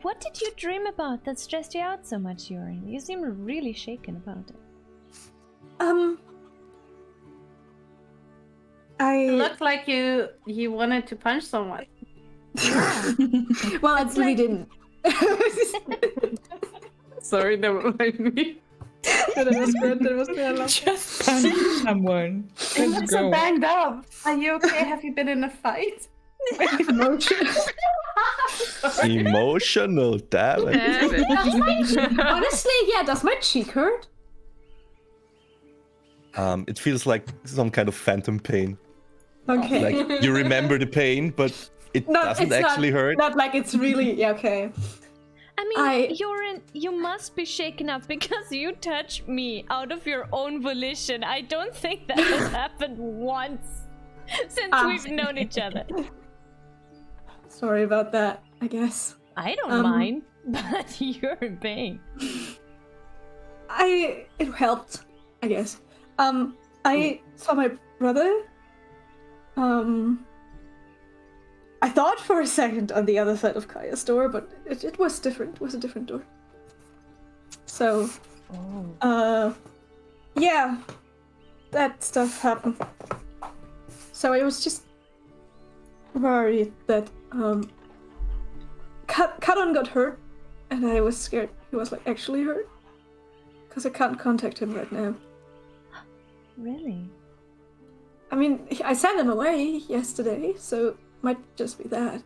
what did you dream about that stressed you out so much, Yorin? You seem really shaken about it. It looked like you wanted to punch someone. Well, I really didn't. Sorry, never mind me. That was good. That was good. I love Just punch someone. You Let's look so go. banged up. Are you okay? Have you been in a fight? emotion. Emotional, damn it. Damn it. Honestly, yeah. Does my cheek hurt? It feels like some kind of phantom pain. Okay. Like you remember the pain, but it No, doesn't it's actually hurt. Not like it's really. Yeah. Okay. I mean, Yorin, you must be shaken up because you touched me out of your own volition. I don't think that has happened once since we've known each other. Sorry about that. I guess. I don't mind, but you're in pain. It helped, I guess. I saw my brother. I thought for a second on the other side of Kaya's door, but it was different. It was a different door. So, yeah, that stuff happened. So I was just worried that Karon got hurt, and I was scared he was like actually hurt, because I can't contact him right now. Really? I mean, I sent him away yesterday, so might just be that.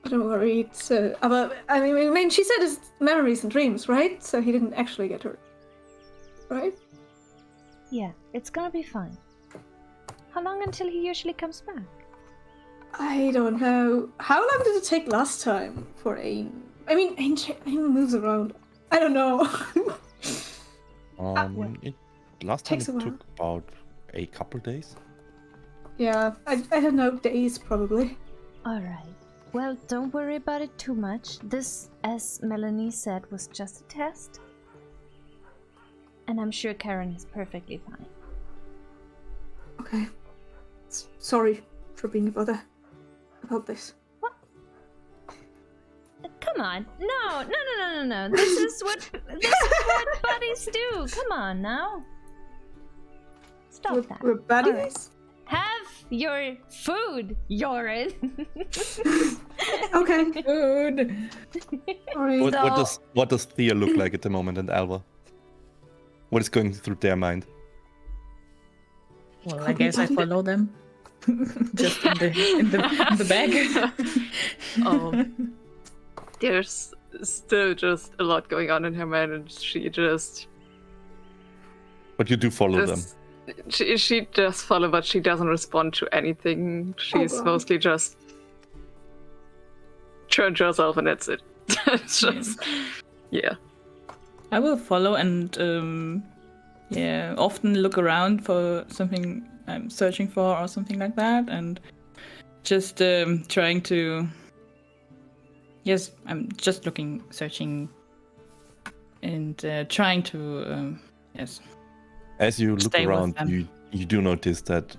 But I'm worried. So, but I mean, she said it's memories and dreams, right? So he didn't actually get hurt, right? Yeah, it's gonna be fine. How long until he usually comes back? I don't know. How long did it take last time for Ain? I mean, Ain moves around. I don't know. Last time Takes it a took about a couple days. Yeah, I don't know, days probably. Alright. Well, don't worry about it too much. This, as Melanie said, was just a test. And I'm sure Karen is perfectly fine. Okay. Sorry for being a bother about this. Come on. No. This is what buddies do. Come on now. Stop that. We're buddies? Alright. Have your food, Yorin. Okay. Food. Alright. What does Thea look like at the moment, and Alva? What is going through their mind? Well, I guess I follow them. Just in the bag. There's still just a lot going on in her mind, and she just. But you do follow them. She does follow, but she doesn't respond to anything. She's God. mostly just turned to herself, and that's it. It's just, yeah. I will follow and often look around for something I'm searching for or something like that, and just trying to. Yes, I'm just looking, searching, and trying to. Yes. As you look Stay with around, them. you do notice that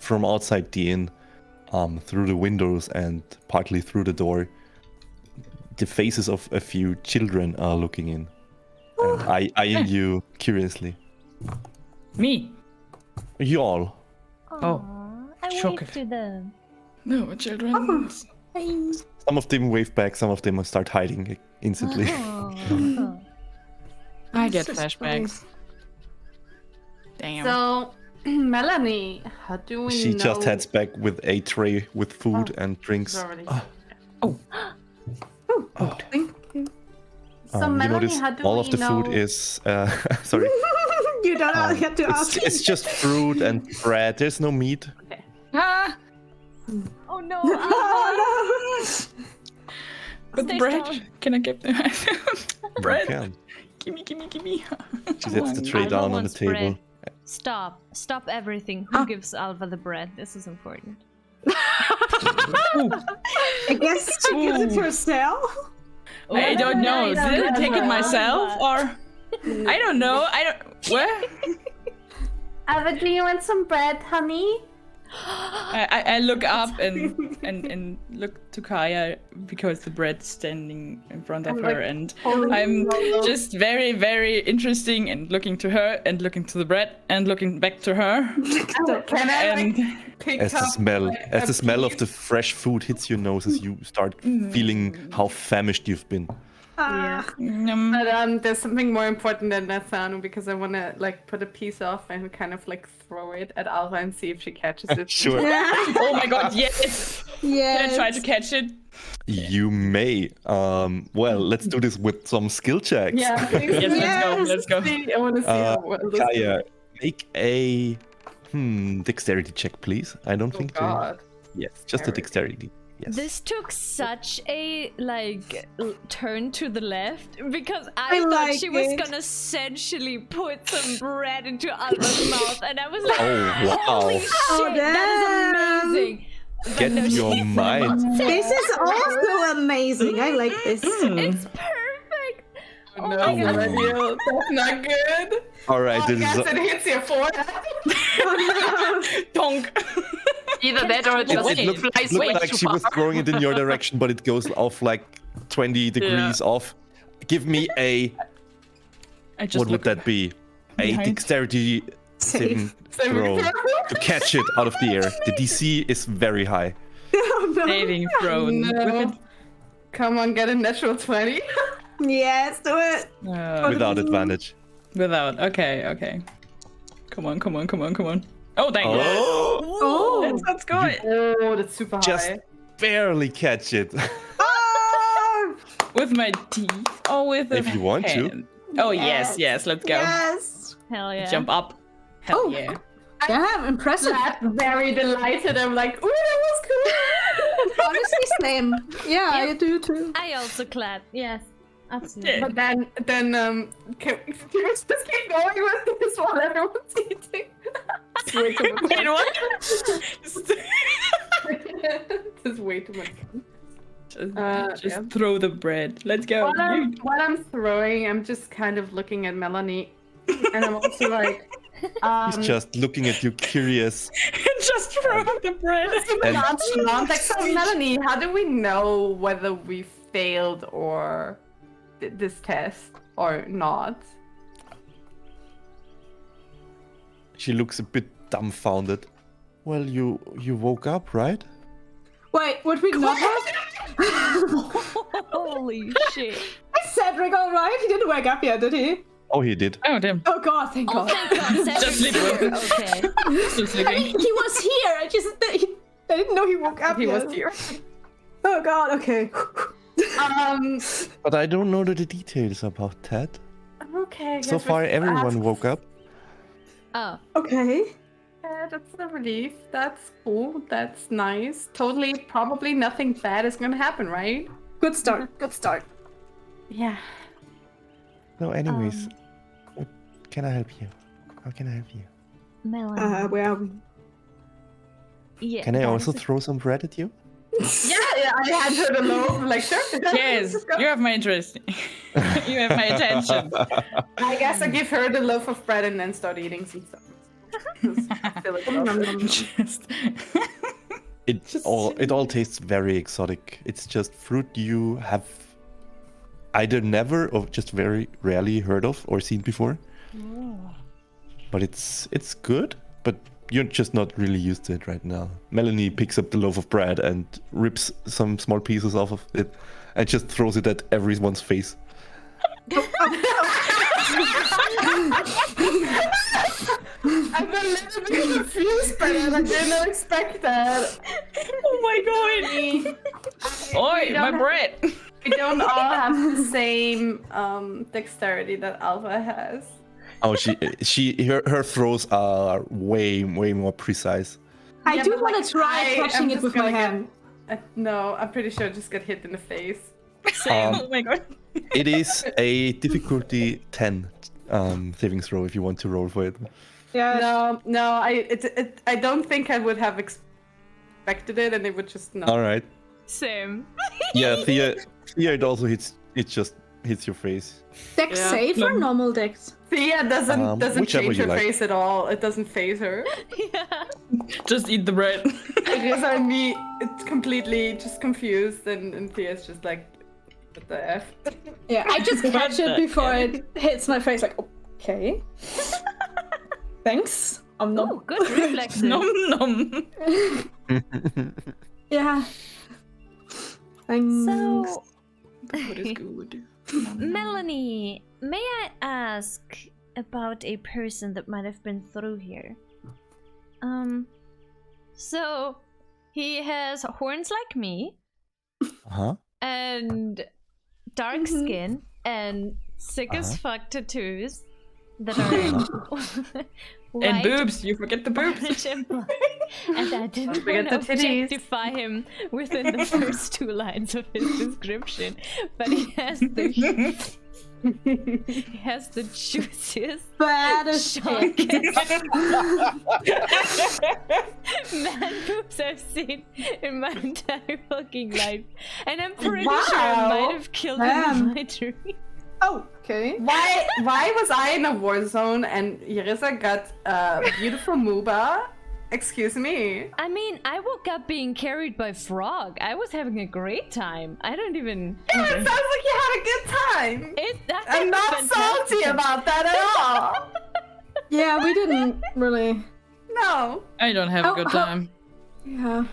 from outside the inn, through the windows and partly through the door, the faces of a few children are looking in, and eyeing you curiously. Me. You all. Oh, I shock waved it. to them. No, children. Some of them wave back, some of them start hiding instantly. Oh. I get Such flashbacks. nice. Damn. So, Melanie, how do we She know? just heads back with a tray with food and drinks. It's already- Thank you. So, You Melanie, notice how do all we of the know? food is sorry. You don't have to ask. It's just fruit and bread. There's no meat. Ah, Oh no. Oh, but Stay bread. strong. Can I get the You bread? can. Gimme. She sets the tray Alva down on the wants table. bread. Stop everything. Who gives Alva the bread? This is important. I guess she gives it herself. I don't know. Nice. Did I take it myself or? I don't know. Where? Ava, do you want some bread, honey? I look up and look to Kaya because the bread's standing in front of I'm her, like, and holding I'm it. just very, very interesting and looking to her and looking to the bread and looking back to her. Can I And pick As the up smell, like, as a the smell of piece? the fresh food hits your nose, as you start feeling how famished you've been. Ah, But there's something more important than that, Sanu, because I want to like put a piece off and kind of like throw it at Alva and see if she catches it. Sure, oh my god, yes! Can I try to catch it? you may. Well, let's do this with some skill checks. Yeah. Yes, let's go. See, I want to see how well this Kaya, make a dexterity check, please. I don't Oh think. god. Yes, just a dexterity. Yes. This took such a turn to the left because I I thought like she was it. gonna sensually put some bread into Alva's mouth, and I was like, Oh, wow. "Holy shit, that damn. is amazing!" But Get no, your she- mind. this is also amazing. I like this. It's perfect. Oh, no, my God. Daniel, that's not good. All right, Oh, this yes, is. it hits your forehead. Donk! Either that or it It, just it looked, flies looked way like too she far. was throwing it in your direction, but it goes off like 20 degrees off. Give me a. I just What would look that be? A behind. dexterity saving throw to catch it out of the air. The DC is very high. Oh, no. saving thrown. No. Come on, get a natural 20. Yes, do it. Without advantage. Without. Okay. Come on. Oh, thank you. Oh! Let's go. Oh, that's super Just high. barely catch it. Oh, With my teeth or with the If you want to. hand? Oh, yes, let's go. yes. Hell yeah! Jump up. Hell Oh. yeah. Damn, impressive. Glad, very delighted. I'm like, ooh, that was cool. Honestly, same. Yeah, I do too. I also clap. Yes. Absolutely. But then can we just keep going with this while everyone's eating? It's way too much Wait, what? Just way too much fun. Just throw the bread. Let's go. While I'm throwing, I'm just kind of looking at Melanie, and I'm also like, He's just looking at you, curious. Just throw the bread. like, so Melanie, how do we know whether we failed or this test or not? She looks a bit dumbfounded. Well, you woke up, right? Wait, would we not have? Holy shit. Is Cedric alright? He didn't wake up yet, did he? Oh, he did. Oh, damn. Oh god, thank Oh, god. thank God. Cedric's Just sleeping. here. Okay. Still I sleeping. mean, he was here. I didn't know he woke up He yet. was here. Oh god, okay. But I don't know the details about that. Okay. So far, everyone woke up. Oh. Okay. Yeah, that's a relief. That's cool. That's nice. Totally, probably nothing bad is gonna happen, right? Good start. Good start. Yeah. No, anyways. Can I help you? How can I help you? Melanie. Where are we? Yeah. Can I that also is a- throw some bread at you? Yeah, I had her the loaf. Like, sure. Yes, you have my interest. You have my attention. I guess I give her the loaf of bread and then start eating some stuff. I feel like Just... It all tastes very exotic. It's just fruit you have either never or just very rarely heard of or seen before. But it's good, but you're just not really used to it right now. Melanie picks up the loaf of bread and rips some small pieces off of it and just throws it at everyone's face. I'm a little bit confused by that. I did not expect that. Oh my god! Oi, my bread! We don't all have the same dexterity that Alpha has. Oh, her throws are way more precise. I Yeah, do but, want like, to try I'm crushing it just with my gonna get- hand. No, I'm pretty sure I just got hit in the face. Same. Oh my god. It is a difficulty 10 saving throw if you want to roll for it. Yeah. No, I don't think I would have expected it, and it would just not. All right. Same. Yeah, Thea, it also hits. It just hits your face. Dex Yeah. save or normal dex? Thea doesn't whichever change you her like. face at all. It doesn't phase her. Yeah. Just eat the bread. It is on me. It's completely just confused, and Thea's just like, what the f? Yeah, I just catch it the before it hits my face. Like, okay. Thanks. I'm Oh, not. good reflexes. Nom nom. Yeah. Thanks. So, What is good? Melanie, may I ask about a person that might have been through here? So he has horns like me, Huh? and dark skin, and sick as fuck tattoos that are And white, boobs. You forget the boobs. orange, and black. And I didn't forget want to the titties. objectify him within the first 2 lines of his description, but he has the juiciest Bad as shark shit. man boobs I've seen in my entire fucking life, and I'm pretty Wow. sure I might have killed him in my dream. Oh, okay. Why was I in a war zone and Yerissa got a beautiful Mooba? Excuse me. I mean, I woke up being carried by frog. I was having a great time. I don't even. Yeah, it sounds like you had a good time. I'm not salty about that at all. Yeah, we didn't really. No, I don't have a good time. Yeah.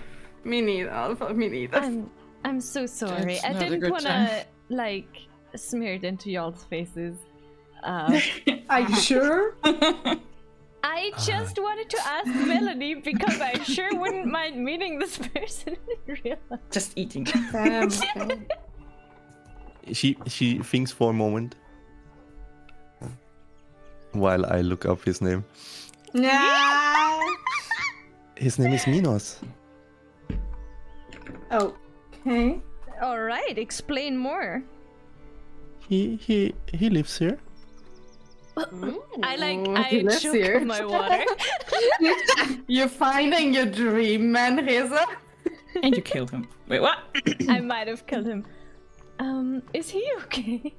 me neither. Alpha, me neither. I'm so sorry. That's I not a didn't good want time. to like smear it into y'all's faces. Are you sure? I just wanted to ask Melanie because I sure wouldn't mind meeting this person in real life. Just eating. Damn. Okay. She thinks for a moment while I look up his name. Nah. His name is Minos. Okay. All right, explain more. He lives here. I lives choke here. on my water. You're finding your dream man, Reza. And you killed him. Wait, what? I might have killed him. Is he okay?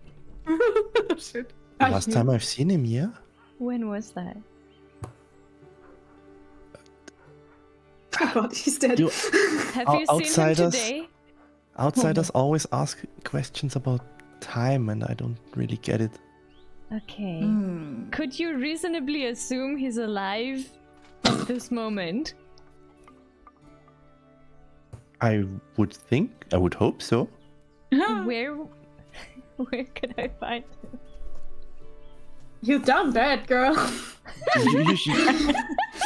Shit. Last time I've seen him, yeah. When was that? Oh god, he's dead. You Have you seen him outsiders- today? outsiders always ask questions about time, and I don't really get it. Okay. Hmm. Could you reasonably assume he's alive at this moment? I would hope so. Where could I find him? You done bad, girl.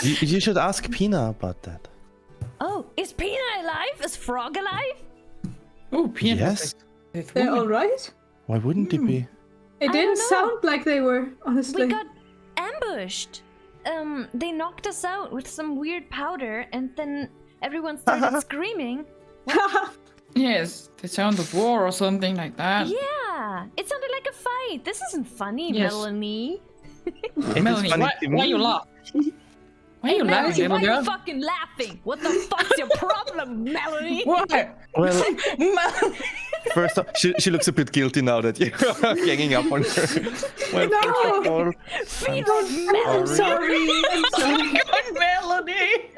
You should ask Pina about that. Oh, is Pina alive? Is Frog alive? Oh, peanut. Yes. They're all right. Why wouldn't it be? It I didn't don't know. sound like they were, honestly. We got ambushed. They knocked us out with some weird powder, and then everyone started screaming. Yes, the sound of war or something like that. Yeah, it sounded like a fight. This isn't funny, Yes. Melanie. It is Melanie, funny why to you me. laugh? Why are you laughing, Melanie, little why are you girl? fucking laughing? What the fuck's your problem, Melanie? What? Well, first off, she looks a bit guilty now that you're ganging up on her. Well, first of all, I'm sorry. I'm sorry. God, Melanie!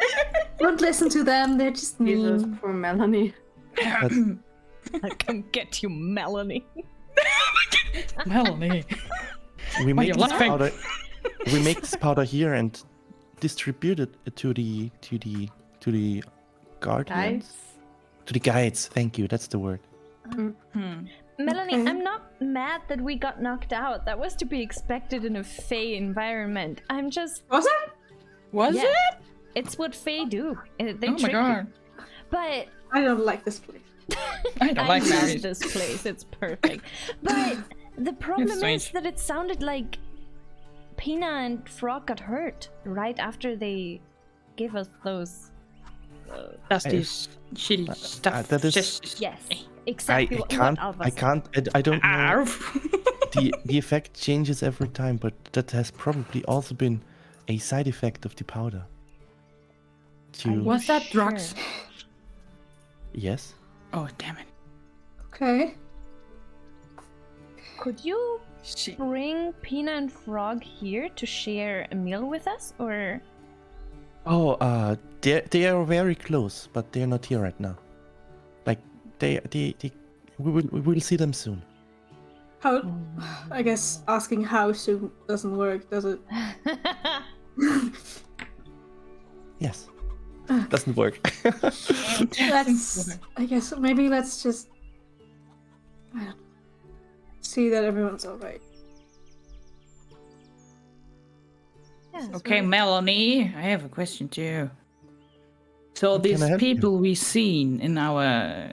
Don't listen to them. They're just Jesus, mean. poor Melanie. I come get you, Melanie. Melanie. we Why make you this laughing? powder. We make this powder here and distribute it to the guardians. Guys. To the guides. Thank you. That's the word. Melanie, Okay. I'm not mad that we got knocked out. That was to be expected in a Fey environment. I'm just... Was it? Was Yeah. it? It's what Fey do. They Oh my trick you. god. But I don't like this place. I don't like love that. this place. It's perfect. But the problem is strange. that it sounded like Pina and Frog got hurt right after they gave us those. That's this shitty stuff. that is- Just- Yes, I exactly. what can't. of I us. can't. I don't know. Arf. The effect changes every time, but that has probably also been a side effect of the powder. Was that drugs? Yes. Oh, damn it. Okay. Could you Shit. bring Pina and Frog here to share a meal with us, or? Oh, they are very close, but they're not here right now. Like we will see them soon. How? I guess asking how soon doesn't work, does it? Yes. Doesn't work. Let's. I guess maybe let's just I don't know, see that everyone's alright. Yeah, Okay, Melanie, I have a question too. So How can these I help you? people we seen in our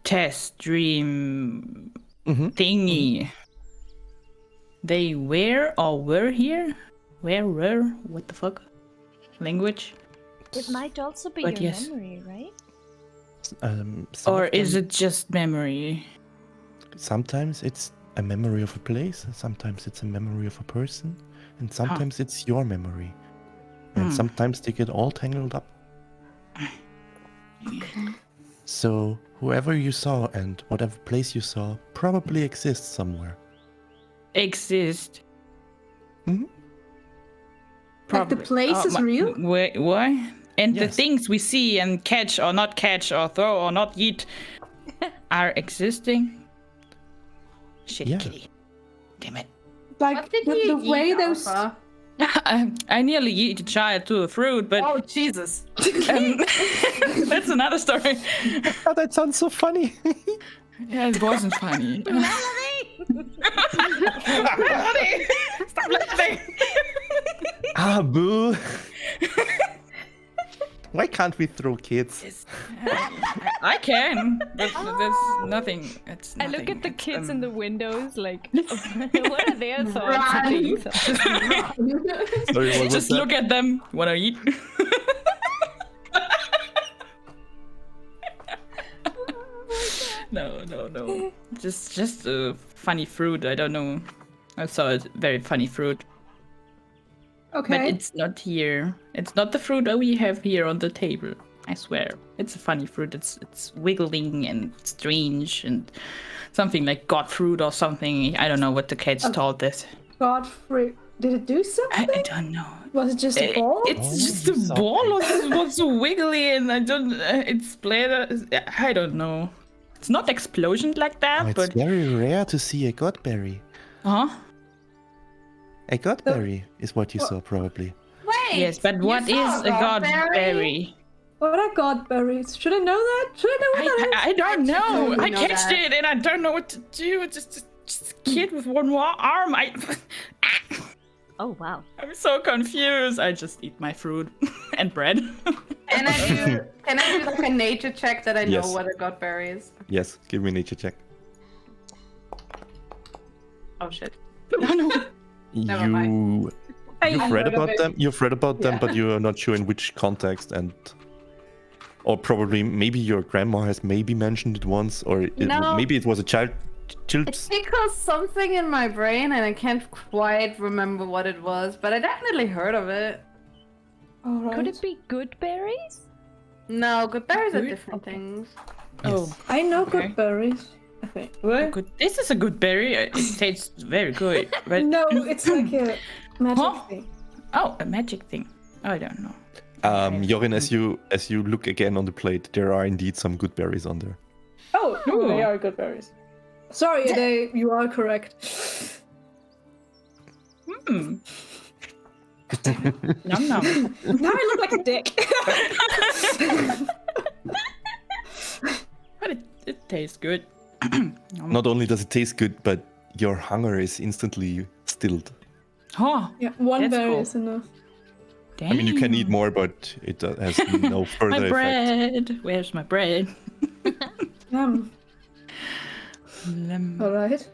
test dream Mm-hmm. thingy, they were here? Where were? What the fuck? Language? It might also be But your yes. memory, right? Some Or of is them- it just memory? Sometimes it's a memory of a place, sometimes it's a memory of a person, and sometimes it's your memory. And sometimes they get all tangled up. So whoever you saw and whatever place you saw probably exists somewhere. Exist. Mhm. Like the place is real? Wait, what? And the Yes. things we see and catch or not catch or throw or not eat are existing? Shit, Yeah. kitty. Damn it. Like What did the you way eat, those. Alpha? I nearly eat a child to a fruit, but Oh, Jesus. that's another story. Oh, that sounds so funny. Yeah, it wasn't funny. Melanie! Stop laughing! Ah, boo. Why can't we throw kids? I can, but there's nothing. It's I nothing. look at the It's, kids in the windows, like, what are their thoughts? Run. and things? Sorry, what was Just that? look at them. Wanna eat? No. Just a funny fruit. I don't know. I saw a very funny fruit. Okay. But it's not here. It's not the fruit that we have here on the table. I swear. It's a funny fruit. It's wiggling and strange and something like god fruit or something. I don't know what the cats called this. Godfrey, did it do something? I don't know. Was it just a ball? It's just a ball or what's so wiggly and I don't. It's played. I don't know. It's not explosion like that, It's but very rare to see a godberry. huh? A godberry is what you saw, probably. Wait. Yes, but you what saw is a godberry? What are godberries? Should I know that? Should I know what that is? I don't know. totally I know catched that. it and I don't know what to do. It's just a kid with one arm. Oh wow. I'm so confused. I just eat my fruit and bread. Can I do like a nature check that I know Yes. what a godberry is? Yes, give me a nature check. Oh shit. No. Never mind. You've read about them. You've read about them, but you are not sure in which context, or probably maybe your grandma has maybe mentioned it once, or No. maybe it was a child's. It's because something in my brain and I can't quite remember what it was, but I definitely heard of it. All right. Could it be good berries? No, godberries are Good? different things. Oh, I know Okay. good berries. I think. good. This is a good berry. It tastes very good. But No, it's like a magic Huh? thing. oh, a magic thing. I don't know. Jorin, as you look again on the plate, there are indeed some good berries on there. Oh, Ooh. they are good berries. Sorry, you are correct. Hmm. Nom nom. Now I look like a dick. But it tastes good. Not only does it taste good, but your hunger is instantly stilled. Oh, Yeah, one That's berry cool. is enough. damn. I mean, you can eat more, but it has no further my effect. bread. Where's my bread? All right.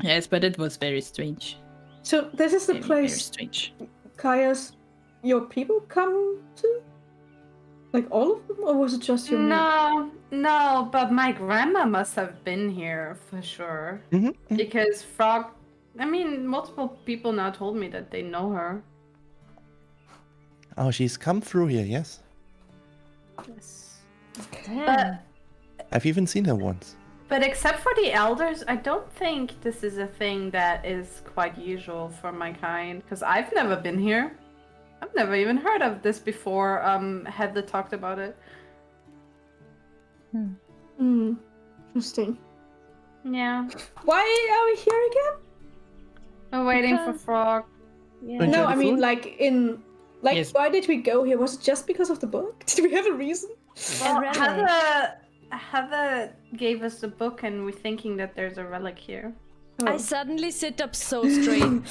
Yes, but it was very strange. So this is the Very, very place strange. Kaya's your people come to? Like all of them, or was it just your mate? No, but my grandma must have been here for sure. Mm-hmm. Because multiple people now told me that they know her. Oh, she's come through here, yes. Yes. Damn. But I've even seen her once. But except for the elders, I don't think this is a thing that is quite usual for my kind. Because I've never been here. I've never even heard of this before. Heather talked about it. Interesting. Yeah. Why are we here again? We're waiting for Because- Frog. Yeah. Enjoy No, the I mean food? Yes. why did we go here? Was it just because of the book? Did we have a reason? Well, relic. Heather gave us the book and we're thinking that there's a relic here. I suddenly sit up so straight.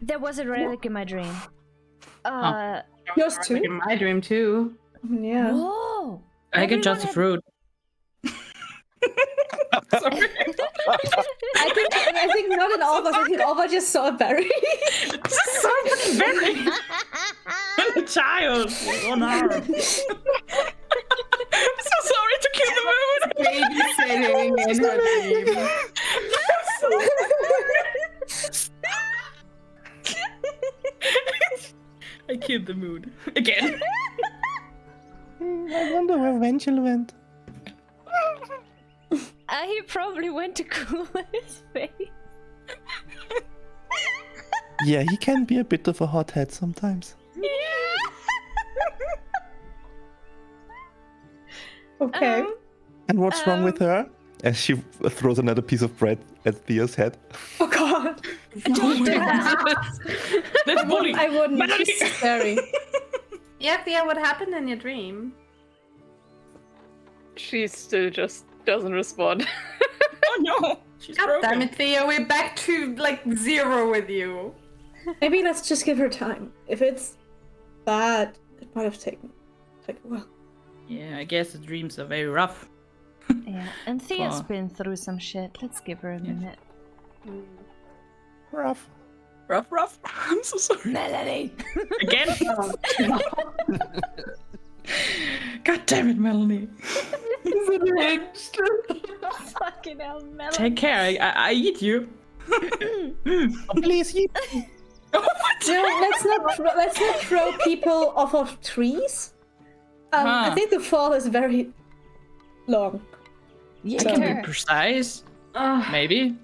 There was a relic in my dream. Yours too? In my dream too. Yeah. Whoa! I get just a Everyone fruit. Sorry. I think not in all of us. I think all of us just saw a berry. Just so many berries. And a child with one arm. I'm so sorry to kill the mood. Babysitting in her dream. I killed the mood again. I wonder where Vengel went. He probably went to cool his face. Yeah, he can be a bit of a hothead sometimes. Okay. And what's wrong with her? As she throws another piece of bread at Thea's head. Oh god. Don't do that. That's bullying. I wouldn't. Melanie. She's scary. Yeah, Thea, what happened in your dream? She still just doesn't respond. Oh no, she's God broken. damn it, Thea, we're back to like 0 with you. Maybe let's just give her time. If it's bad, it might have taken like a while. Yeah, I guess the dreams are very rough. Yeah, and Thea's Oh. been through some shit. Let's give her a minute. Rough. Rough. I'm so sorry. Melanie! Again? God damn it, Melanie. Fucking hell, Melon. Take care. I eat you. Please, No, let's not throw people off of trees. I think the fall is very long. I can be precise. Maybe.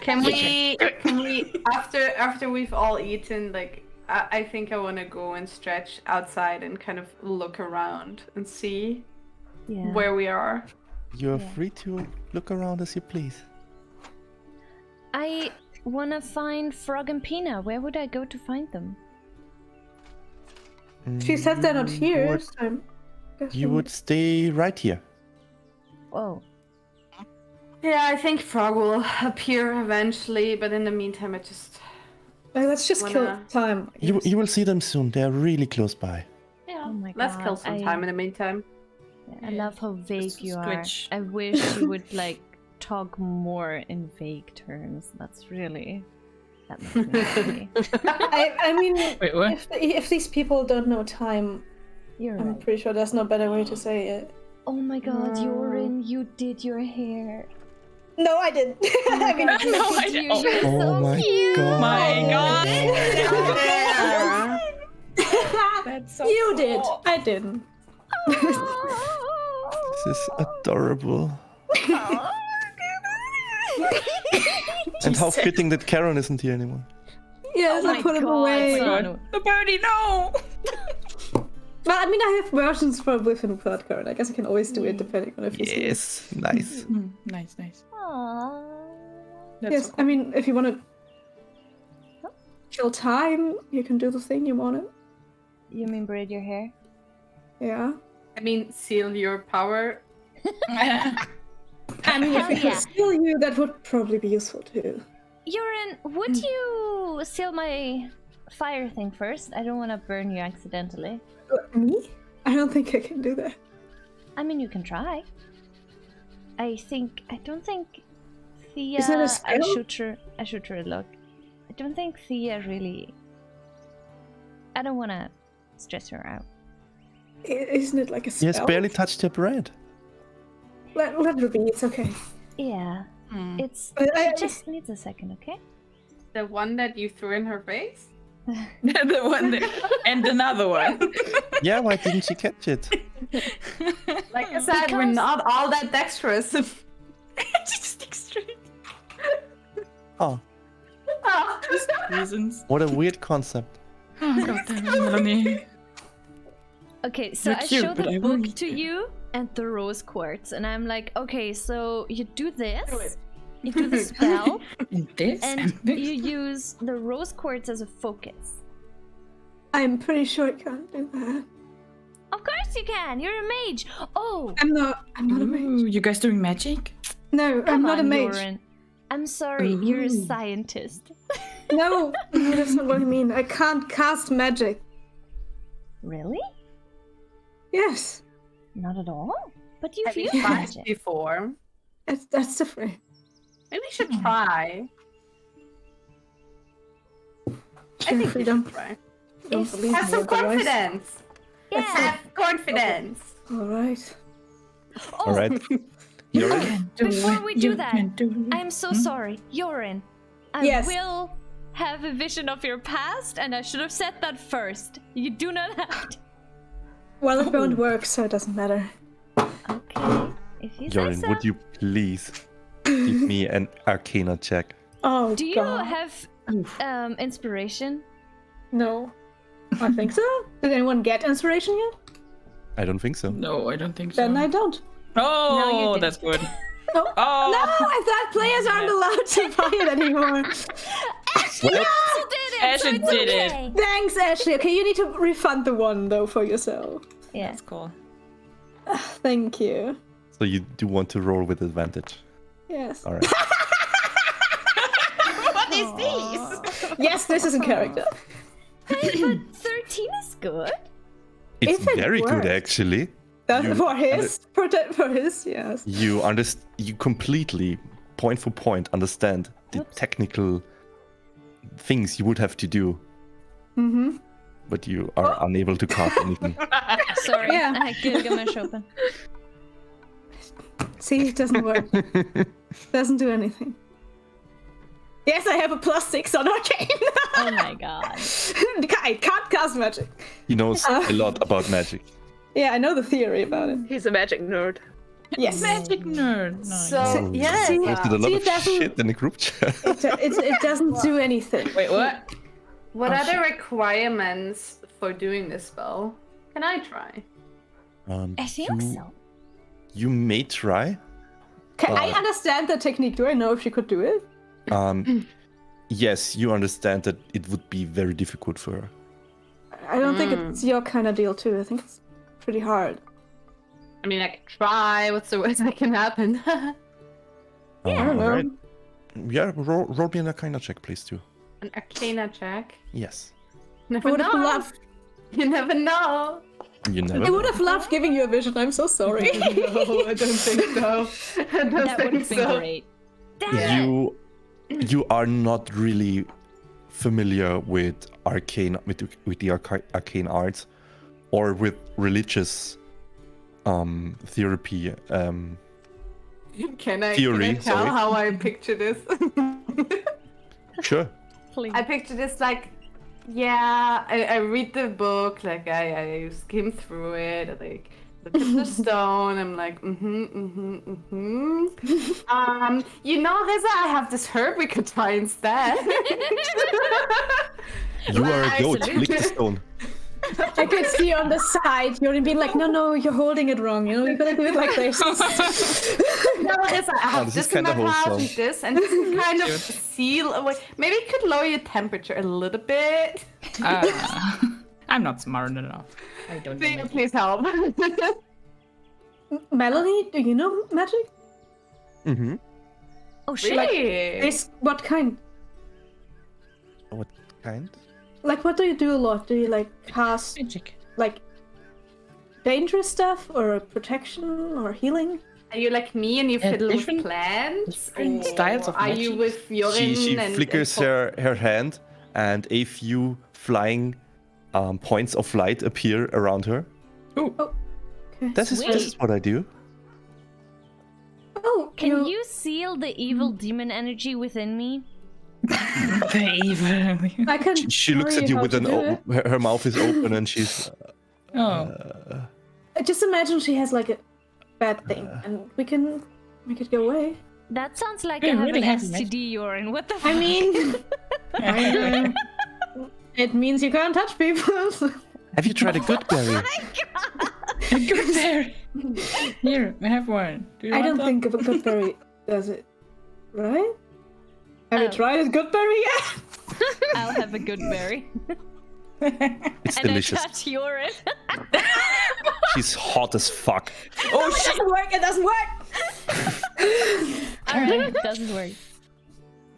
Can we after we've all eaten, like I think I want to go and stretch outside and kind of look around and see where we are. You're free to look around as you please. I wanna find Frog and Pina. Where would I go to find them? She said they're not here. So I'm You would stay right here. Oh. Yeah, I think Frog will appear eventually, but in the meantime, I just let's just kill wanna- time. You will see them soon. They're really close by. Oh my god. let's kill some time in the meantime. I love how vague Just you are. switch. I wish you would like talk more in vague terms. That's really that makes me happy. I mean, Wait, what? if these people don't know time, You're I'm right. pretty sure there's no better way to say it. Oh my god, Yorin, you did your hair. No, I didn't. I mean, No, I You, don't. you're Oh so my cute. god. My god. Yeah. That's so you did. cool. I didn't. This is adorable. And how fitting that Karen isn't here anymore. Yes, Oh I my put him God, away. Son. God. The birdie, no! Well, I mean, I have versions for with and without Karen. I guess I can always do it depending on if he's here. Yes, nice. Nice, nice. Aww. That's Yes, so I mean, if you want to kill time, you can do the thing you wanted. You mean braid your hair? Yeah. I mean, seal your power. cool. I mean, if Hell it could yeah. steal you, that would probably be useful too. Yorin, would you seal my fire thing first? I don't want to burn you accidentally. Me? I don't think I can do that. I mean, you can try. I don't think Thea. Is that a I spell? should her look. I don't think Thea really. I don't want to stress her out. Isn't it like a He spell? has barely touched her bread. Let her be. It's okay. Yeah, Hmm. it's. I- She just needs a second, okay? The one that you threw in her face? The one that, and another one. Yeah, why didn't she catch it? Like I said, we're Because- not all that dexterous. Just extreme Oh, reasons. what a weird concept. Oh god damn it, Melanie. Okay, so You're I cute, show but the I book won't to eat it. you and the rose quartz, and I'm like, okay, so you do this, you do the spell, And this and this. you use the rose quartz as a focus. I'm pretty sure I can't do that. Of course you can. You're a mage. Oh, I'm not a mage. Ooh, you guys doing magic? No, I'm come not a on, mage. Yorin. I'm sorry. You're a Ooh. scientist. No, that's not what I mean. I can't cast magic. Really? Yes, Not at all. But you've Have you used tried magic. before? that's different. Maybe we should try. I Sure, think we freedom. should try. Don't If- believe Have me some otherwise. confidence. Yeah. Have confidence. All right. Oh, All right. You're in. can do Before it. we do You that, can do it. I'm so sorry. Yorin, I Yes. will have a vision of your past, and I should have said that first. You do not have to. Well, it won't work, so it doesn't matter. Okay. If you say Yorin, so. would you please give me an Arcana check? Oh, Do you God. have Oof. inspiration? No. I think so. Did anyone get inspiration yet? I don't think so. No, I don't think so. Then I don't. No, you Oh, didn't. that's good. No. Oh, No, I thought players aren't allowed to buy it anymore. Ashley What? also did it. so Ashley it's did it. okay. Thanks, Ashley. Okay, you need to refund the one though for yourself. Yeah. that's cool. Thank you. So you do want to roll with advantage. Yes. All right. What is this? Yes, this is in character. Hey, but 13 is good. It's If it very good, works. actually. That's You- for his, for his, yes. You you completely, point for point, understand the Oops. technical things you would have to do, Mm-hmm. but you are unable to cast anything. Sorry, Yeah. I had Gilgamesh open. See, it doesn't work. Doesn't do anything. Yes, I have a +6 on Arcane. Oh my god. I can't cast magic. He knows a lot about magic. Yeah, I know the theory about it. He's a magic nerd. Yes. Magic nerd. Nice. So, yes. See, Posted a lot See, of it doesn't- shit in the group chat. It doesn't do anything. Wait, what? What are the requirements for doing this spell? Can I try? I think so. You may try. Okay, I understand the technique. Do I know if she could do it? Yes, you understand that it would be very difficult for her. I don't think it's your kind of deal, too. I think it's pretty hard. I mean, I can try. What's the worst that can happen? I don't know. Alright. Yeah, roll me an Arcana check, please, too. An Arcana check. Yes. I Never would have know. loved. You never know. You I never. would have loved giving you a vision. I'm so sorry. No, I don't think so. I don't That would think have been so. great. Damn it. You are not really familiar with arcane with the arcane arts or with religious therapy. Can I Theory, tell sorry. how I picture this? Sure. Please. I picture this like, yeah, I read the book, like I skim through it, I like look at the stone, I'm like, you know, Reza, I have this herb we could try instead. You are a Like- goat. Lick the stone. I could see on the side, you're being like, no, you're holding it wrong. You know, you gotta do it like this. No, Reza, I have this is this in my kinda house wholesome. and this can kind of seal away. Maybe it could lower your temperature a little bit. I'm not smart enough. I don't know. magic. Please help. Melanie, do you know magic? Mm-hmm. Oh shit. Really? What kind? What kind? Like, what do you do a lot? Do you like cast Magic. like dangerous stuff or protection or healing? Are you like me and you Yeah, fiddle with different- plants? different Or styles of are you magic. with Yorin She and flickers her hand, and a few flying points of light appear around her. Okay. This is what I do. Oh, Can you seal the evil demon energy within me? The evil. I can. She looks show at you how with to an do it. open. Her mouth is open, and she's. Oh. Just imagine she has like a bad thing, and we can make it go away. That sounds like Yeah, I have really an heavy STD urine. What the I fuck? mean, it means you can't touch people. Have you tried a good berry? Good berry. Here, I have one. Do you I want don't some? think a good berry does it, right? Have you Oh. tried a good berry yet? I'll have a good berry. It's And delicious. I touch urine. She's hot as fuck. Oh It shit! doesn't work. It doesn't work. Alright, it doesn't work.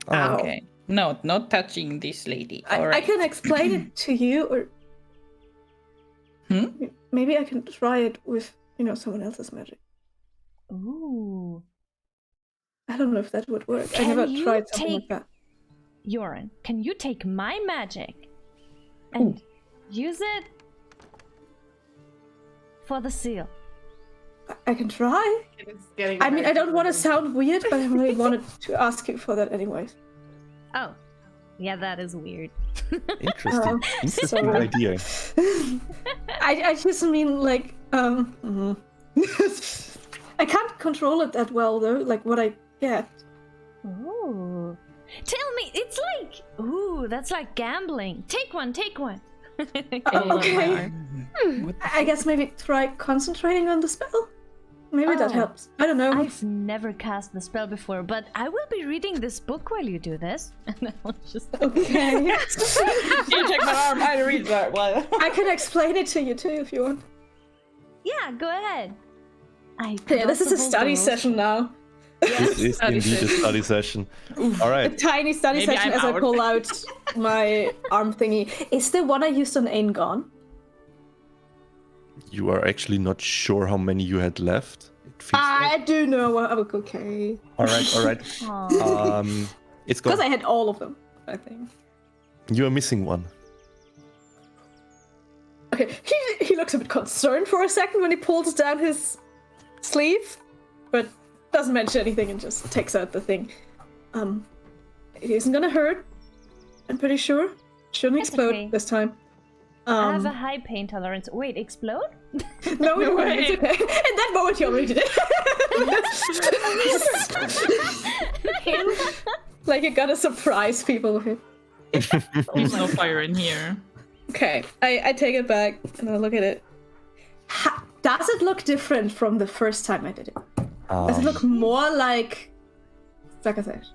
Oh. Okay. No, not touching this lady. I Alright. can explain it to you, or maybe I can try it with someone else's magic. Ooh. I don't know if that would work. I Can never you tried something take- like that. Urine, can you take my magic and use it for the seal? I can try. It's getting I mean, I very don't want to confusing. sound weird, but I really wanted to ask you for that anyways. Oh. Yeah, that is weird. Interesting. Interesting sorry. idea. I just mean like I can't control it that well though. Like what I get. Ooh. Tell me, it's like... Ooh, that's like gambling. Take one, take one. Okay. I guess maybe try concentrating on the spell. Maybe that Oh. helps. I don't know. I've never cast the spell before, but I will be reading this book while you do this. And I'll just... Okay. You take my arm. I read that one. I can explain it to you too if you want. Yeah, go ahead. Yeah, this is a study session now. This is Study indeed a session. study session. All A right. tiny study Maybe session I'm as I out. pull out my arm thingy. Is the one I used on Ain gone? You are actually not sure how many you had left. It feels like... I do know. Okay. All right. All right. Aw. It's Because gone. I had all of them, I think. You are missing one. Okay, he looks a bit concerned for a second when he pulls down his sleeve, but doesn't mention anything and just takes out the thing. It isn't gonna hurt. I'm pretty sure. Shouldn't That's explode okay. this time. I have a high pain tolerance. Wait, explode? No, No way. it's okay. In that moment, you already did it. Like you gotta surprise people with it. There's no fire in here. Okay, I take it back and I look at it. Does it look different from the first time I did it? Does it look more like Zakasesh?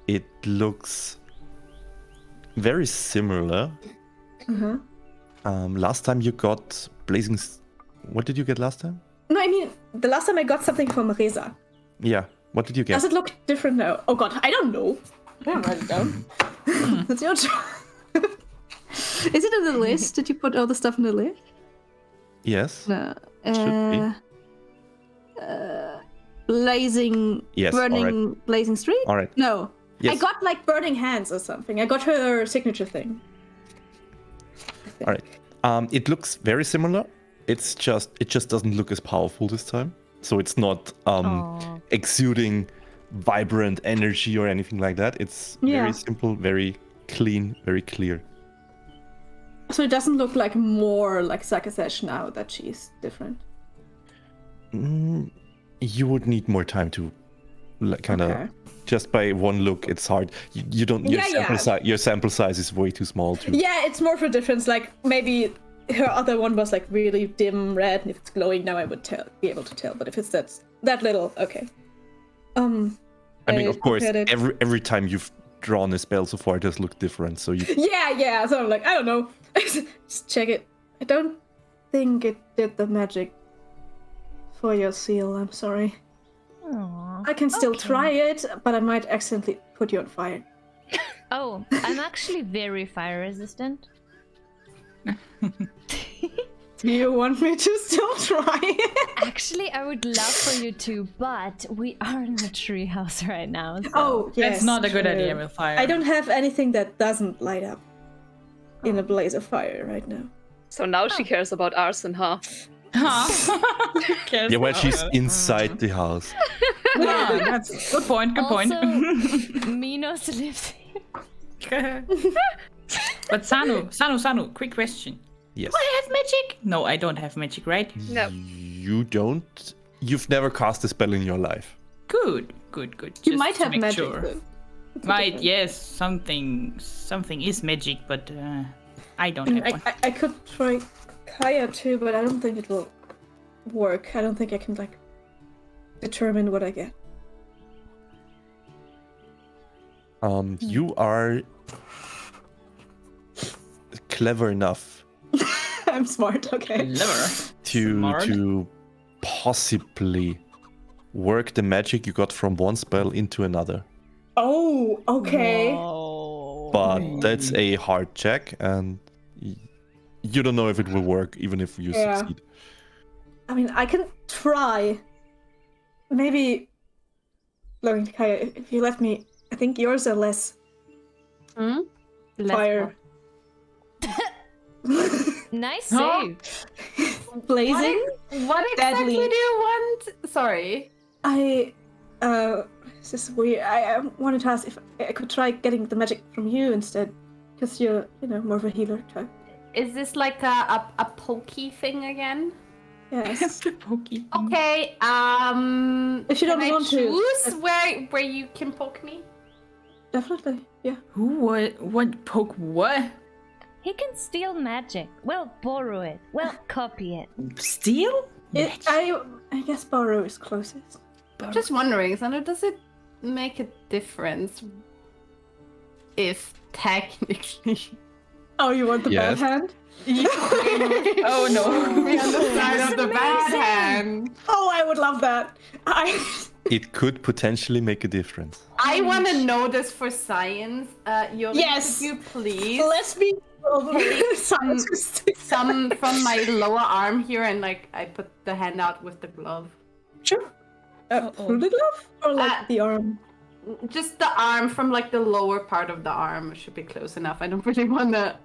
It looks very similar. Last time you got blazing. What did you get last time? No, I mean, the last time I got something from Reza. Yeah. What did you get? Does it look different now? Oh god, I don't know. I didn't write it down. That's your job. Is it in the list? Did you put all the stuff in the list? Yes. No. Should be. Blazing. Yes, Burning. Blazing Street? All right. No. Yes. I got like burning hands or something. I got her signature thing. All right. It looks very similar. It just doesn't look as powerful this time. So it's not exuding vibrant energy or anything like that. It's very simple, very clean, very clear. So it doesn't look like more like Zakasesh now that she's different. You would need more time to kind of. Okay. Just by one look, it's hard. You don't. Your sample size is way too small. Yeah, it's more for difference. Like maybe her other one was like really dim red, and if it's glowing now, I would be able to tell. But if it's that little, okay. I mean, of course, compared it- every time you've drawn a spell so far, it does look different. So you. Yeah. So I'm like, I don't know. Just check it. I don't think it did the magic for your seal. I'm sorry. Aww. I can still try it, but I might accidentally put you on fire. Oh, I'm actually very fire resistant. Do you want me to still try? Actually, I would love for you to, but we are in the treehouse right now. So. Oh, yes. That's not a good true. idea with fire. I don't have anything that doesn't light up in a blaze of fire right now. So now she cares about arson, huh? Yeah, well, she's inside the house. Yeah, that's good point. Good point. Also, Minos lives here. But Sanu, quick question. Yes. Do I have magic? No, I don't have magic, right? No. You don't. You've never cast a spell in your life. Good. You Just might to have make magic. sure. Though. Right, yes, something is magic, but I don't have one. I could try Kaya too, but I don't think it will work. I don't think I can like determine what I get. You are clever enough I'm smart, okay. Clever. to possibly work the magic you got from one spell into another. Oh, okay. But that's a hard check, and you don't know if it will work, even if you succeed. I mean, I can try. Maybe, looking to Kaya, if you let me, I think yours are less fire. Nice save. Blazing. What exactly Deadly. do you want? Sorry. This is weird. I wanted to ask if I could try getting the magic from you instead, because you're, more of a healer type. Is this like a pokey thing again? Yes. The pokey. Okay. If you don't can want I to, choose where you can poke me? Definitely. Yeah. What poke what? He can steal magic. Well, borrow it. Well, copy it. Steal? I guess borrow is closest. I'm just wondering, Sandra, does it make a difference if technically Oh, you want the Yes. bad hand? Oh no. we're on the side of the bad hand? Oh, I would love that. It could potentially make a difference. I want to know this for science. Yuri, Yes. could you please Let's be science. some from my lower arm here and I put the hand out with the glove. Sure. Through the glove or like the arm? Just the arm from the lower part of the arm should be close enough. I don't really want to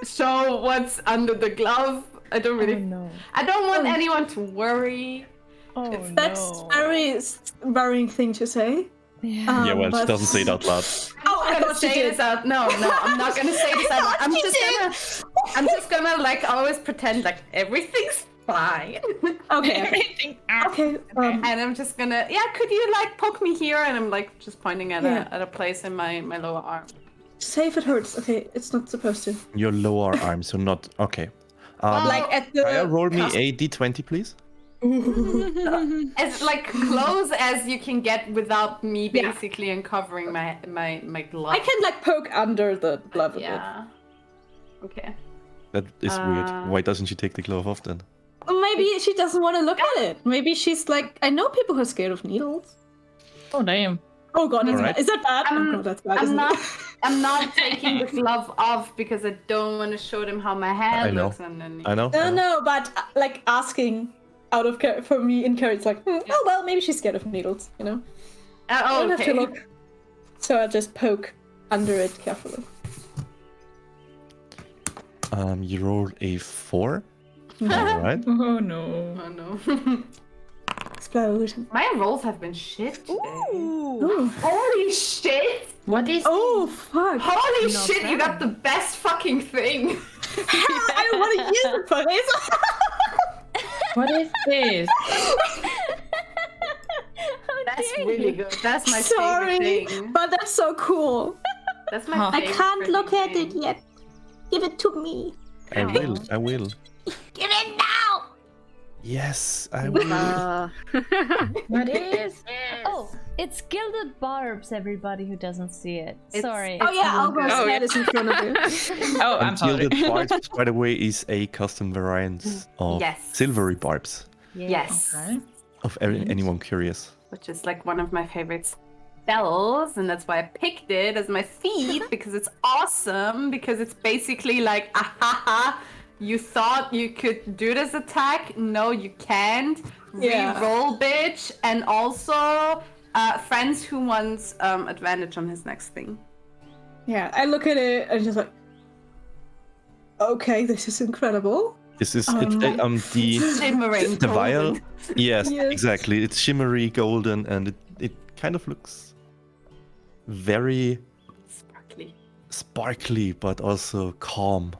show what's under the glove. I don't really. Oh, no. I don't want anyone to worry. Oh, That's very worrying thing to say. Yeah. Yeah, well, she but- doesn't say it out loud. Oh, I I'm gonna thought you say did. this out. No, I'm not gonna say this out. I'm just gonna like always pretend like everything's fine. Okay. Everything. Okay. And I'm just gonna, could you like poke me here? And I'm like just pointing at Yeah. a place in my lower arm. Say if it hurts. Okay, it's not supposed to. Your lower arm, so not okay. Like at the. Kaya, roll me a d20, please. As like close as you can get without me basically uncovering my glove. I can like poke under the glove a bit. Yeah. Okay. That is weird. Why doesn't she take the glove off then? Or maybe she doesn't want to look at it. Maybe she's like, I know people who are scared of needles. Oh damn. Oh god, that's Alright. bad. Is that bad? Oh god, that's bad. I'm isn't not. It? I'm not taking the glove off because I don't want to show them how my hand I know. looks. And then I know. No, but like asking out of for me in character, it's like, oh well, maybe she's scared of needles. You know. I don't have to look. So I just poke under it carefully. You rolled a 4. Alright. Oh no. Oh no. Explode. My rolls have been shit today. Ooh. Holy shit! What is? Oh fuck! Holy shit! You got the best fucking thing. I don't want to use it for this. What is this? That's really good. That's my Sorry, favorite thing. but that's so cool. That's my Huh. favorite. I can't look at thing. it yet. Give it to me. I will. Give it now. Yes, I will. What is? Oh, it's gilded barbs, everybody who doesn't see it. Sorry. Oh yeah, Alvar's Oh, head is in front of you. Oh, I'm sorry. Gilded barbs, by the way, is a custom variant of Yes. silvery barbs. Yes. Okay. Of anyone curious. Which is like one of my favorite spells, and that's why I picked it as my feat because it's awesome. Because it's basically like, ahaha, you thought you could do this attack? No, you can't. Yeah. Reroll, bitch. And also, friends who wants advantage on his next thing. Yeah, I look at it and just like, okay, this is incredible. This is the Shimmering vial. golden. Yes, Yes. exactly. It's shimmery golden, and it kind of looks very Sparkly. sparkly, but also calm.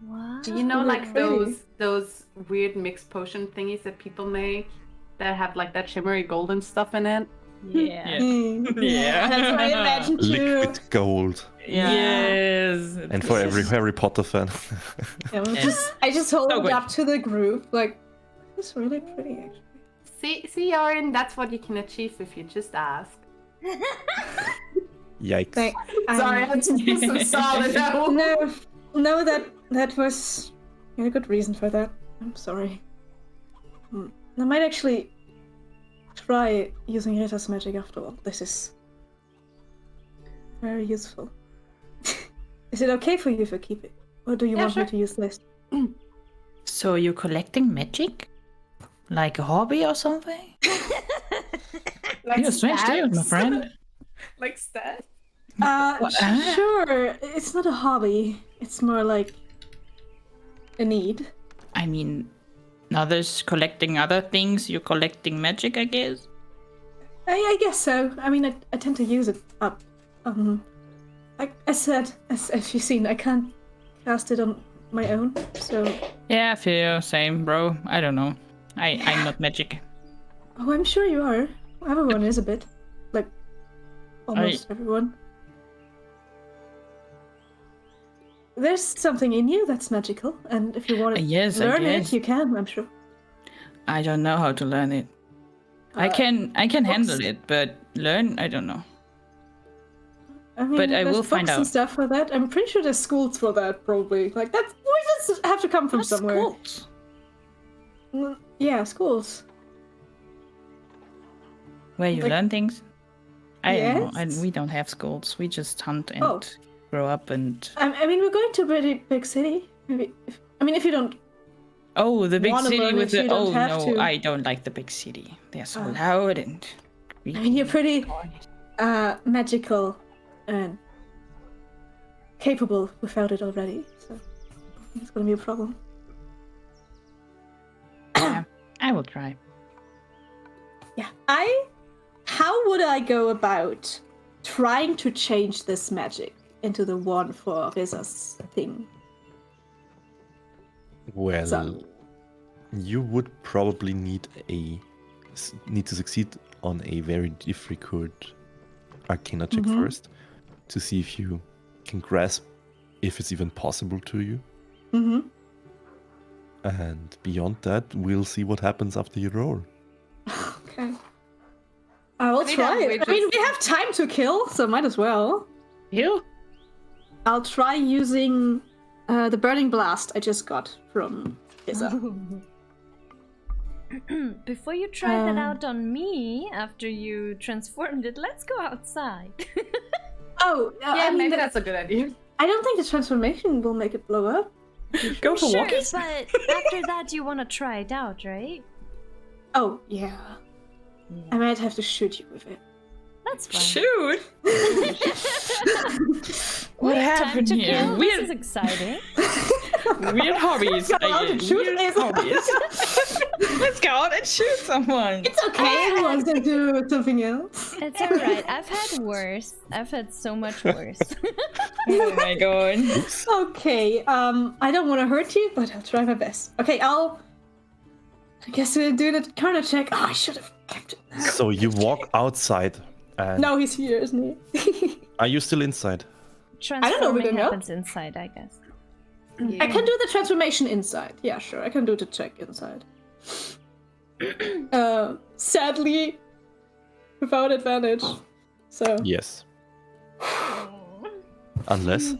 Wow. Do you know Ooh, like pretty. those weird mixed potion thingies that people make that have like that shimmery golden stuff in it? Yeah. Yeah. That's what I imagined too. Liquid gold. Yes. And for every Harry Potter fan. Yeah, I just hold So it good. up to the group, like, it's really pretty actually. See, Orin, that's what you can achieve if you just ask. Yikes. Thank- Sorry, I had to do some solid. No, that was you had a good reason for that. I'm sorry. I might actually try using Rita's magic after all. This is very useful. Is it okay for you if I keep it? Or do you want sure. me to use this? So you're collecting magic? Like a hobby or something? Like You're strange tale, my friend. Like stats. Sure. It's not a hobby. It's more like a need. I mean, others collecting other things, you're collecting magic, I guess? I guess so. I mean, I tend to use it up. Like I said, as you've seen, I can't cast it on my own, so... Yeah, I feel same, bro. I don't know. I'm not magic. Oh, I'm sure you are. Everyone is a bit. Like, almost everyone. There's something in you that's magical, and if you want to Yes, I learn guess. it, you can, I'm sure. I don't know how to learn it. I can handle it, but learn, I don't know. I mean, But I there's will books find and out. stuff for that. I'm pretty sure there's schools for that, probably. Like, that's... Voices have to come from What's somewhere. schools? Yeah, schools. Where you Like- learn things? I don't know. Yes? We don't have schools. We just hunt and Oh. grow up and... I mean, we're going to a pretty big city. Maybe. If you don't... Oh, the big Wanna city learn with it, the... you don't Oh, have no, to. I don't like the big city. They're so loud and... I mean, you're pretty magical and capable without it already, so I think it's gonna be a problem. Yeah, I will try. Yeah. How would I go about trying to change this magic into the one for Riza's thing? Well, So- you would probably need to succeed on a very difficult Arcana check first to see if you can grasp if it's even possible to you. Mm-hmm. And beyond that, we'll see what happens after you roll. Okay. I will try. I mean, we have time to kill, so might as well. You? I'll try using the burning blast I just got from Riza. Before you try that out on me after you transformed it, let's go outside. Oh, Yeah, I mean, maybe that's a good idea. I don't think the transformation will make it blow up. Go for Sure, walkies? but after that you want to try it out, right? Oh, yeah. I might have to shoot you with it. That's fine. Shoot! What Time happened to here? kill. This Weird, is exciting. weird hobbies. Go out and shoot Weird laser. hobbies. Let's go out and shoot someone. It's okay if he wants to do something else. It's alright. I've had worse. I've had so much worse. Oh my god. Okay, I don't want to hurt you, but I'll try my best. Okay, I guess we'll do the corner check. Oh, I should have kept it. So you walk outside, and No, he's here, isn't he? are you still inside? don't know, we Transforming don't know. happens inside, I guess. I can do the transformation inside. Yeah, sure. I can do the check inside. Sadly, without advantage. So Yes. Unless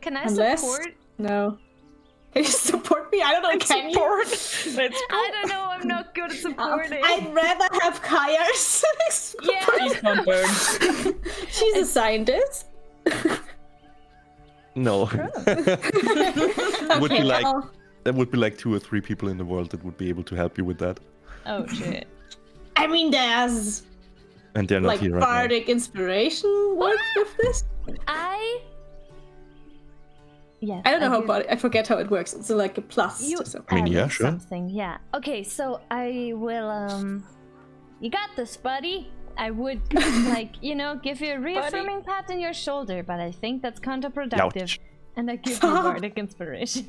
Can I unless support? no. Can you support me? I don't know. Can you? Let's go. I don't know. I'm not good at supporting. I'd rather have Kaya's. Yeah. Please don't burn. She's a scientist. no. would be Okay, like I'll- there would be like 2 or 3 people in the world that would be able to help you with that, Oh shit. I mean, there's and they're not like here right bardic inspiration work with this. Yes. I don't know how do- bardic. I forget how it works. It's like a plus You to something. I mean, yeah, added sure. something. Yeah. Okay. So I will. You got this, buddy. I would give you a reaffirming pat on your shoulder, but I think that's counterproductive. Ouch. And I give you bardic inspiration.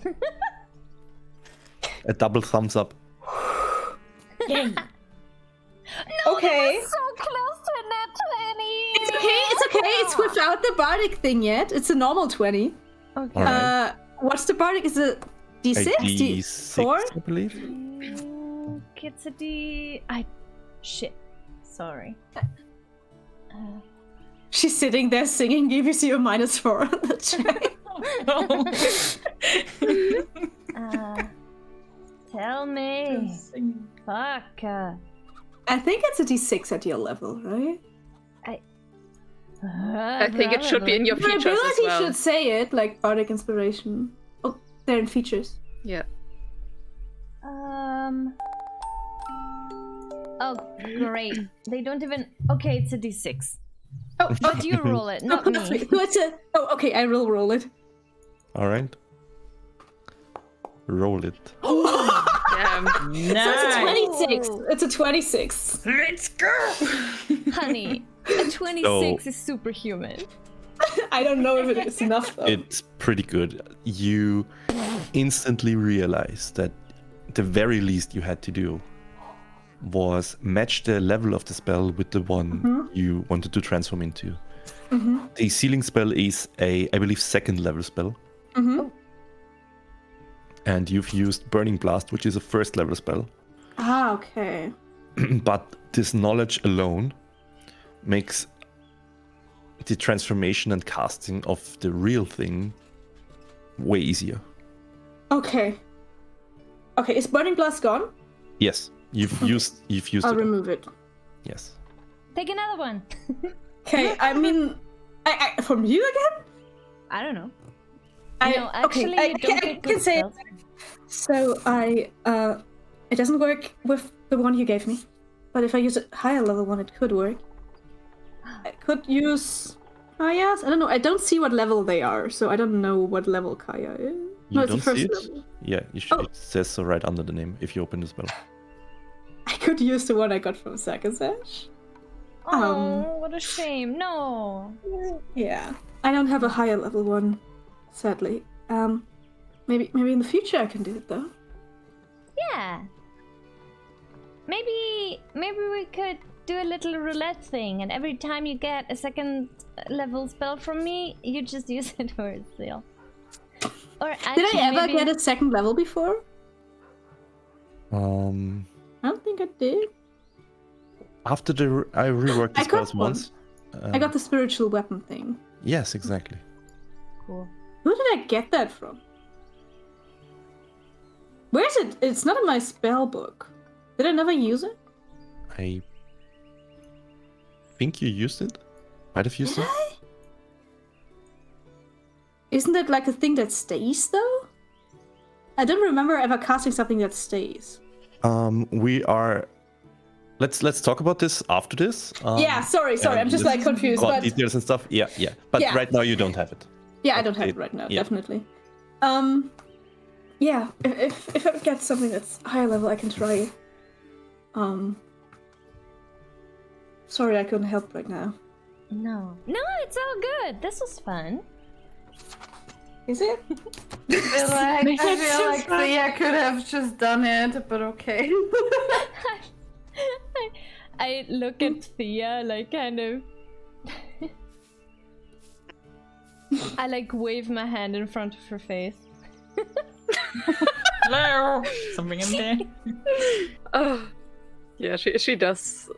A double thumbs up. Okay. So close to a net 20. It's okay. It's okay. It's without the bardic thing yet. It's a normal 20. Okay. All right. What's the bardic? Is it D6? A D6, D4? I believe. It's a D. Shit. Sorry. She's sitting there singing, gives you a -4 on the check. Tell me. Fuck. I think it's a D6 at your level, right? I think it should be in your My features as ability well. should say it, like bardic inspiration. Oh, they're in features. Yeah. Oh, great. They don't even. Okay, it's a D6. Oh, But you roll it, not me. No, it's a. Oh, okay. I will roll it. All right. Roll it. Damn. So it's a 26. It's a 26. Let's go. Honey, a 26 is superhuman. I don't know if it is enough though. It's pretty good. You instantly realize that the very least you had to do was match the level of the spell with the one you wanted to transform into. The sealing spell is I believe, 2nd level spell. And you've used Burning Blast, which is a 1st level spell. Ah, okay. But this knowledge alone makes the transformation and casting of the real thing way easier. Okay. Okay, is Burning Blast gone? Yes, you've used I'll it. remove it. Yes. Take another one. Okay, I mean, I from you again? I don't know. I actually, you don't I get can good say spells. so. It doesn't work with the one you gave me, but if I use a higher level one, it could work. I could use Kaya's. I don't know. I don't see what level they are, so I don't know what level Kaya is. You No, it's the don't see first it? level. Yeah, you should. Oh. It says so right under the name if you open the spell. I could use the one I got from Sakasesh. Oh, what a shame. No. Yeah, I don't have a higher level one, sadly. Maybe in the future I can do it though. Yeah. Maybe we could do a little roulette thing, and every time you get a second level spell from me, you just use it for a seal. Or actually, Did I ever maybe... get a second level before? I don't think I did. After I reworked the I got spells one. once. I got the spiritual weapon thing. Yes, exactly. Cool. Who did I get that from? Where is it? It's not in my spell book. Did I never use it? I think you used it. Might have used Did it. I? Isn't it like a thing that stays though? I don't remember ever casting something that stays. We are. Let's talk about this after this. Yeah, sorry. I'm just like confused. About But details and stuff. Yeah. But Yeah. right now you don't have it. yeah, I don't have it right now. Yeah. Definitely. Yeah. If I get something that's higher level, I can try. Sorry, I couldn't help right now. No, it's all good. This was fun. Is it? I feel like Thea could have just done it, but okay. I look at Thea, like, kind of... I, like, wave my hand in front of her face. Hello. Something in there. Oh, yeah, she does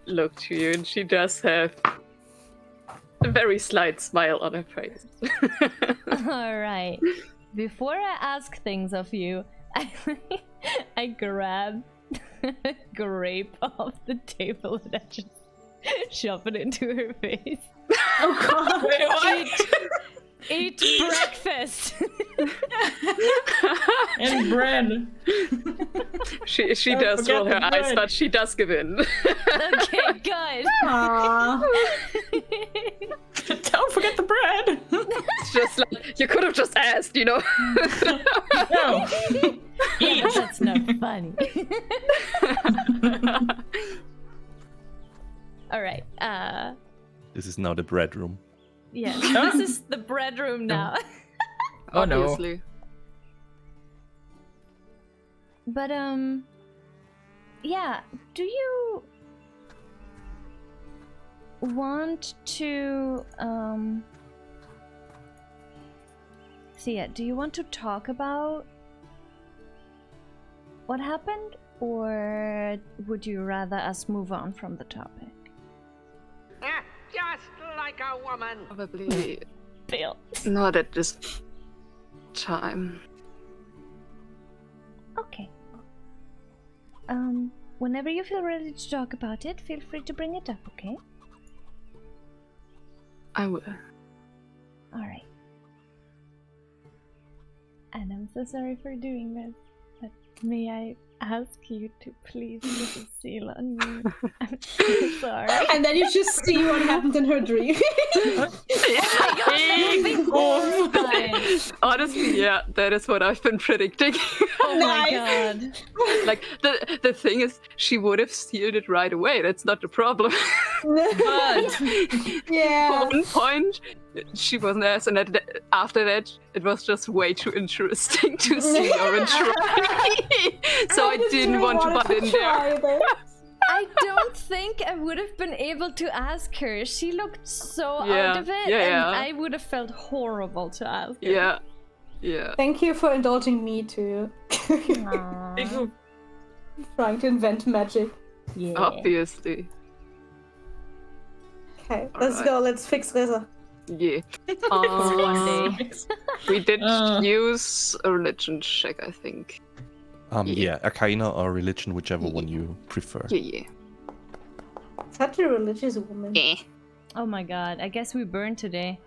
look to you, and she does have a very slight smile on her face. Alright. Before I ask things of you, I grab a grape off the table and I just shove it into her face. Oh god. Wait, what? Eat breakfast! And bread. She Don't does forget roll her the eyes, bread. but she does give in. Okay, good. Aww. Don't forget the bread. It's just like, you could have just asked, you know? No. Yeah, that's not funny. Alright, This is now the bread room. yeah, this is the bread room now. Oh no. Obviously. But, yeah, do you want to, Thea, do you want to talk about what happened, or would you rather us move on from the topic? Just like a woman. Probably Bill. not at this time. Okay. Whenever you feel ready to talk about it, feel free to bring it up, okay? I will. Alright. And I'm so sorry for doing this, but may I ask you to please put a seal on me? I'm so sorry. And then you just see what happened in her dream. Honestly, yeah, that is what I've been predicting. Oh my god. Like, the thing is, she would have sealed it right away. That's not the problem. But Yeah. At one point, she wasn't there, and after that, it was just way too interesting to see her and try. So I didn't want to butt in there. I don't think I would have been able to ask her. She looked so Yeah, out of it, yeah, and yeah. I would have felt horrible to ask her. Yeah. Yeah. Thank you for indulging me too. Aw. Trying to invent magic. Yeah. Obviously. Okay, let's Alright. go. Let's fix Reza. Yeah. One day. We did Uh. use a religion check, I think. Yeah, Arcana or religion, whichever one you prefer. Yeah. Such a religious woman. Yeah. Oh my god, I guess we burned today.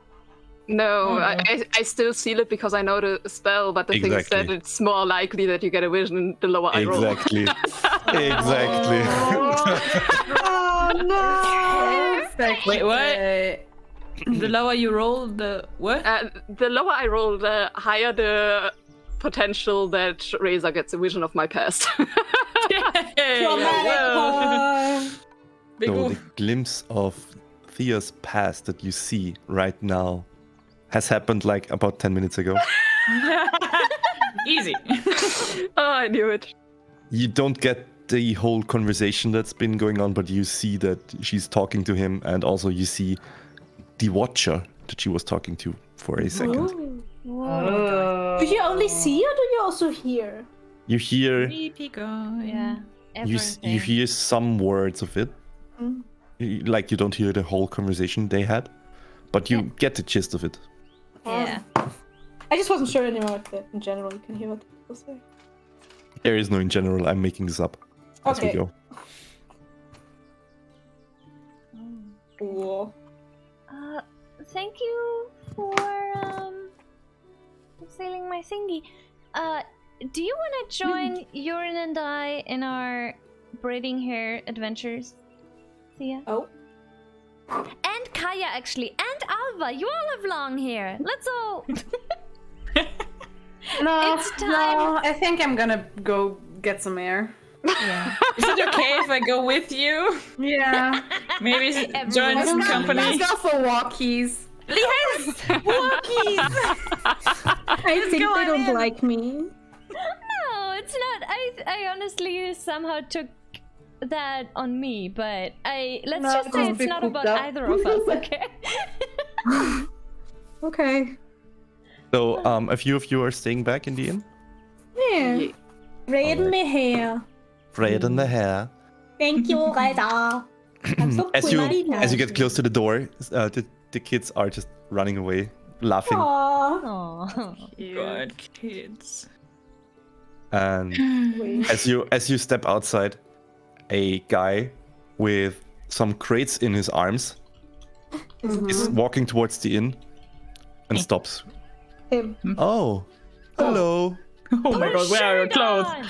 No, Oh, no. I still seal it because I know the spell, but the thing is that Exactly. it's more likely that you get a vision in the lower eye roll. Exactly. Exactly. Oh no! wait, what? The lower you roll, the what? The lower I roll, the higher the potential that Razor gets a vision of my past. Hey, Dramatic whoa. pause. Big So ol'- the glimpse of Thea's past that you see right now has happened like about 10 minutes ago. Easy. Oh, I knew it. You don't get the whole conversation that's been going on, but you see that she's talking to him, and also you see the Watcher that she was talking to for a second. Ooh. Oh. Do you only see or do you also hear? You hear Creepy guy. Yeah. you Everything. hear some words of it. Mm. Like you don't hear the whole conversation they had, but you get the gist of it. Yeah. I just wasn't sure anymore if in general you can hear what people say. There is no in general. I'm making this up as we Okay. go. Cool. Thank you for sailing my thingy. Do you want to join Yorin and I in our braiding hair adventures, Thea? Oh. And Kaya, actually, and Alva. You all have long hair. Let's all. No, It's time. no, I think I'm gonna go get some air. Yeah. Is it okay if I go with you? Yeah. Maybe join Everyone's some gonna company. Let's go for walkies. Yes. Walkies! I think they don't like me. No, it's not. I honestly somehow took that on me, but let's No, just say don't it's be not pooped about up. either of us, okay? Okay. So, a few of you are staying back in the inn. Yeah. Braid Alright. my hair. Braid in the hair. Thank you, Reza. I'm so As you pretty now. as you get close to the door, the kids are just running away, laughing, Aww. Aww. God, kids. and Wait. as you step outside, a guy with some crates in his arms is walking towards the inn and stops. Him. Oh, hello. Oh my god, where are your clothes? on.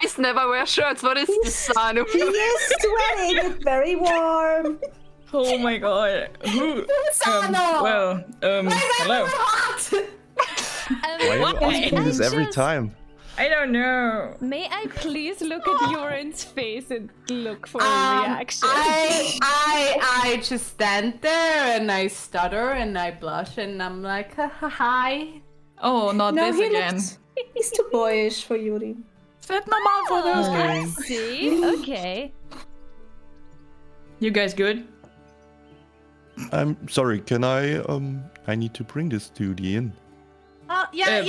He's never wear shirts. What is this, son? He is sweating. It's very warm. Oh my god. Who? Sano! Hello. Why are you asking this every time? I don't know. May I please look at Yoren's face and look for a reaction? I just stand there and I stutter and I blush and I'm like, hi. Oh, not No, this he again. looks. He's too boyish for Yuri. Is that normal for those guys? See? Okay. You guys good? I'm sorry. Can I need to bring this to the inn. Yeah.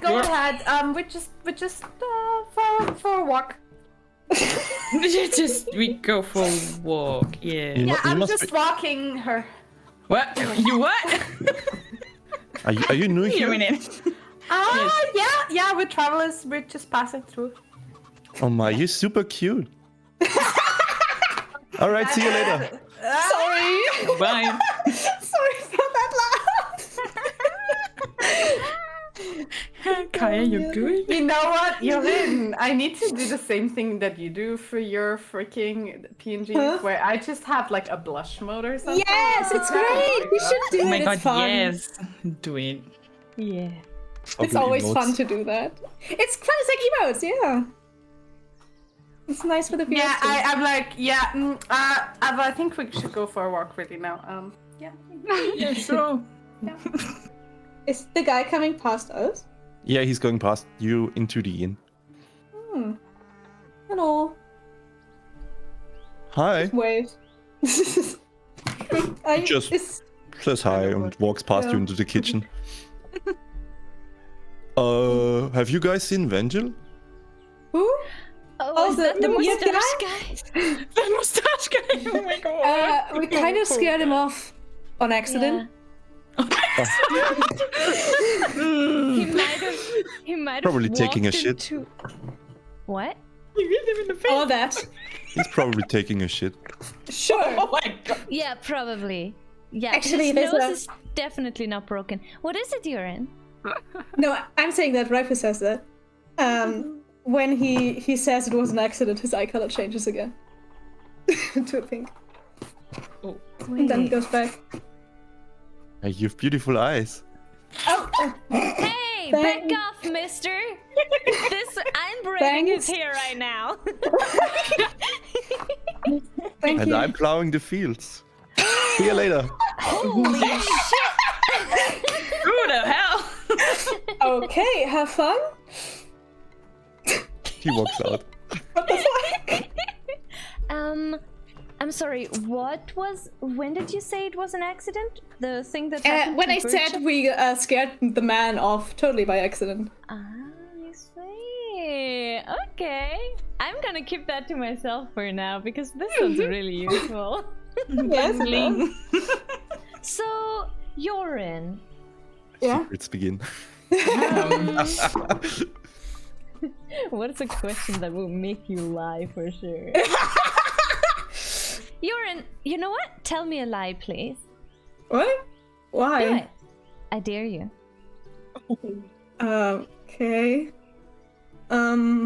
Go Sure. ahead. We're just for a walk. We go for a walk. Yeah. You Yeah, you I'm must just be- walking her. What? You what? Are you new Wait a here? minute. Yeah, we're travelers. We're just passing through. Oh my, you're super cute. All right, see you later. Sorry. Bye. Sorry for that Kaya, you good? You know what? You're in. I need to do the same thing that you do for your freaking PNGs, Huh? where I just have like a blush mode or something. Yes, it's great. You should do Oh my it. god, It's fun. yes. Do it. Yeah. It's Ugly always emotes. fun to do that. It's fun. It's like emotes. Yeah. It's nice for the viewers. Yeah, too. I'm like, I think we should go for a walk really now. Yeah. Yeah, sure. Is the guy coming past us? Yeah, he's going past you into the inn. Hello. Hi. Wave. Just- Says hi and walks past you Yeah. into the kitchen. Have you guys seen Vengil? Who? Oh, is the- that the the weird mustache guy? guy? The mustache guy. Oh my god. We kind of scared him off on accident. He might have Probably taking a walked shit. into- What? You hit him in the face. All that. He's probably taking a shit. Sure. Oh my god. Yeah, probably. Yeah, Actually, his there's nose a- is definitely not broken. What is it you're in? No, I'm saying that Raifu says that. When he says it was an accident, his eye color changes again to a pink, Oh. and then goes back. Hey, you have beautiful eyes. Oh, Hey, Thank- back off, mister! I'm braiding his Thanks. hair right now. Thank And you. I'm plowing the fields. See you later. Holy shit! Who the hell? Okay, have fun. He walks out. What the fuck? I'm sorry. When did you say it was an accident? The thing that happened When to I said Birch? we scared the man off totally by accident. Ah, I see. Okay. I'm gonna keep that to myself for now because this one's really useful. Yes, it does. So, Yorin. Yeah. Secrets begin. What's a question that will make you lie for sure? Yorin, you know what? Tell me a lie, please. What? Why? Do it. I dare you. Okay. Oh,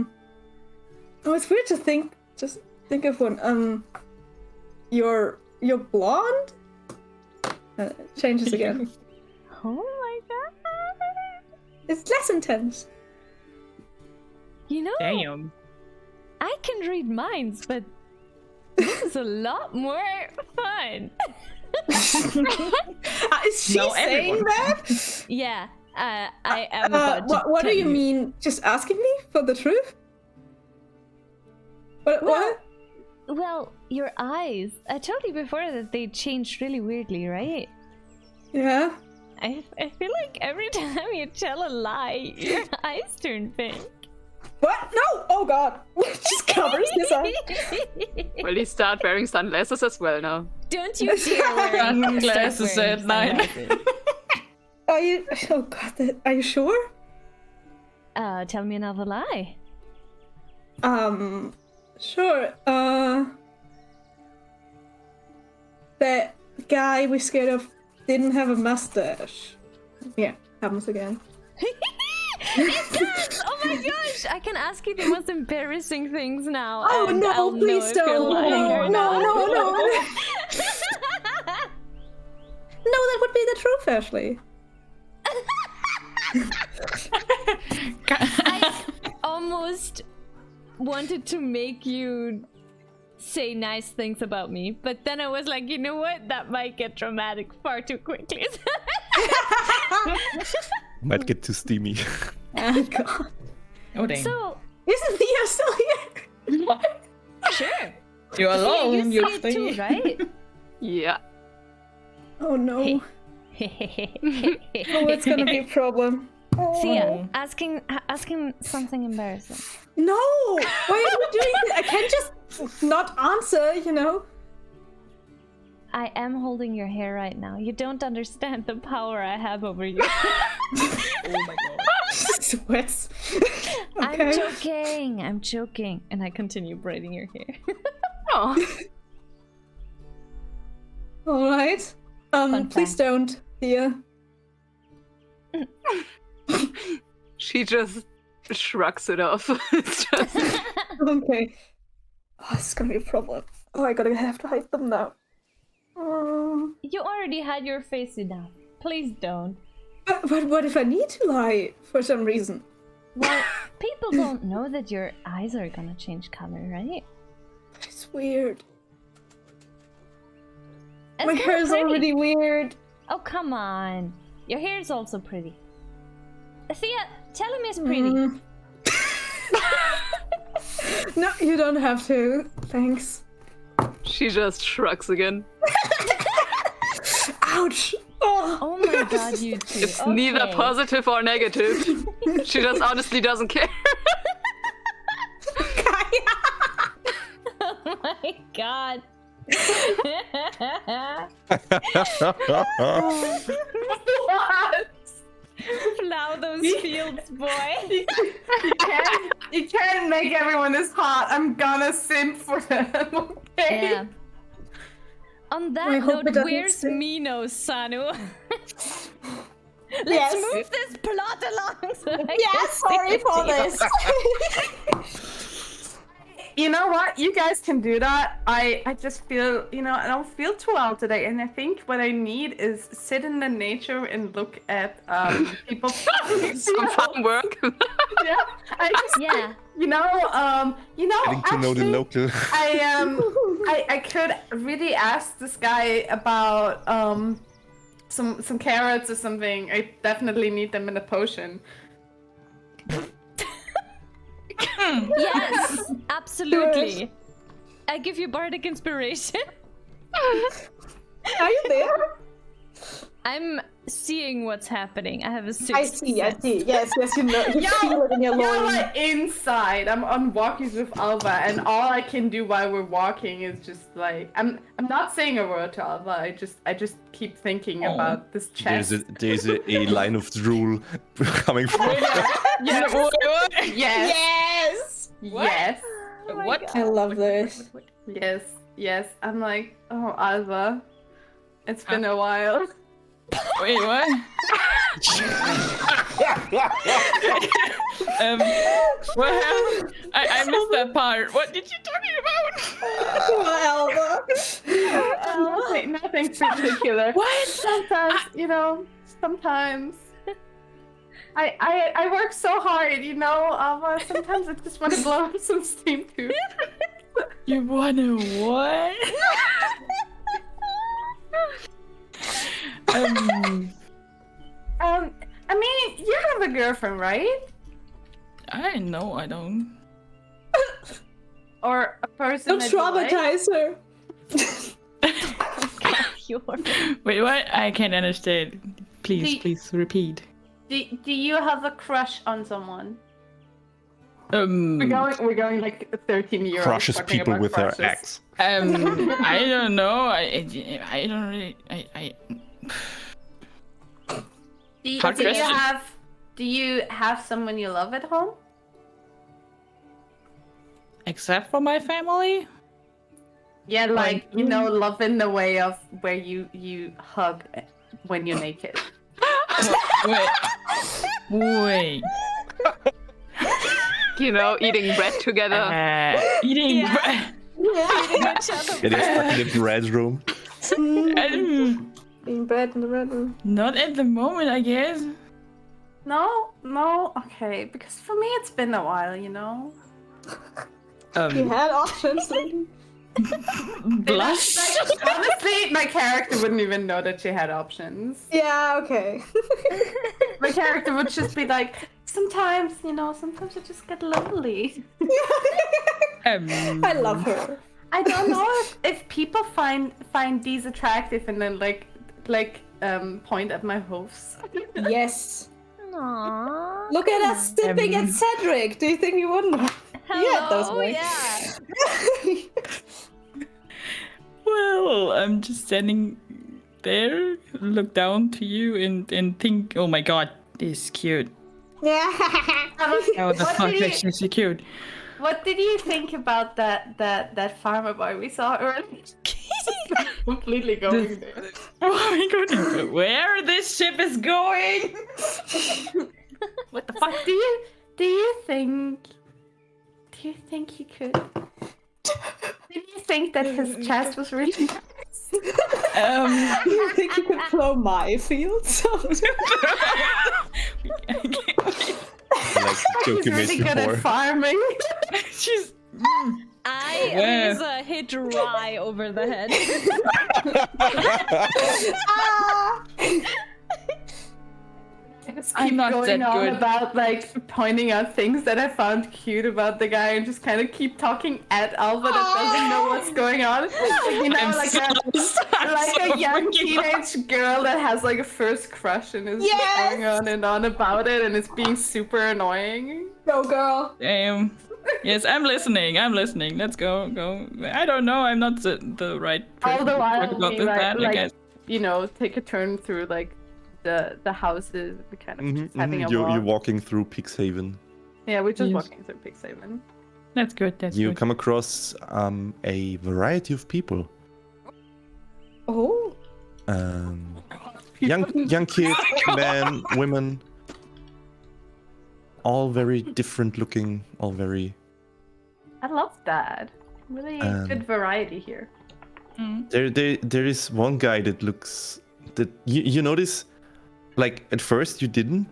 it's weird to think. Just think of one. You're blonde. It changes again. Oh my god. It's less intense. You know, Damn. I can read minds, but this is a lot more fun. Is she No, saying everyone. that? Yeah, I am about to What do tell you mean? Just asking me for the truth? What? Well, your eyes. I told you before that they changed really weirdly, right? Yeah. I feel like every time you tell a lie, your eyes turn pink. What? No! Oh god! Just covers his eye. Will he start wearing sunglasses as well now? Don't you dare wear Sunglasses start wearing at night. sunglasses. Are you? Oh god! Are you sure? Tell me another lie. Sure. That guy we scared of didn't have a mustache. Yeah, happens again. It does! Oh my gosh! I can ask you the most embarrassing things now. Oh and no! I'll know Please if you're don't! lying No! or No! not. No! No! No! That would be the truth, Ashley. I almost wanted to make you say nice things about me, but then I was like, you know what? That might get dramatic far too quickly. Might get too steamy. Oh god! Oh dang. So, Isn't Thea still here? sure. You're Yeah, alone. you You see it too, right? Yeah. Oh no! Oh, it's gonna be a problem. Sia, asking something embarrassing. No! Why are you doing this? I can't just not answer, you know? I am holding your hair right now. You don't understand the power I have over you. Oh my god. Sweats. I'm joking. And I continue braiding your hair. Oh. Alright. Fun Please fact. don't, Thea. She just shrugs it off. It's just... Okay. Oh, this is gonna be a problem. Oh, I have to hide them now. You already had your face enough. Please don't. But what if I need to lie for some reason? Well, people don't know that your eyes are gonna change color, right? It's weird. It's My kinda hair's pretty. already weird. Oh, come on. Your hair is also pretty. Thea, tell him it's pretty. Mm. No, you don't have to. Thanks. She just shrugs again. Ouch! Oh, Oh my god, you two. It's neither positive or negative. She just honestly doesn't care. Oh my god. Plow those fields, boy. You can't make everyone this hot. I'm gonna simp for them, okay? Yeah. On I that hope note, it doesn't where's stick. Mino, Sanu? Let's Yes. move this plot along. So I yeah, can see sorry the for deal. this. You know what? You guys can do that. I just feel, I don't feel too well today, and I think what I need is sit in the nature and look at people. Some fun work. Yeah, I just, Yeah. Getting to know the local. I could really ask this guy about some carrots or something. I definitely need them in a potion. Yes, absolutely. I give you bardic inspiration. Are you there? I'm seeing what's happening. I have a 6. I see. Yes, you know, you feel it in your You're loins. like inside. I'm on walkies with Alva, and all I can do while we're walking is just like I'm not saying a word to Alva. I just keep thinking about this chest. There's a line of drool coming from. Yes. Yes. Yes. Yes. What? I love this. Yes. I'm like, oh, Alva, it's been a while. Wait, what? What happened? I missed that part. What did you talking about? Nothing particular. What? Sometimes, sometimes. I work so hard, Alva. Sometimes I just want to blow up some steam too. You wanna what? I mean, you have a girlfriend, right? I know I don't. Or a person Don't that you like? traumatize her. Wait, what? I can't understand. Please repeat. Do you have a crush on someone? Um, We're going like 13 years. Crushes people with their ex. I don't know. I don't really. Do you have someone you love at home? Except for my family. Yeah, like love in the way of where you hug when you're naked. Wait. Eating bread together. Eating bread. Getting stuck in the bread room. Being bred in the red room. Not at the moment, I guess. No, okay. Because for me, it's been a while, You had options, lady. Blush. Honestly, my character wouldn't even know that she had options. Yeah, okay. My character would just be like, sometimes I just get lonely. I love her. I don't know if people find these attractive and then like point at my hoofs. Yes. Aww. Look at us stepping at Cedric. Do you think we wouldn't? Yeah, those Hello, ways. yeah. Well, I'm just standing there, look down to you, and think, oh my god, this is cute. Yeah. Oh, the fuck, she's so cute. What did you think about that farmer boy we saw earlier? Completely going there. Oh my god, where this ship is going? What the fuck? Do you think he could? Do you think that his chest was really nice? Do you think you could plow my fields? He's really good at farming. She's. I raise a hit Rye over the head. I'm not going that on good. about like pointing out things that I found cute about the guy and just kind of keep talking at Alva that doesn't know what's going on. A young teenage girl that has like a first crush and is going on and on about it and it's being super annoying. Go, girl. Damn. Yes, I'm listening. Let's go. I don't know. I'm not the right person All the to while, talk about we, this, like, I guess. take a turn through like the houses, kind of just having a You're walk. walking through Pixhaven. Yeah, we're just Yes. walking through Pixhaven. That's good. You come across a variety of people. Oh. Young kids, men, women, all very different looking, all very I love that. Really good variety here. There is one guy that looks that you notice, like at first you didn't,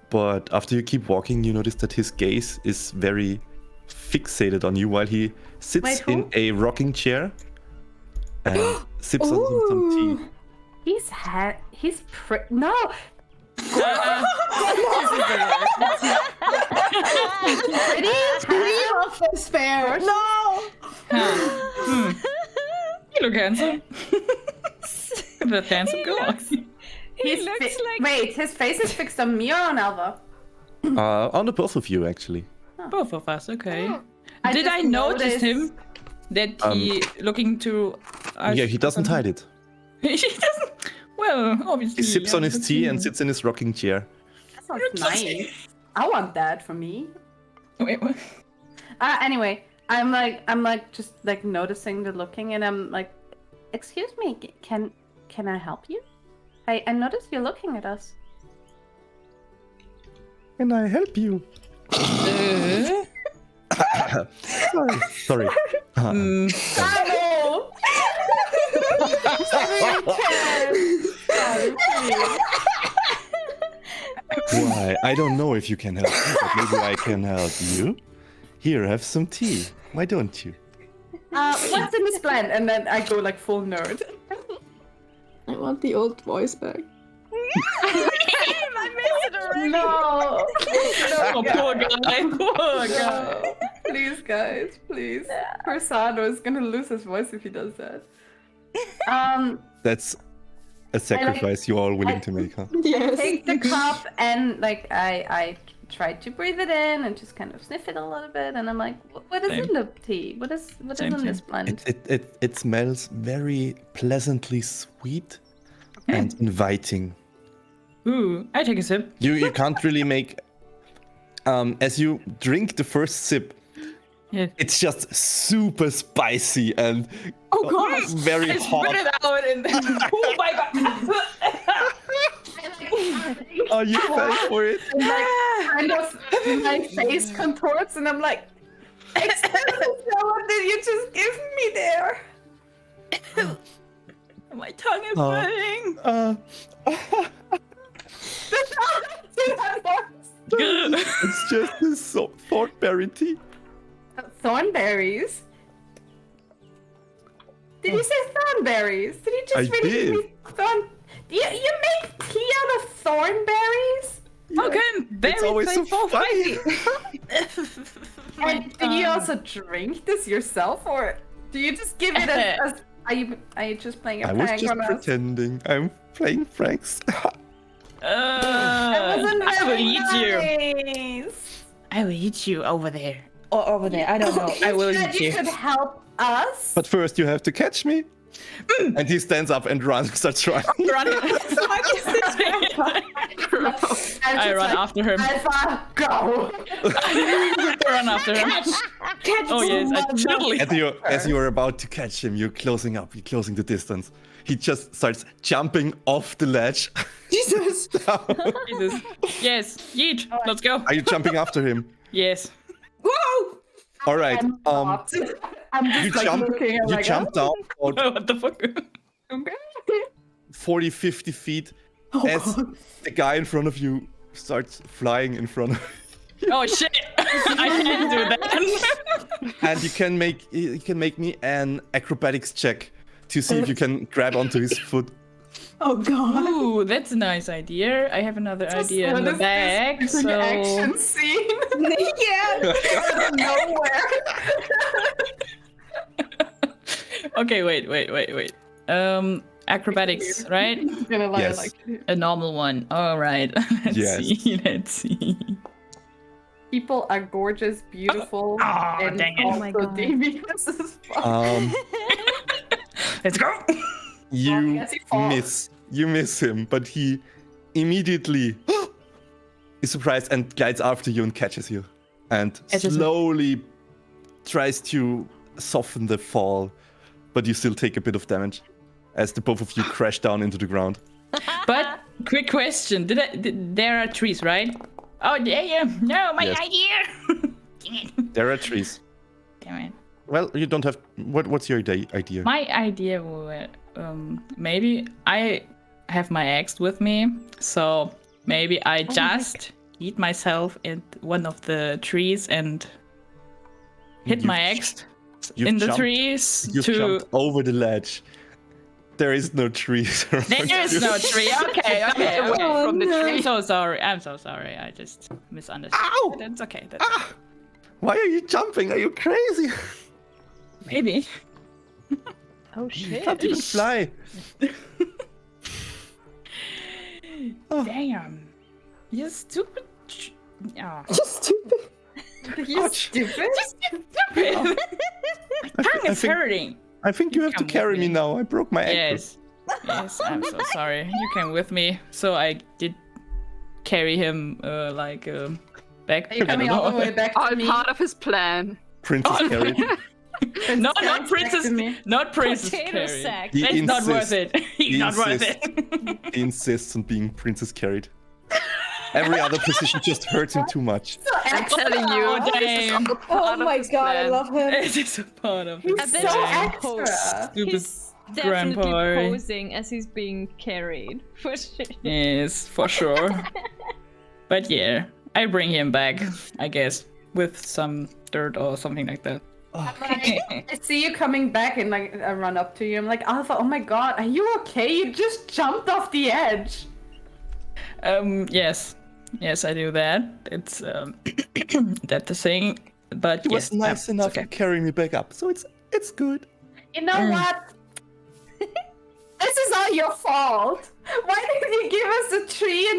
but after you keep walking, you notice that his gaze is very fixated on you while he sits Wait, who? in a rocking chair and sips on some tea. He's no. Three of this fair. No. You look handsome. That handsome girl. He looks like... Wait, his face is fixed on me or on Alva? On the both of you, actually. Both of us, okay. Did just I notice noticed- him? That he looking to us? Yeah, he doesn't hide it. He doesn't. Well, obviously. He sips on his that's tea him. and sits in his rocking chair. That sounds nice. I want that for me. Wait, what? Anyway, I'm like just like noticing the looking, and I'm like, excuse me, can I help you? I noticed you're looking at us. Can I help you? Sorry. Hello. Why? I don't know if you can help me, but maybe I can help you. Here, have some tea. Why don't you? What's in this blend? And then I go like full nerd. I want the old voice back. I missed it already. No. Oh, poor guy. Poor guy. Please, guys, please. Persano is gonna lose his voice if he does that. That's a sacrifice you're all willing to make, huh? Yes. Take the cup and like I tried to breathe it in and just kind of sniff it a little bit, and I'm like, what is Same. in the tea? What is Same, in this same. blend? It smells very pleasantly sweet and inviting. Ooh, I take a sip. You can't really make as you drink the first sip, Yeah. it's just super spicy and Oh gosh. very I hot. spit it out and oh my god. Oh, you fell for it? And like kind of my face contorts, and I'm like, excuse me, what did you just give me there? My tongue is Oh. burning. It's just this thornberry tea. Thornberries? Did you say thornberries? Did you just I really did. give me You make tea out of thornberries? Okay, It's always so funny. And do you also drink this yourself, or do you just give it as are you just playing a I was prank just on us? pretending. I'm playing pranks. That wasn't I will very eat you. nice. I will eat you over there. Or over there. I don't know. I will Said eat you you. could help us. But first, you have to catch me. And he stands up and starts running. Run. I run after him. Alpha, go. Run after him. Oh yes, I totally. As you're about to catch him, you're closing the distance. He just starts jumping off the ledge. Jesus. Jesus. Yes, yeet. Let's go. Are you jumping after him? Yes. Whoa. All right. I'm just You like jump. looking. I'm You like, jump down about What the fuck? okay. 40, 50 feet Oh, as God. the guy in front of you starts flying in front of Oh shit! I can't do that. and you can make me an acrobatics check to see if you can grab onto his foot. Oh god. Ooh, that's a nice idea. I have another idea in the What is bag. this? An So action scene. Yeah. Out of nowhere. okay, wait. Acrobatics, right? I'm gonna lie, Yes. I like it. A normal one. All right. Let's see. People are gorgeous, beautiful, Oh, and dang it. also Oh my God. devious as fuck. Let's go. You Yes, he falls. miss him, but he immediately is surprised and glides after you and catches you, and Catches me. slowly tries to soften the fall, but you still take a bit of damage as the both of you crash down into the ground. But quick question: there are trees, right? Oh yeah. No, my Yes. idea. Dang it. There are trees. damn it. Well, you don't have. What's your idea? My idea was maybe I have my axe with me, so maybe I just eat myself in one of the trees and hit my axe in the trees You've jumped over the ledge. There is no trees around There is you. no tree. Okay. Oh, from the no. tree. I'm so sorry. I just misunderstood. Ow! That's okay. Why are you jumping? Are you crazy? Maybe. Oh You shit. can't even fly. Oh. Damn. You stupid. Oh. Just stupid. You Ouch. stupid. Stupid. My tongue is hurting. I think you have to Come with carry me me. now. I broke my ankle. Yes, I'm so sorry. You came with me, so I did carry him back. Are you I don't coming all the know. way back All to me? part of his plan. Princess carried. No, Back not to princess. me. Not princess Potato carry. sack. He That's not worth insists. it. He's He not worth insists. it. He insists on being princess carried. Every other position just hurts him too much. So I'm extra. telling you, Oh, this is damn. all part Oh of my his god, I plan. love him. It is a part of He's I his bet so you plan. can post. extra. Stupid He's definitely grandpa. posing as he's being carried. For sure. Yes, for sure. But yeah, I bring him back, I guess, with some dirt or something like that. I see you coming back and like I run up to you. I'm like, Alpha, oh my god, are you okay? You just jumped off the edge. Yes, I do that. It's that's the thing. But He was yes, nice it's enough okay. to carry me back up, so it's good. You know what? This is all your fault. Why did you give us a tree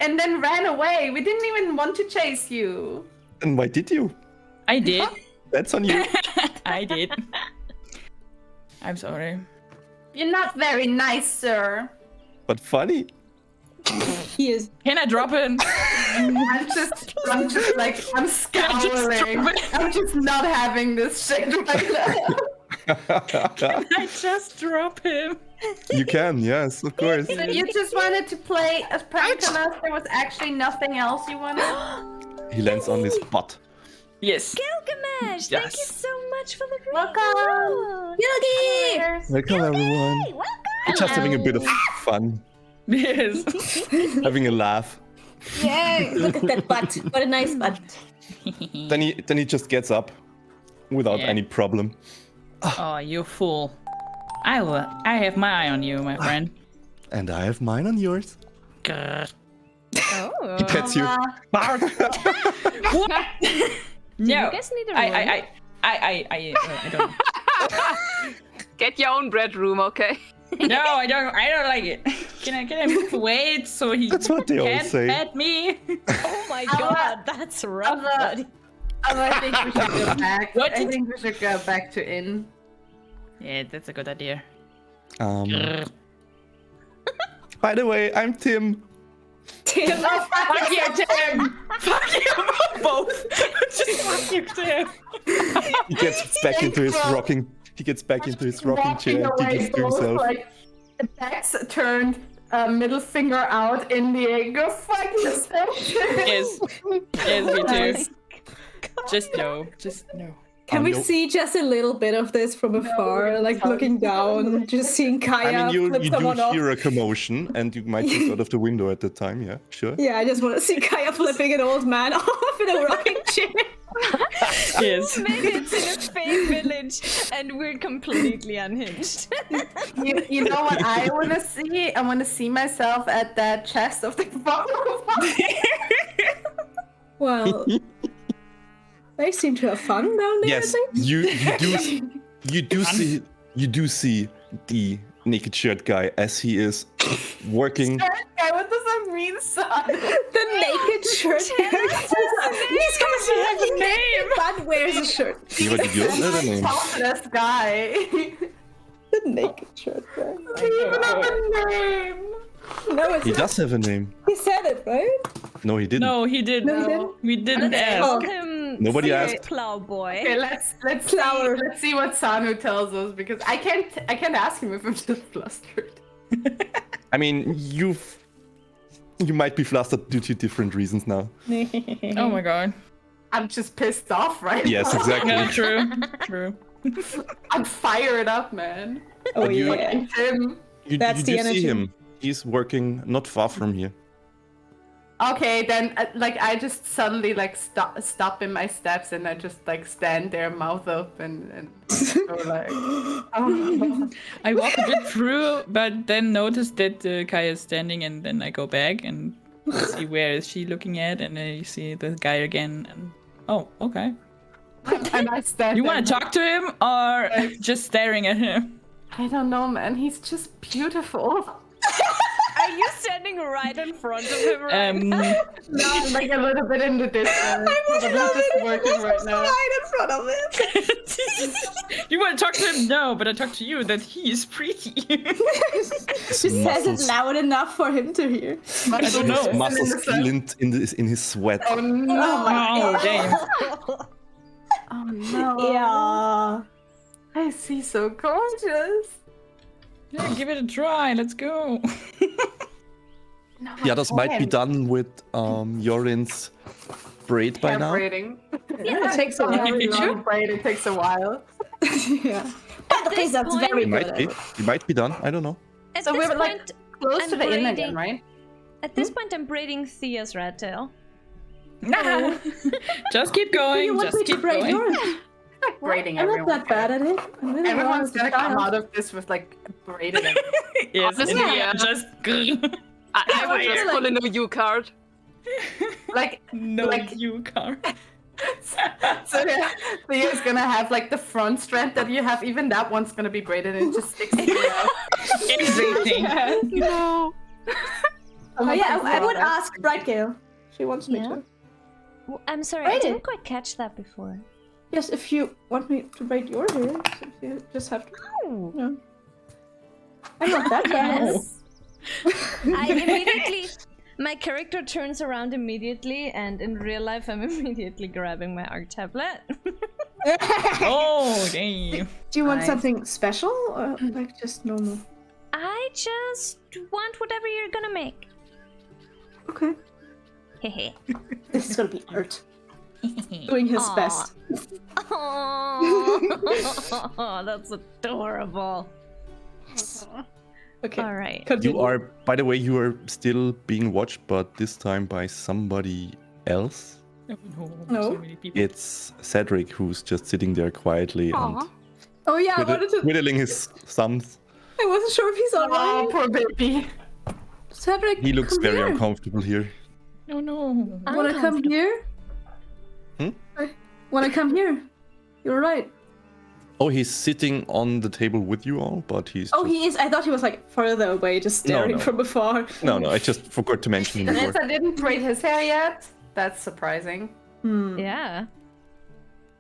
and then ran away? We didn't even want to chase you. And why did you? I did. That's on you. I did. I'm sorry. You're not very nice, sir. But funny. He is. Can I drop in? I'm just like, I'm scowling. I'm just not having this shit right now. I just drop him. You can, yes, of course. So you just wanted to play a prank on us? There was actually nothing else you wanted? He lands on his butt. Yes. Gilgamesh, thank you Yes. so much for the great Welcome. reward. Welcome, everyone. Hey, welcome. We're just having a bit of fun, Yes. having a laugh. Yay! Look at that butt. What a nice butt. Then he just gets up without Yeah. any problem. Oh, you fool. I have my eye on you, my friend. And I have mine on yours. Grr. Oh. He pets you. What? No. You guys need a I don't. Get your own bedroom, okay? No, I don't like it. Can I move away so he That's what they all can't say. pet me? Oh my god, that's rough, buddy. I think we should go back. What? I think we should go back to inn. Yeah, that's a good idea. By the way, I'm Tim. Tim. Fuck you, Tim! Fuck you both! Just fuck you, Tim! He gets back into his rocking. He gets back into his rocking chair and giggles to both, himself. like, backs turned, middle finger out in the air. Go fuck yourself. Yes. Yes, me Nice. too. Just no. Just no. Can we no. see just a little bit of this from afar, like looking down, just seeing Kaya I mean, you flip do someone off? hear a commotion, and you might look out of the window at the time. Yeah, sure. Yeah, I just want to see Kaya flipping an old man off in a rocking chair. Yes. Maybe it's in a fake village and we're completely unhinged. You know what I want to see? I want to see myself at that chest of the bottom. Well, they seem to have fun down there. Yes, I think. you do see the naked shirt guy as he is working. Guy, what does that mean, son? The naked shirt. These guys have a name. But wears a shirt. Eva, did you know the name? Topless guy. The naked shirt. Guy. You even have a name. No, it's He does have a name. He said it, right? No, he didn't. No, he didn't. No, he didn't? We didn't Let's ask. call him Nobody asked. Plowboy. Okay, let's Flower. see what Sanu tells us because I can't ask him if I'm just flustered. I mean, you might be flustered due to different reasons now. Oh my god. I'm just pissed off right Yes, now. exactly. Yeah, true. True. I'm fired up, man. Oh But you- yeah. And Tim. That's you the do see energy. him. He's working not far from here. Okay, then like I just suddenly like stop in my steps and I just like stand there, mouth up, and go like, oh. I walk a bit through, but then notice that Kaya is standing, and then I go back and see where is she looking at, and then you see the guy again. And oh, okay. And I stand. You there want to talk to him or just staring at him? I don't know, man. He's just beautiful. Are you standing right in front of him right now? No, like a little bit in the distance. I'm just working right now. Right in front of him. You want to talk to him? No, but I talk to you that he is pretty. She says it loud enough for him to hear. I don't know. His muscles feel in his sweat. Oh no! Oh, damn. Oh no! Yeah. I see so gorgeous. Yeah, give it a try. Let's go. No, Yeah, this might be done with Yorin's braid by Hair now. braiding. Yeah, it takes a Very while. long braid. It takes a while. Yeah. But okay, this that's point- very It might good. be. It might be done. I don't know. At So this we're like point, close I'm to the inn again, braiding- right? at this point, I'm braiding Thea's rat tail. Nah. Just keep going. You want Just me to keep braid going. yours? Like braiding I'm not everyone. that bad at it. I'm really Everyone's bad gonna at come it. out of this with like braided. Yes, Honestly, and yeah. just I would just pull in a U card. Like no Like- you car. so, yeah, Thea's gonna have like the front strand that you have. Even that one's gonna be braided and it just sticks to you out. Everything. No. Oh yeah, I would ask Brightgale. She wants me Yeah? to. I'm sorry, Braid I it. didn't quite catch that before. Yes, if you want me to braid your hair, you just have to. Oh. Yeah. I'm not that bad. Yes. I immediately, my character turns around immediately, and in real life, I'm immediately grabbing my art tablet. Oh, damn. Do you want Nice. something special or like just normal? I just want whatever you're gonna make. Okay. Hehe. This is gonna be art. Doing his Aw. best. Oh, that's adorable. Okay. All right. Continue. You are, by the way, you are still being watched, but this time by somebody else. No. So many people. It's Cedric who's just sitting there quietly and Aw. Oh yeah, I wanted to. twiddling his thumbs. I wasn't sure if he's Oh, alright. poor baby. Cedric, He looks come very here. uncomfortable here. Oh no. Wanna come here? Hmm? Wanna come here? You're right. Oh, he's sitting on the table with you all, but he's. Oh, just... he is. I thought he was like further away, just staring no. from afar. No, I just forgot to mention him before. Vanessa didn't braid his hair yet. That's surprising. Hmm. Yeah.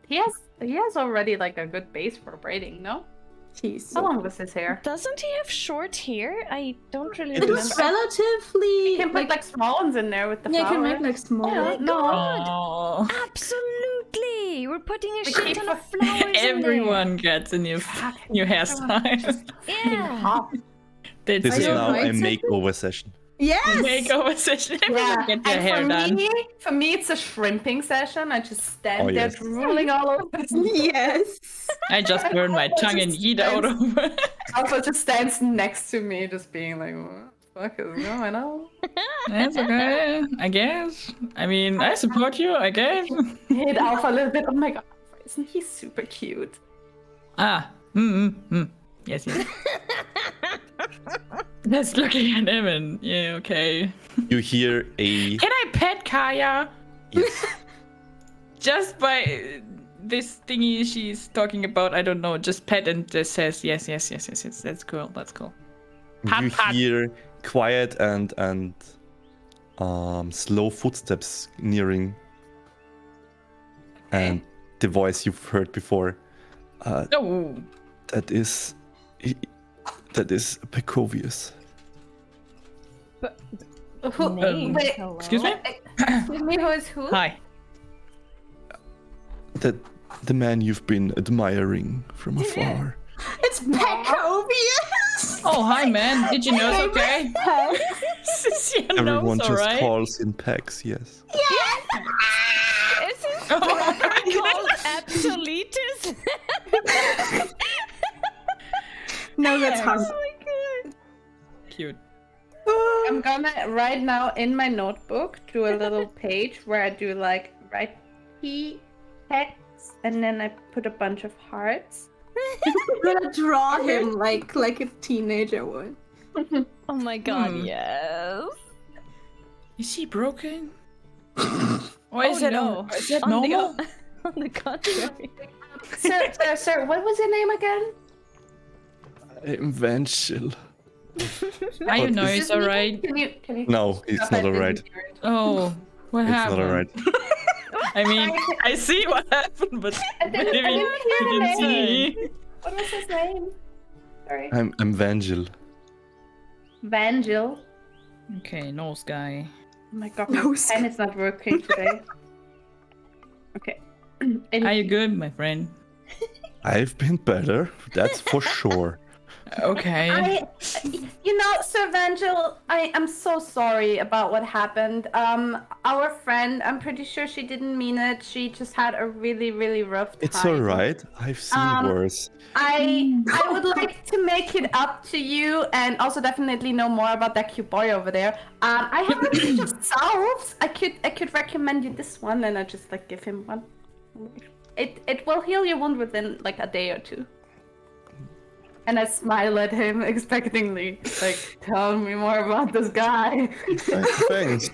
He has already like a good base for braiding, no? Jeez. How long was his hair? Doesn't he have short hair? I don't really It It remember. was relatively. You can put like small ones in there with the yeah, you can flowers. make like small. Oh my No. god! Oh. Absolutely! We're putting a We shit keep ton of flowers Everyone gets a new hairstyle. in there. Yeah. Hop. That's This Are is you it. now a alright, Cedric? makeover session. Yes. Makeover session. Everyone Yeah, get their hair and done. for me, it's a shrimping session. I just stand Oh, there yes. drooling all over. Yes. I just burned my tongue and eat out over. Also just stands next to me, just being like, what the fuck is going on? That's okay, I guess. I mean, I support you, I guess. Hit Alpha a little bit. Oh my god, isn't he super cute? Ah, yes, yes. Just looking at him and yeah, okay. You hear a. Can I pet Kaya? Yes. Just by this thingy she's talking about, I don't know, just pet and just says yes. That's cool, that's cool. Pat, You pat. hear quiet and slow footsteps nearing, and the voice you've heard before. Oh, That is Pecovius. Name. wait, Hello? excuse me? Excuse me, who is who? Hi. The man you've been admiring from afar. It's Pecovius. Oh, hi, man. Did you know it's okay? Yes. Yeah, no, Everyone it's just alright. calls in packs. Yes. Is he Called Absolutus. No, that's hard. Oh my god. Cute. I'm gonna right now in my notebook do a little page where I do like write P text and then I put a bunch of hearts. I'm gonna draw him like a teenager would. Oh my god, yes. Is he broken? Or is Oh, it no. Is that On the normal? On the contrary. Sir, what was your name again? Eventual. Are you Oh, know is- it's alright? Can you No, it's stop not it? alright. Oh, what It's happened? not alright. I mean, I see what happened, but maybe didn't hear you the didn't name. see. What was his name? Sorry. I'm Vangel. Vangel. Okay, nose guy. Oh my god, Nose. my pen is not working today. Okay. Are you good, my friend? I've been better, that's for sure. Okay. Sir Vangel, I am so sorry about what happened. Our friend, I'm pretty sure she didn't mean it. She just had a really, really rough time. It's alright. I've seen worse. I would like to make it up to you and also definitely know more about that cute boy over there. I have a bunch of salves. I could recommend you this one and I just like give him one. It will heal your wound within like a day or two. And I smile at him expectingly, like, tell me more about this guy. Thanks.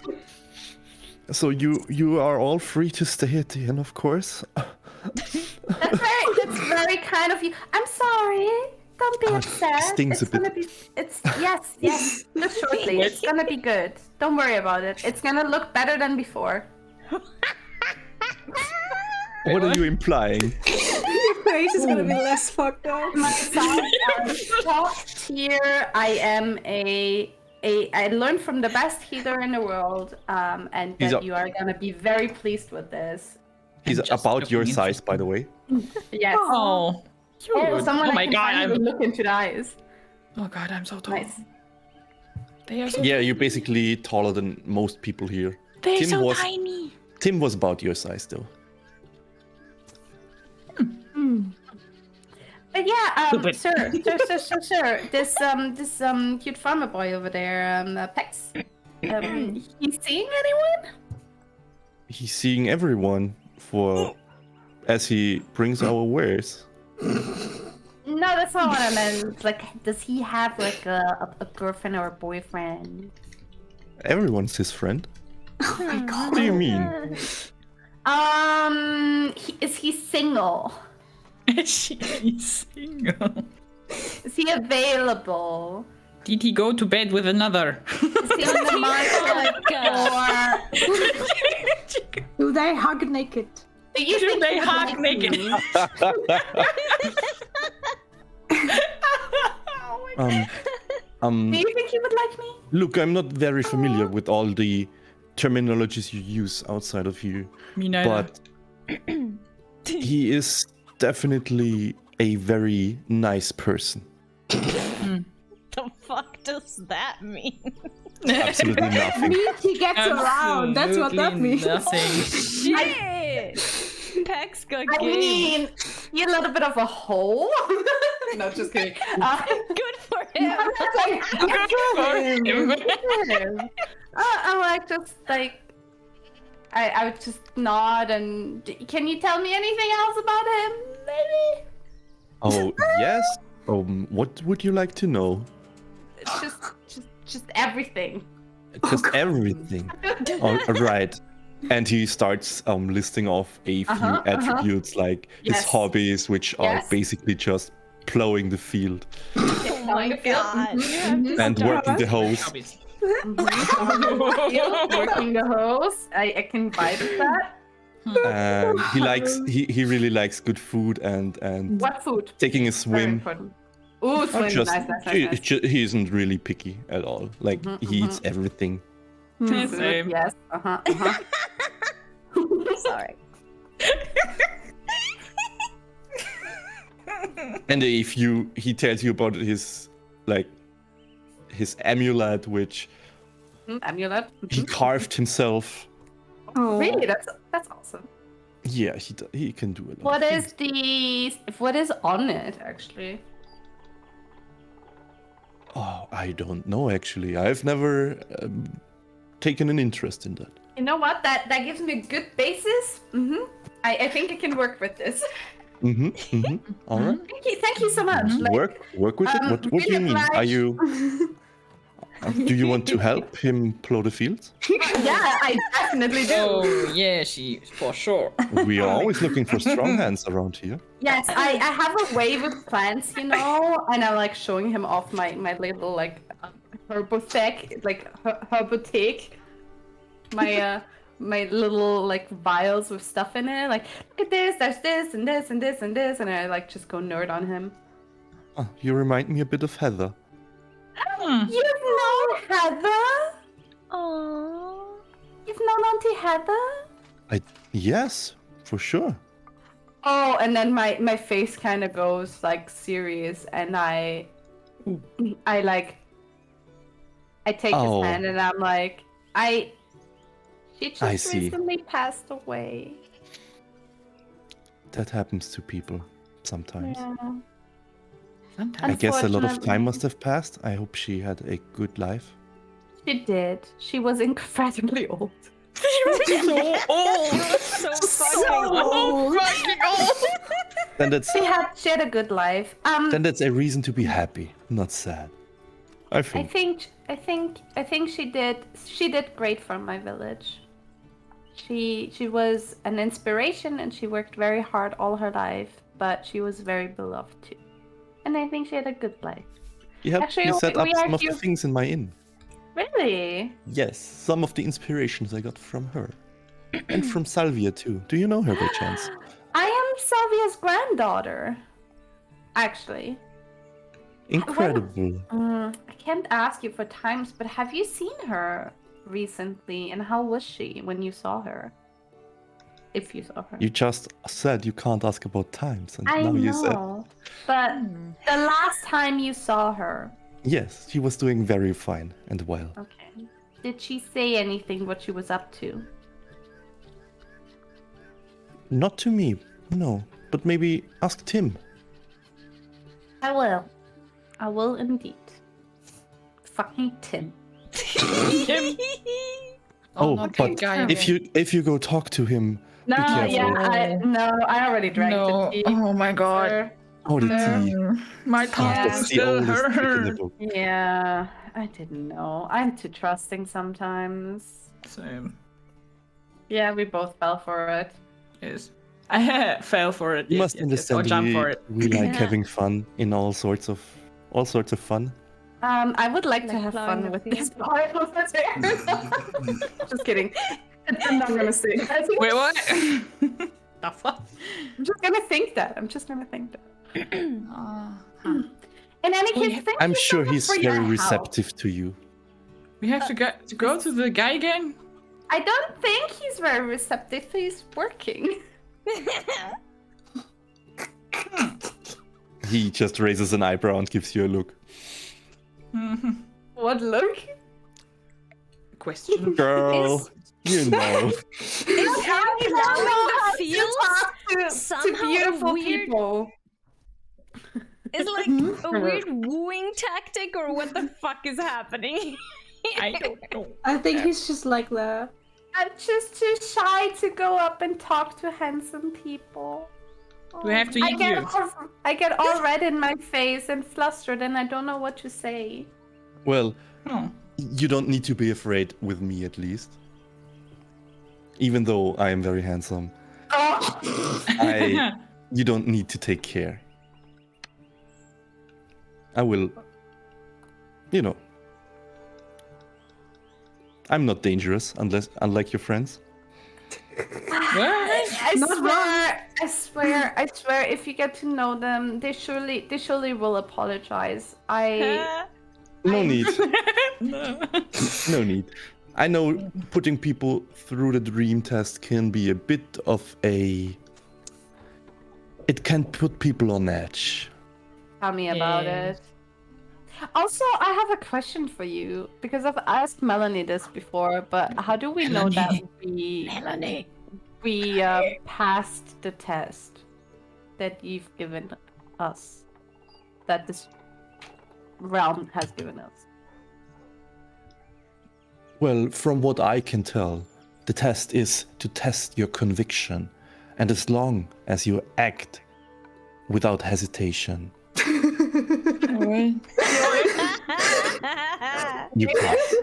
So you are all free to stay at the inn, of course. That's very kind of you. I'm sorry. Don't be upset. stings a It's gonna bit. be. Yes. Just shortly. It's gonna be good. Don't worry about it. It's gonna look better than before. What are you implying? Your face is gonna be less fucked up. Myself, top tier. I am I learned from the best healer in the world, and He's that a- you are gonna be very pleased with this. He's just about your looking size, by the way. Yes. Oh, cute. Oh, someone Oh my I can god, finally I'm. look into the eyes. Oh god, I'm so tall. Nice. They are so. Yeah, you're basically taller than most people here. They're Tim so was- tiny. Tim was about your size, though. But yeah, Stupid. sir, this cute farmer boy over there, Pex, he's seeing anyone? He's seeing everyone as he brings our wares. No, that's not what I meant. Like, does he have like a girlfriend or a boyfriend? Everyone's his friend. Oh my god. What do you mean? Is he single? She's single. Is he available? Did he go to bed with another? Is he on the market for? Do they hug naked? Do you Do think they he would hug like naked? me? Do you think he would like me? Look, I'm not very familiar with all the terminologies you use outside of here, Me neither. but he is definitely a very nice person. The fuck does that mean? Absolutely nothing. He gets around. That's what that Absolutely means. Nothing. Shit! Pex got I game. mean, you're a little bit of a hole. No, just kidding. Good for him. I like just like I would just nod and can you tell me anything else about him? Maybe Oh, yes? What would you like to know? it's just everything. Just everything. All right. And he starts listing off a few attributes like his Yes. hobbies, which are Yes. basically just plowing the field Oh my god. and working the hose. Working the hose. I can vibe with that. And he really likes good food and What food? taking a Very swim. important. Ooh, swim. Just, Nice. he isn't really picky at all. Like he eats everything. Same. Yes. Sorry. And he tells you about his amulet, which Amulet. he carved himself. Oh. Really? That's awesome. Yeah, he can do a lot. What of is what is on it actually? Oh, I don't know actually. I've never taken an interest in that. You know what? That gives me a good basis. I think I can work with this. All right. Thank you so much. Work with it. What do you mean? Are you? Do you want to help him plow the fields? Yeah, I definitely do. Oh, yeah, she for sure. We are always looking for strong hands around here. Yes, I have a way with plants, and I'm like showing him off my little like herbothek, my little like vials with stuff in it. Like, look at this, there's this and this and this and this, and I like just go nerd on him. Oh, you remind me a bit of Heather. You've known Heather? Aww. You've known Auntie Heather? Yes, for sure. Oh, and then my face kind of goes like serious, and I take his hand, and I'm like, she just recently passed away. That happens to people sometimes. Yeah. I guess a lot of time Unfortunately. must have passed. I hope she had a good life. She did. She was incredibly old. So old. So fucking old. Then that's She had a good life. then that's a reason to be happy, not sad. I think. I think she did great for my village. She was an inspiration, and she worked very hard all her life, but she was very beloved too. And I think she had a good life. You helped Actually, me set up we some of the argue- things in my inn. Really? Yes, some of the inspirations I got from her. And from Salvia too. Do you know her by chance? I am Salvia's granddaughter. Actually. Incredible. I can't ask you for times, but have you seen her recently? And how was she when you saw her? If you saw her. You just said you can't ask about times, and I now know, you said but the last time you saw her, yes, she was doing very fine and well. okay, did she say anything what she was up to? Not to me, no. But maybe ask Tim. I will. I will indeed. Fucking Tim. Tim. Oh, not but that guy. if you go talk to him, No, careful. yeah, I already drank No. the tea. Oh my god. Sir. oh, the tea. My Yeah. tongue That's the still oldest trick in the hurt. book. Yeah, I didn't know. I'm too trusting sometimes. Same. Yeah, we both fell for it. Yes. I fell for it. You yes, must yes, understand Or jump we, for it. we like Yeah. having fun in all sorts of fun. I would like to Like have plowing fun the with field. this part of it. Just kidding. I'm not gonna say. Wait, what? The fuck? I'm just gonna think that. In any Oh, case, yeah. thank I'm you so sure much he's for your very help. receptive to you. We have to go to the guy again? I don't think he's very receptive. He's working. He just raises an eyebrow and gives you a look. What look? Question. Girl, you know. Is him plowing the fields to somehow beautiful a weird, people. is like a weird wooing tactic, or what the fuck is happening? I don't know. I think he's just like that. I'm just too shy to go up and talk to handsome people. We have to eat you. I get all red in my face and flustered, and I don't know what to say. Well, Oh. you don't need to be afraid with me at least. Even though I am very handsome, Oh, you don't need to take care. I will, I'm not dangerous unlike your friends. What? I swear, if you get to know them, they surely will apologize. No need. No. No need. I know putting people through the dream test can be a bit of a... It can put people on edge. Tell me about Yeah. it. Also, I have a question for you, because I've asked Melanie this before, but how do we know that Melanie. we passed the test that you've given us, that this realm has given us. Well, from what I can tell, the test is to test your conviction. And as long as you act without hesitation, you pass.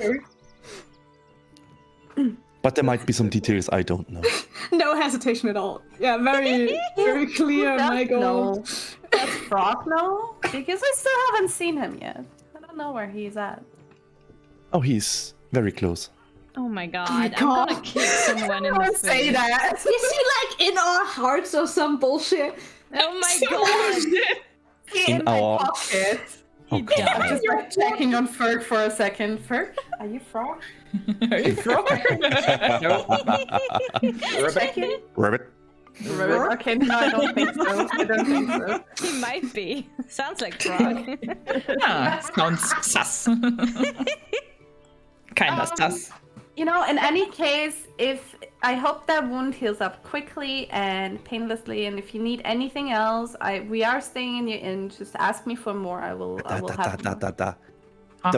But there might be some details I don't know. No hesitation at all. Yeah, very, very clear, my goal. No. Does Frog know? Because I still haven't seen him yet. I don't know where he's at. Oh, he's very close. Oh my god, I'm gonna kick someone in the Don't face. say that. Is he like in our hearts or some bullshit? Oh my god. In my our- pocket. He Okay. died. Just like checking on Ferg for a second. Ferg, are you Frog? Are you frog? No. Rabbit. Okay, no, I don't think so. I don't think so. He might be. Sounds like frog. Ah, sounds sus. Kinda sus. You know, in any case, if I hope that wound heals up quickly and painlessly, and if you need anything else, we are staying in your inn. Just ask me for more. I will have. Huh?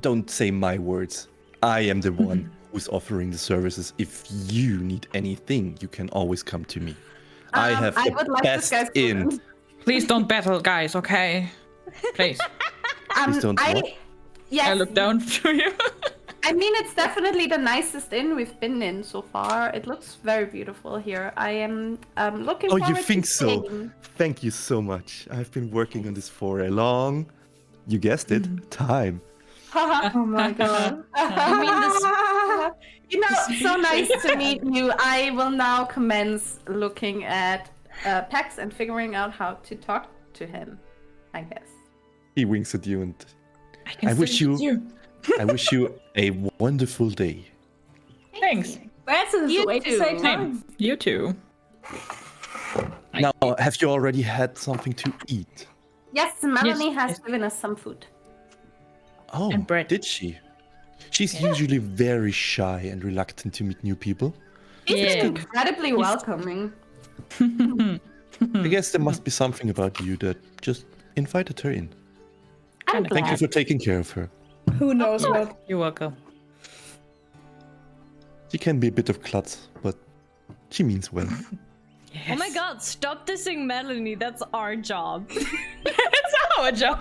Don't say my words. I am the one who's offering the services. If you need anything, you can always come to me. I have the would like best this guy's inn. food. Please don't battle, guys, okay? Please. Please don't what? Yes, I look down to you. I mean, it's definitely the nicest inn we've been in so far. It looks very beautiful here. I am looking Oh, forward you to think so? staying. Thank you so much. I've been working on this for a long, you guessed it, time. Oh my god. I mean, this. You know, so nice to meet you. I will now commence looking at Pax and figuring out how to talk to him, I guess. He winks at you and can I wish see you I wish you a wonderful day. Thanks. That's a You way to say too. time. Same. You too. Now, have you already had something to eat? Yes, Melanie has yes. given us some food. Oh, And bread. did she? She's usually very shy and reluctant to meet new people. She's Yeah. incredibly welcoming. I guess there must be something about you that just invited her in. I'm Thank you glad. for taking care of her. Who knows what? You're welcome. She can be a bit of klutz, but she means well. Yes. Oh my god, stop dissing Melanie. That's our job. It's our job.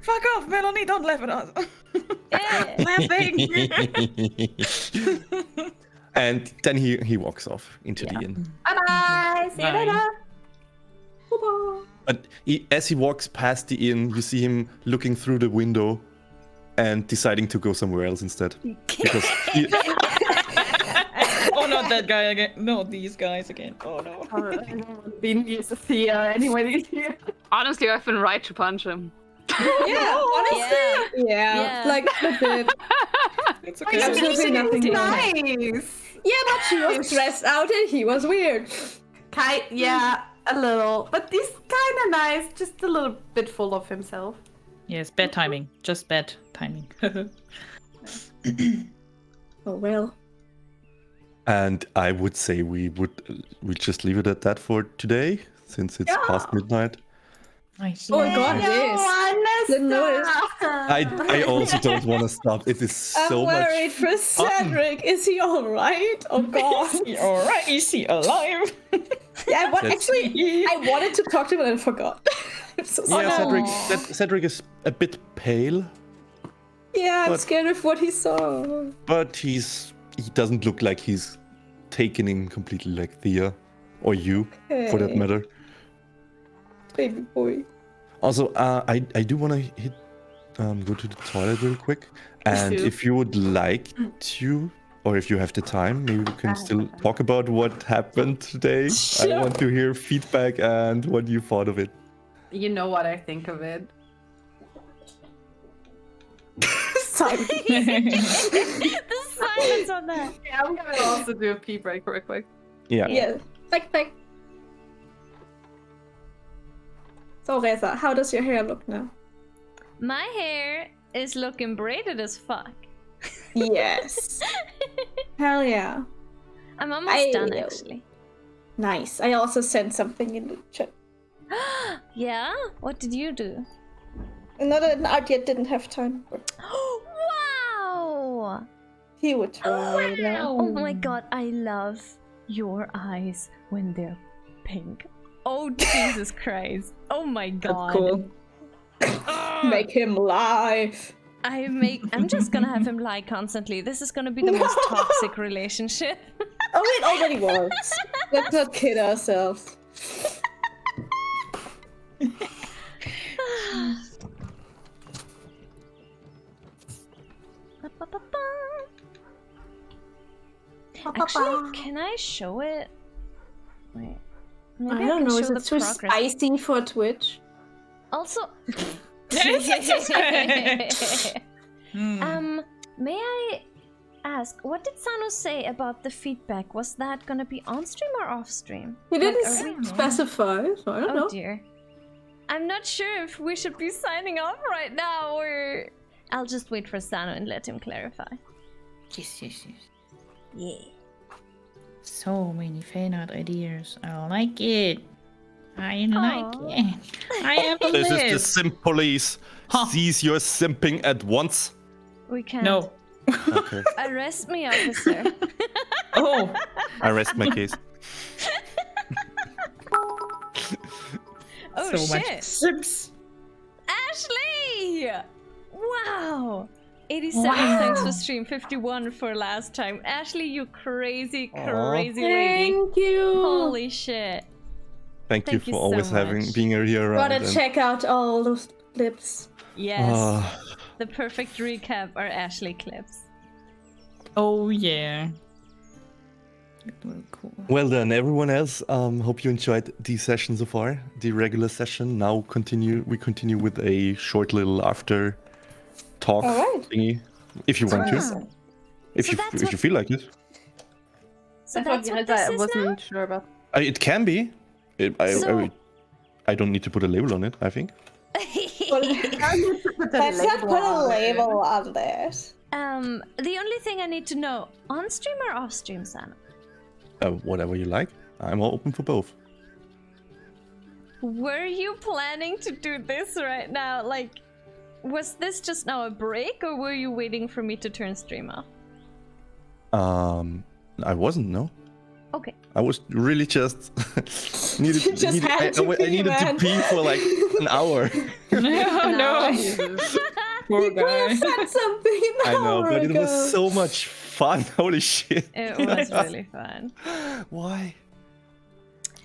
Fuck off, Melanie. Don't laugh at us. Yeah. Laughing. And then he walks off into the inn. Bye-bye. See you Bye. later. But as he walks past the inn, you see him looking through the window and deciding to go somewhere else instead. Because he, Oh, not that guy again. No, these guys again. Oh no. Been used to Thea anyway. Honestly, I've been right to punch him. Yeah, honestly. Yeah. Yeah, like a bit. It's Why okay. is Absolutely he nothing to nice? Yeah, but she was stressed out and he was weird. Yeah, a little. But he's kind of nice. Just a little bit full of himself. Yes, bad timing. Just bad timing. Oh well. and I would say we'll just leave it at that for today, since it's past midnight. Nice. Oh god, it is. Didn't notice. I also don't want to stop. It is so I'm worried much. for Cedric. Is he alright? Oh god. All right, is he alive? Yeah, That's- actually, I wanted to talk to him and I forgot. I'm so sorry. Yeah, Cedric is a bit pale, Yeah, I'm But- scared of what he saw. but he doesn't look like he's taken in completely like Thea, or you, for that Okay. matter. Baby boy. Also, I do want to go to the toilet real quick, and too. if you would like to, or if you have the time, maybe we can still talk about what happened today. I want to hear feedback and what you thought of it. You know what I think of it. Sorry. The silence on that. Yeah, I'm gonna also do a pee break real quick. Yeah. Yeah. Like. So, Reza, how does your hair look now? My hair is looking braided as fuck. Yes. Hell yeah. I'm almost done, actually. Nice. I also sent something in the chat. Yeah? What did you do? Not out yet, didn't have time. But Wow! he would try. Oh my god, I love your eyes when they're pink. Oh, Jesus Christ. Oh my god. That's cool. Make him lie. I'm just gonna have him lie constantly. This is gonna be the most toxic relationship. Oh, it already works. Let's not kid ourselves. Actually, can I show it? Wait. Maybe I don't can know, show is the it too progress. spicy for Twitch? Also, may I ask, what did Sano say about the feedback? Was that gonna be on stream or off stream? He didn't Like, specify, so I don't know. Oh dear. I'm not sure if we should be signing off right now or I'll just wait for Sano and let him clarify. Yes. Yeah. So many fan art ideas. I like it. I like it. I have a This list. is the simp police. Cease your simping at once. We can't. No. Okay. Arrest me, officer. Oh. I rest my case. Oh so shit. much sips. Ashley! Wow! 87 thanks for stream, 51 for last time. Ashley, you crazy lady. Thank you. Holy shit. Thank you Thank for you so always much. being here around. Gotta check out all those clips. Yes. The perfect recap are Ashley clips. Oh yeah. Cool. Well then, everyone else, hope you enjoyed the session so far, the regular session. Now we continue with a short little after talk Alright. thingy, if you want to, if you feel like it. So I that's what this I is wasn't sure about. It can be. I don't need to put a label on it, I think. Let's not put a label on this. The only thing I need to know, on stream or off stream, Sana? Whatever you like. I'm all open for both. Were you planning to do this right now? Like, was this just now a break, or were you waiting for me to turn stream off? I wasn't, no. Okay. I was really just needed to pee for like an hour. No. Poor guy. Said something an I know, hour but it ago. was so much fun. Holy shit. It was really fun. Why?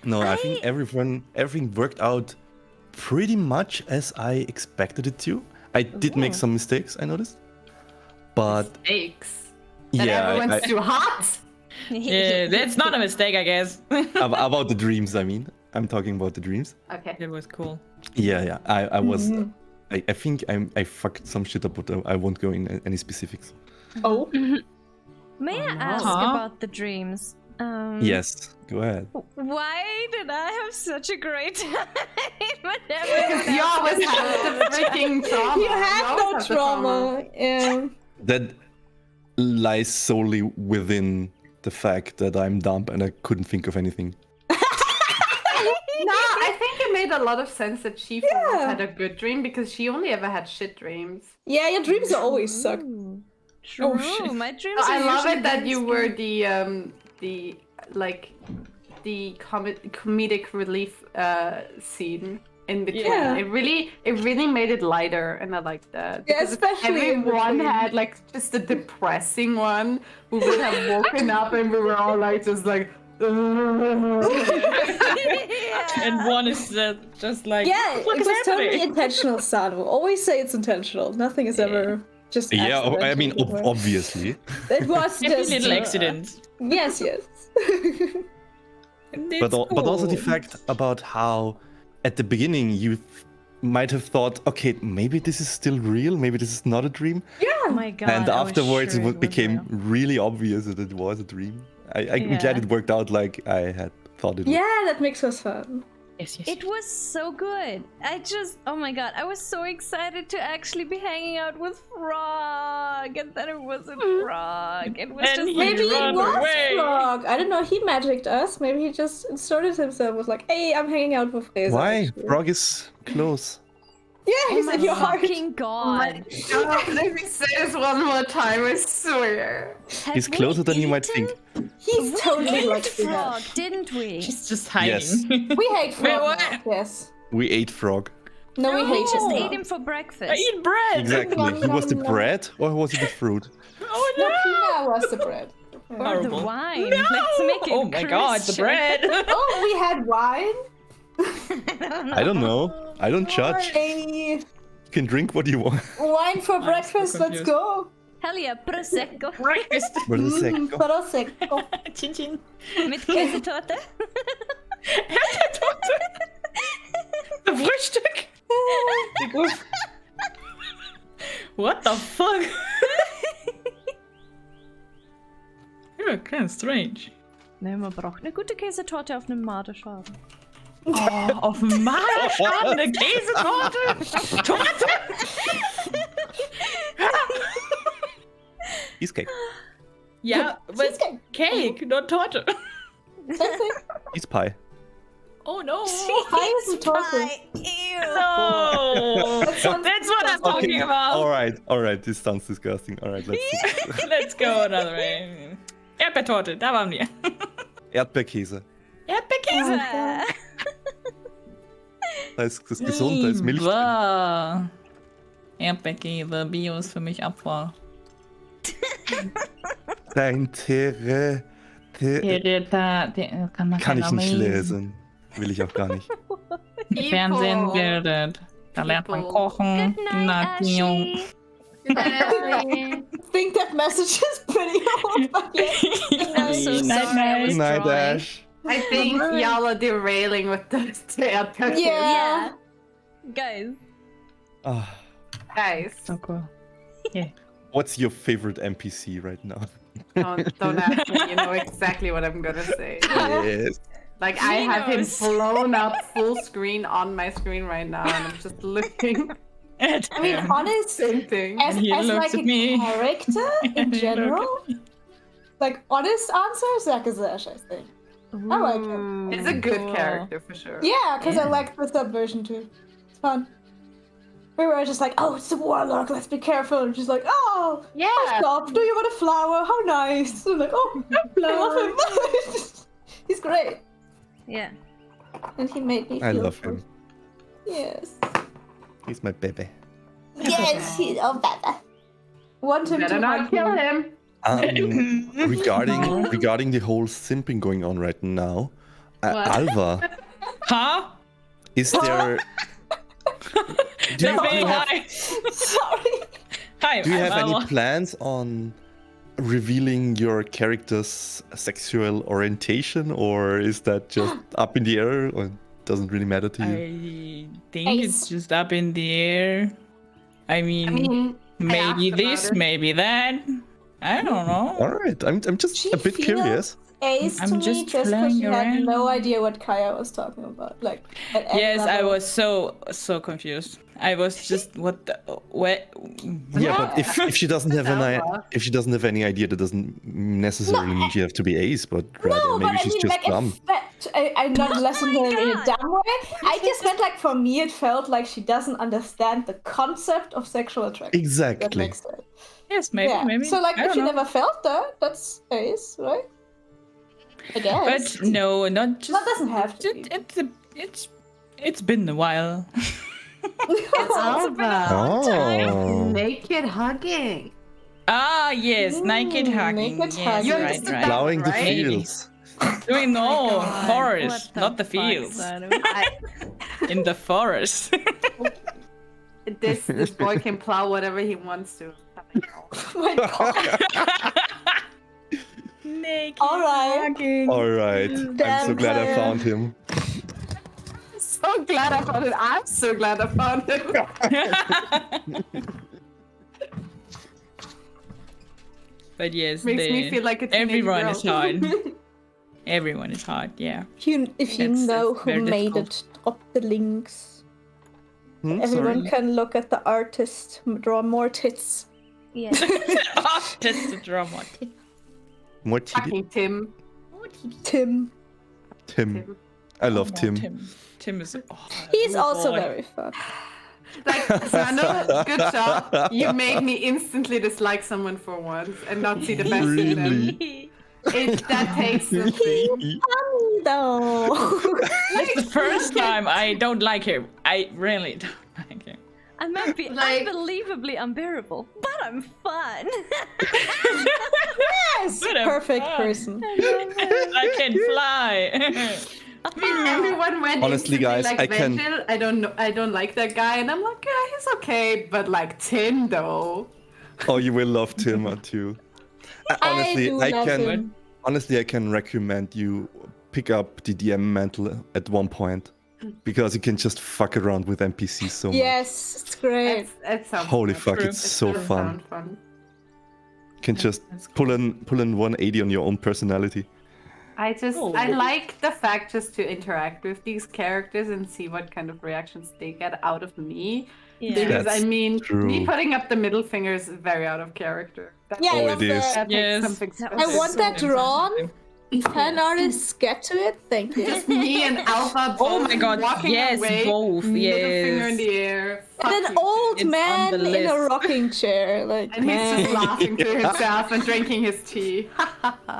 No, I think everything worked out pretty much as I expected it to. I did make some mistakes, I noticed. But Mistakes. That yeah, everyone's too hot. Yeah, that's not a mistake, I guess. about the dreams, I mean. I'm talking about the dreams. Okay. It was cool. Yeah. I was I think I fucked some shit up, but I won't go in any specifics. Oh. May I ask about the dreams? Yes, go ahead. Why did I have such a great time? Because you always have the freaking trauma. You have no trauma. Yeah. That lies solely within the fact that I'm dumb and I couldn't think of anything. No, I think it made a lot of sense that she had a good dream because she only ever had shit dreams. Yeah, your dreams always suck. True. shit. My dreams I are love usually it that very you scary. were the comedic relief scene in between. Yeah. It really made it lighter, and I like that. Yeah, Because especially in everyone between. had like just a depressing one who would have woken up and we were all like just like. And one is just like, Yeah, what it is was totally happening? intentional, Sanu. Always say it's intentional. Nothing is ever just Yeah, I mean, accidental. obviously. It was Every just little accident. Yes. But also the fact about how at the beginning you might have thought, okay, maybe this is still real, maybe this is not a dream. Oh my god. And I was afterwards sure it became was real. really obvious that it was a dream. I'm glad Yeah. it worked out like I had thought it would. Yeah, that makes us fun. Yes. It was so good. Oh my god, I was so excited to actually be hanging out with Frog, and then it wasn't Frog. It was And just he like, Maybe it run was away. Frog. I don't know. He magicked us. Maybe he just inserted himself. Was like, hey, I'm hanging out with Reza. Why? actually." Frog is close. Yeah, oh he's my in your heart. fucking god. God, let me say this one more time, I swear. Have He's we closer than you might eaten? think. He's totally We ate like Frog, didn't we? She's just hiding. Yes. We hate Frog. what? now, Yes. We ate Frog. No, we hate just him. ate him for breakfast. I eat bread. Exactly. He was the bread, or was it the fruit? Oh No, no. Pina was the bread. Or the Horrible. wine. No! Let's make it Oh my god, the Christian. bread. Oh, we had wine. I don't know. I don't judge. Hey, You can drink what you want. wine for I'm so breakfast. Let's confused. go. Hell yeah, prosecco. Breakfast. What is it? Prosecco. Chin chin. Mit Käsetorte. The Frühstück. What the fuck? You're kind of strange. Ne, man braucht eine gute Käsetorte auf einem Marderschwaben. Oh, auf dem Marderschwaben eine Käsetorte. Torte. Cheesecake. Yeah, but Cheesecake. cake, not Torte. Same thing. Cheese pie. Oh no. Pie is a torte. No. That sounds That's what I'm talking about. All right. This sounds disgusting. All right, Let's go another way. Erdbeertorte, da waren wir. Erdbeerkäse. Erdbeerkäse. Da ist gesund, da ist Milch drin. Bah. Erdbeerkäse, Bio ist für mich Abfall. Dein kann ich nicht lesen. Will ich auch gar nicht. Fernsehen bildet. Da lernt man kochen. Good night, Nation. Ashi. I think that message is pretty old, but yeah. I'm so sorry. I was Night, drawing. Ash. I think y'all are derailing with the erdbeer. Yeah. Guys. Ah, Guys, So cool. what's your favorite NPC right now? don't ask me. You know exactly what I'm gonna say. Yes. Like, I He have him knows. blown up full screen on my screen right now, and I'm just looking. I mean, honest, Same thing. as, And he as looks like at a me. character in And he general, like honest answer, Zakazash, I think. I like him. It's a good Cool. character for sure. Yeah, because I Yeah. like the subversion too. It's fun. We were just like, oh, it's a warlock, let's be careful. And she's like, oh, Yeah. stop, do you want a flower? How nice. I'm like, oh, I love him. He's great. Yeah. And he made me feel I love good. him. Yes. He's my baby. Yes, he's oh better. Want him Better to not hug kill me. him. Regarding the whole simping going on right now, What? Alva, Huh? is there? Do you, That's do very you have, high. Sorry. Hi, do you have I'm any Alva. plans on revealing your character's sexual orientation, or is that just up in the air, or doesn't really matter to you? I think Ace. it's just up in the air. I mean, maybe asked about this, it. maybe that. I don't know. All right, I'm just She a bit feels- curious. Ace I'm to me just just because playing she had around. no idea what Kaya was talking about. Like, at any Yes, I level. was so confused. I was just what the what? Yeah, but if she doesn't have Alva. if she doesn't have any idea, that doesn't necessarily mean she have to be ace, but rather No, maybe but I she's mean, just like, dumb. I'm not listening in a God. dumb way. I just meant, like, for me, it felt like she doesn't understand the concept of sexual attraction. That Exactly. makes sense. Yes, maybe, Yeah. maybe. So, like, I if don't she know. never felt that, that's Ace, right? I guess. But no, not just. That doesn't have to be. It's been a while. It's Alva. Oh. Naked hugging. Ah, yes, naked hugging. naked Yes, hugging. You right, understood right. that? Plowing the Right? fields. Doing no God, forest, what not the fuck, fields. Sadu? In the forest. This boy can plow whatever he wants to. Oh my god. Naked All right. hugging. All right. I'm so Damn, glad I Kaya. found him. So glad I found it. I'm so glad I found it. But yes, Makes me the- feel like a teenage everyone girl. is hard. Everyone is hot, yeah. If you It's know who very made difficult. it, drop the links. Everyone can look at the artist, draw more tits. Yeah. Just to draw more. More titty. Fucking Tim. Tim. I love Tim. Tim is. He's oh also boy. very fun. Like, Xander, good job. You made me instantly dislike someone for once and not see the best in them. Really? That takes something. No. It's the first time I don't like him. I really don't like him. I might be Like- unbelievably unbearable, but I'm fun. Yes, What a perfect fun. person. I can fly. Everyone went Honestly, instantly guys, like I can- Vengel. I don't know. I don't like that guy, and I'm like, yeah, he's okay. But like Tim, though. Oh, you will love Tim too. Honestly, do I love can. him. Honestly, I can recommend you pick up the DM mantle at one point because you can just fuck around with NPCs so much. Yes, it's great. It sounds Holy fun. fuck, True. it's It so does fun. sound fun. You can just That's pull in 180 on your own personality. I Oh. like the fact just to interact with these characters and see what kind of reactions they get out of me. Yeah. Because That's I mean, true. me putting up the middle finger is very out of character. That Yeah, I Oh, love it is. that. that takes Yes. something I special. I want that drawn. Fan artists get to it. Thank you. Just me and Alpha. Oh both my god, walking yes, away, both, middle finger in yes. the air. And an fucking old It's on man the in a list. rocking chair. Like, And he's man. just laughing to himself and drinking his tea.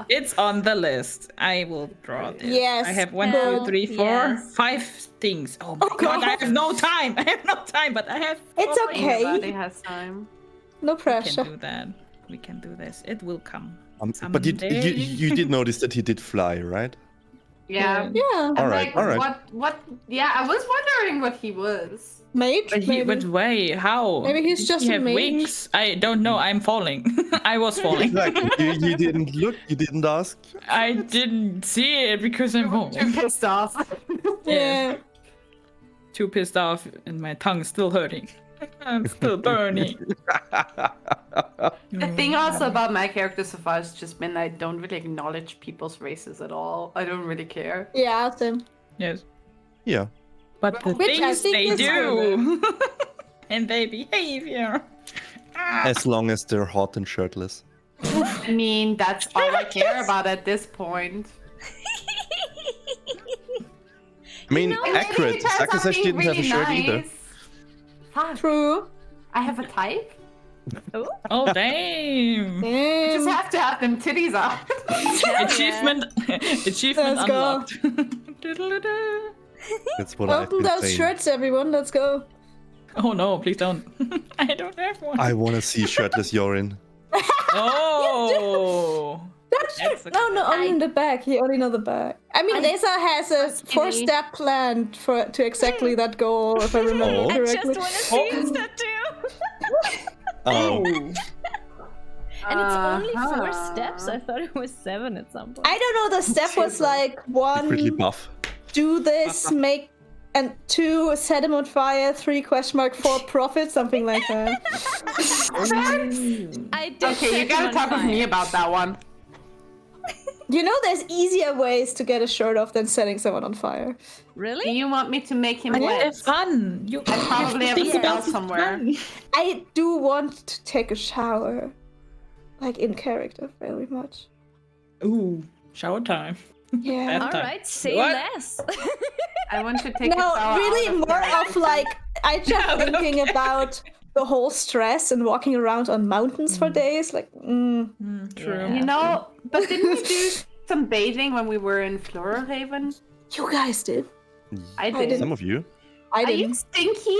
It's on the list. I will draw this. Yes, I have 1, good. 2, 3, 4, Yes. 5 things. Oh my Oh, god, I God. have no time. I have no time, but I have. It's Everybody okay. has time. No We can pressure. do that. We can do this. It will come. But you Someday. did notice that he did fly, right? Yeah. Yeah, I'm All right, like, all right. What? Yeah, I was wondering what he was. mage. But maybe. why? How? Maybe he's Did just he a have mage. wings? I don't know. I'm falling. I was falling. Exactly. you didn't look. You didn't ask. I didn't see it because I'm Too falling. pissed off. Yeah. Too pissed off, and my tongue's still hurting. I'm still burning. The thing also about my character so far has just been I don't really acknowledge people's races at all. I don't really care. Yeah, same. Yes. Yeah. But the Which I things think they is do and their behavior. As long as they're hot and shirtless. I mean, that's all I care about at this point. I mean, And maybe accurate. it turns out Sakasesh being didn't have a really shirt either. nice. Fuck. True. I have a type. Oh damn! Just Damn. have to have them titties out. Achievement, achievement Let's go. unlocked. Doodle-doo. That's what I've Open been those saying. shirts, everyone. Let's go. Oh no! Please don't. I don't have one. I want to see shirtless Yorin. Oh. That's a No, only in the back. You only know the back. I mean, Lisa has a four-step plan to exactly that goal, if I remember Oh. I just correctly. want to see his tattoo. Oh, And it's only 4 steps. I thought it was 7 at some point. I don't know. The step was like secretly 1, buff. do this, make, and 2, set him on fire. 3, 4, profit, something like that. I did Okay, you set gotta him on talk with me fire. about that one. You know, there's easier ways to get a shirt off than setting someone on fire. Do Really? you want me to make him But wet? have fun. You probably have a think about spell somewhere. fun. I do want to take a shower, like in character, very much. Ooh, shower time. Yeah. All time. right, say What? less. I want to take a No, shower really out more character. of like I just thinking about the whole stress and walking around on mountains for days. Like, True. You know, but didn't we do some bathing when we were in Florahaven? you guys did. I did. did. Some of you. I Are you didn't. stinky?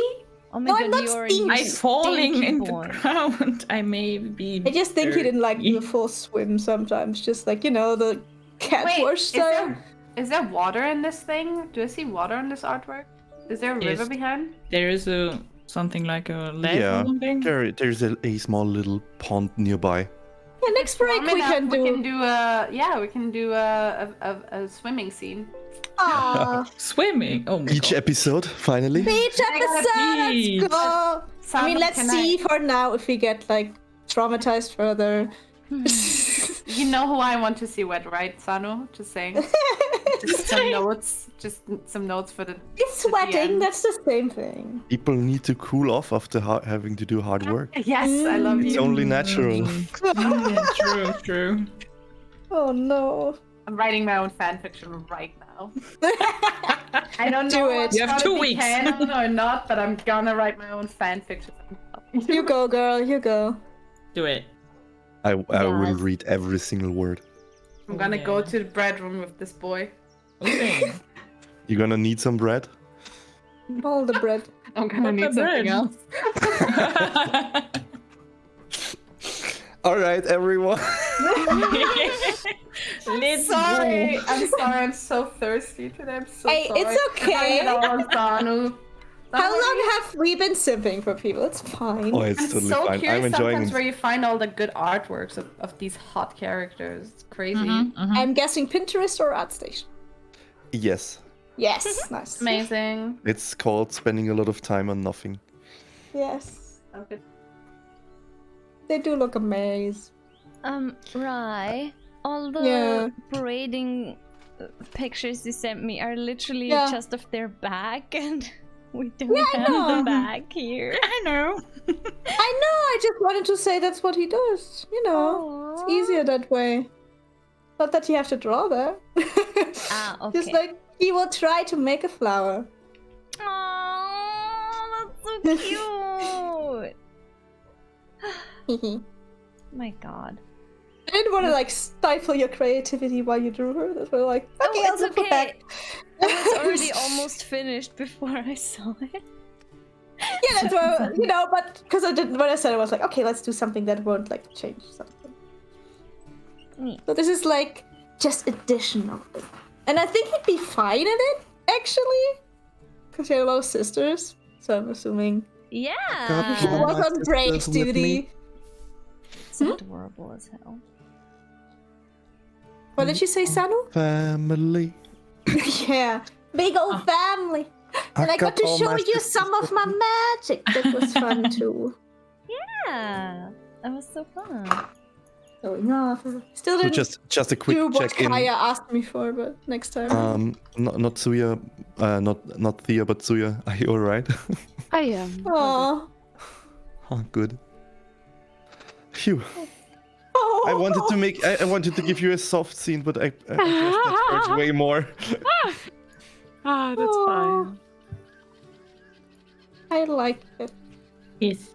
Oh my No, god, I'm not you're stinky. I'm falling stinky in boy. the ground. I may be. I just think he didn't like do a dirty. full swim sometimes. Just like, you know, the cat Wait, wash style. is there water in this thing? Do I see water in this artwork? Is there a Yes. river behind? There is a something like a lake Yeah. or something. There's a small little pond nearby. Yeah, next break Warm we enough, can do. a swimming scene. Ah, Swimming. Oh my Each god. episode, finally. beach episode. beach. Let's go. I mean, let's Can see for now if we get like traumatized further. You know who I want to see wet, right, Sanu? Just saying. Just some notes. Just some notes for the. It's to the sweating. end. That's the same thing. People need to cool off after having to do hard work. Yes, I love It's you. only natural. True. Oh no. I'm writing my own fanfiction right now. I don't Do know it. what's You have gonna 2 be weeks. canon or not, but I'm gonna write my own fanfiction. You go, girl. You go. Do it. I will Yes. read every single word. I'm gonna Yeah. go to the bedroom with this boy. Okay. You're gonna need some bread. All the bread. I'm gonna What need the something bread? else. All right, everyone. Let's Sorry, go. I'm sorry. I'm so thirsty today. I'm so Hey, sorry. it's okay. I know, Sanu. How long have we been simping for people? It's fine. Oh, it's I'm totally so fine. curious I'm enjoying sometimes it. where you find all the good artworks of these hot characters. It's crazy. I'm guessing Pinterest or ArtStation. Yes, Yes, nice. Amazing. it's called spending a lot of time on nothing. Yes, Okay. they do look amazing. Rai, all the Yeah. parading pictures you sent me are literally Yeah. just of their back, and we don't I have know. the back here. I know. I know. I just wanted to say that's what he does. You know, it's easier that way. Not that you have to draw that. Ah, okay. Just like he will try to make a flower. Oh, that's so cute. My God. I didn't want to like stifle your creativity while you drew her. That's why like okay, Oh, I'll it's just put okay. back. I was already almost finished before I saw it. Yeah, that's why you know. But because I didn't when I said it, I was like, okay, let's do something that won't like change something. Neat. So this is like just additional, and I think he'd be fine in it actually, because he had a lot of sisters. So I'm assuming Yeah. he Yeah. was my on break sisters with duty. me. It's adorable as hell. What did you say, Sanu? Family. Yeah, big old family. And I got to all show my you some of my magic. That was fun too. Yeah. That was so fun. Showing off. Still So didn't just a quick do what check in. Kaya asked me for, but next time. Not Suya, not Thea, but Suya. Are you all right? I am. Aww. Oh, good. Phew. Oh. I wanted to give you a soft scene, but I guess that hurts way more. Ah, that's fine. I like it. Yes.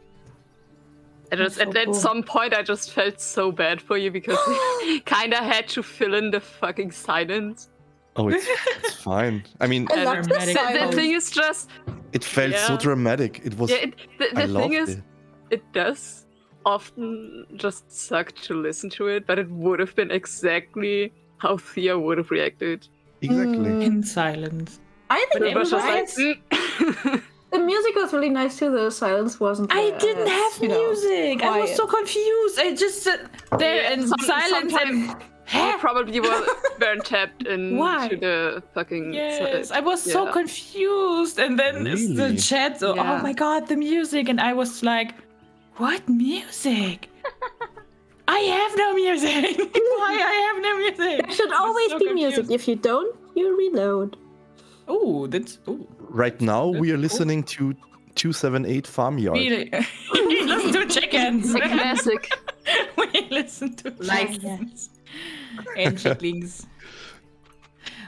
At some point, I just felt so bad for you because you kind of had to fill in the fucking silence. Oh, it's fine. I mean, I love the dramatic. The silence. thing is just, it felt so Yeah. dramatic. It was. yeah, I the loved thing is, it. it does often just suck to listen to it, but it would have been exactly how Thea would have reacted. Exactly. In silence. I But think it was just like, nice. The music was really nice too. The silence wasn't. I didn't have you know, music. I was quiet. so confused. I just sat there in silence and you probably weren't tapped Why? into the fucking. yes, I was so yeah. confused. And then the Really? chat. So, Yeah. oh my god, the music, and I was like, what music? I have no music. Why I have no music? There should I was always so be music. confused. If you don't, you reload. Oh, that's Right now, we are listening to 278 Farmyard. really. We listen to chickens. It's a classic. We listen to Like- chickens and chicklings.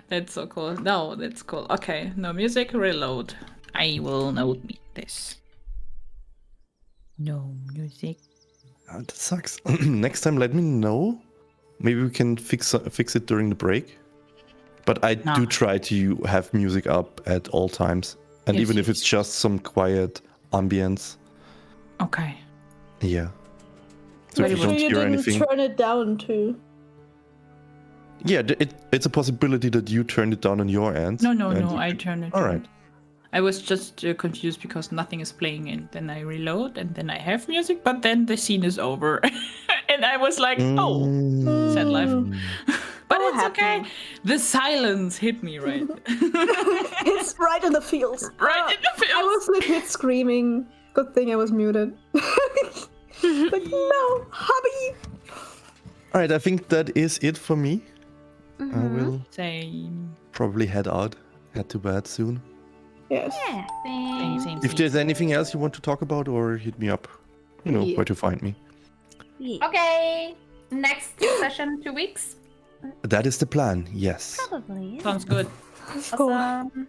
That's so cool. No, that's cool. Okay, no music. Reload. I will note me this. No music. Ah, that sucks. Next time, let me know. Maybe we can fix it during the break. But I Nah. do try to have music up at all times, and Yes, even if yes. it's just some quiet ambience. Okay. Yeah. So Very if you well. don't you hear didn't anything, turn it down too. yeah, it's a possibility that you turned it down on your end. No, and no. you I can- turn it. All on. right. I was just confused because nothing is playing, and then I reload, and then I have music, but then the scene is over, and I was like, oh, sad life. But Oh, it's okay. happy. The silence hit me right, It's right in the feels. right in the I feels. was legit screaming. Good thing I was muted. Like, no, hubby. All right, I think that is it for me. I will Same. probably head to bed soon. Yes. Yeah. Same. If there's anything else you want to talk about, or hit me up, you know Yeah. where to find me. Yeah. Okay. Next session, 2 weeks. That is the plan. Yes. Probably. Yeah. Sounds good. Cool. Awesome.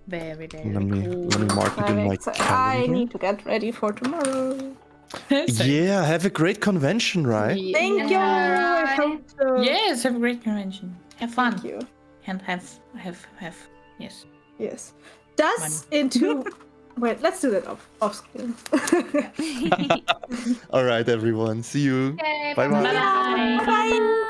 Very, very Let me cool. mark it in I'm my excited. I calendar. need to get ready for tomorrow. Yeah, have a great convention, right? Thank you. Yeah, I right. hope so. Yes, have a great convention. Have fun. Thank you. And have yes. Yes. Does into. Wait, let's do that off screen. All right, everyone. See you. Okay, Bye-bye. Bye. Bye.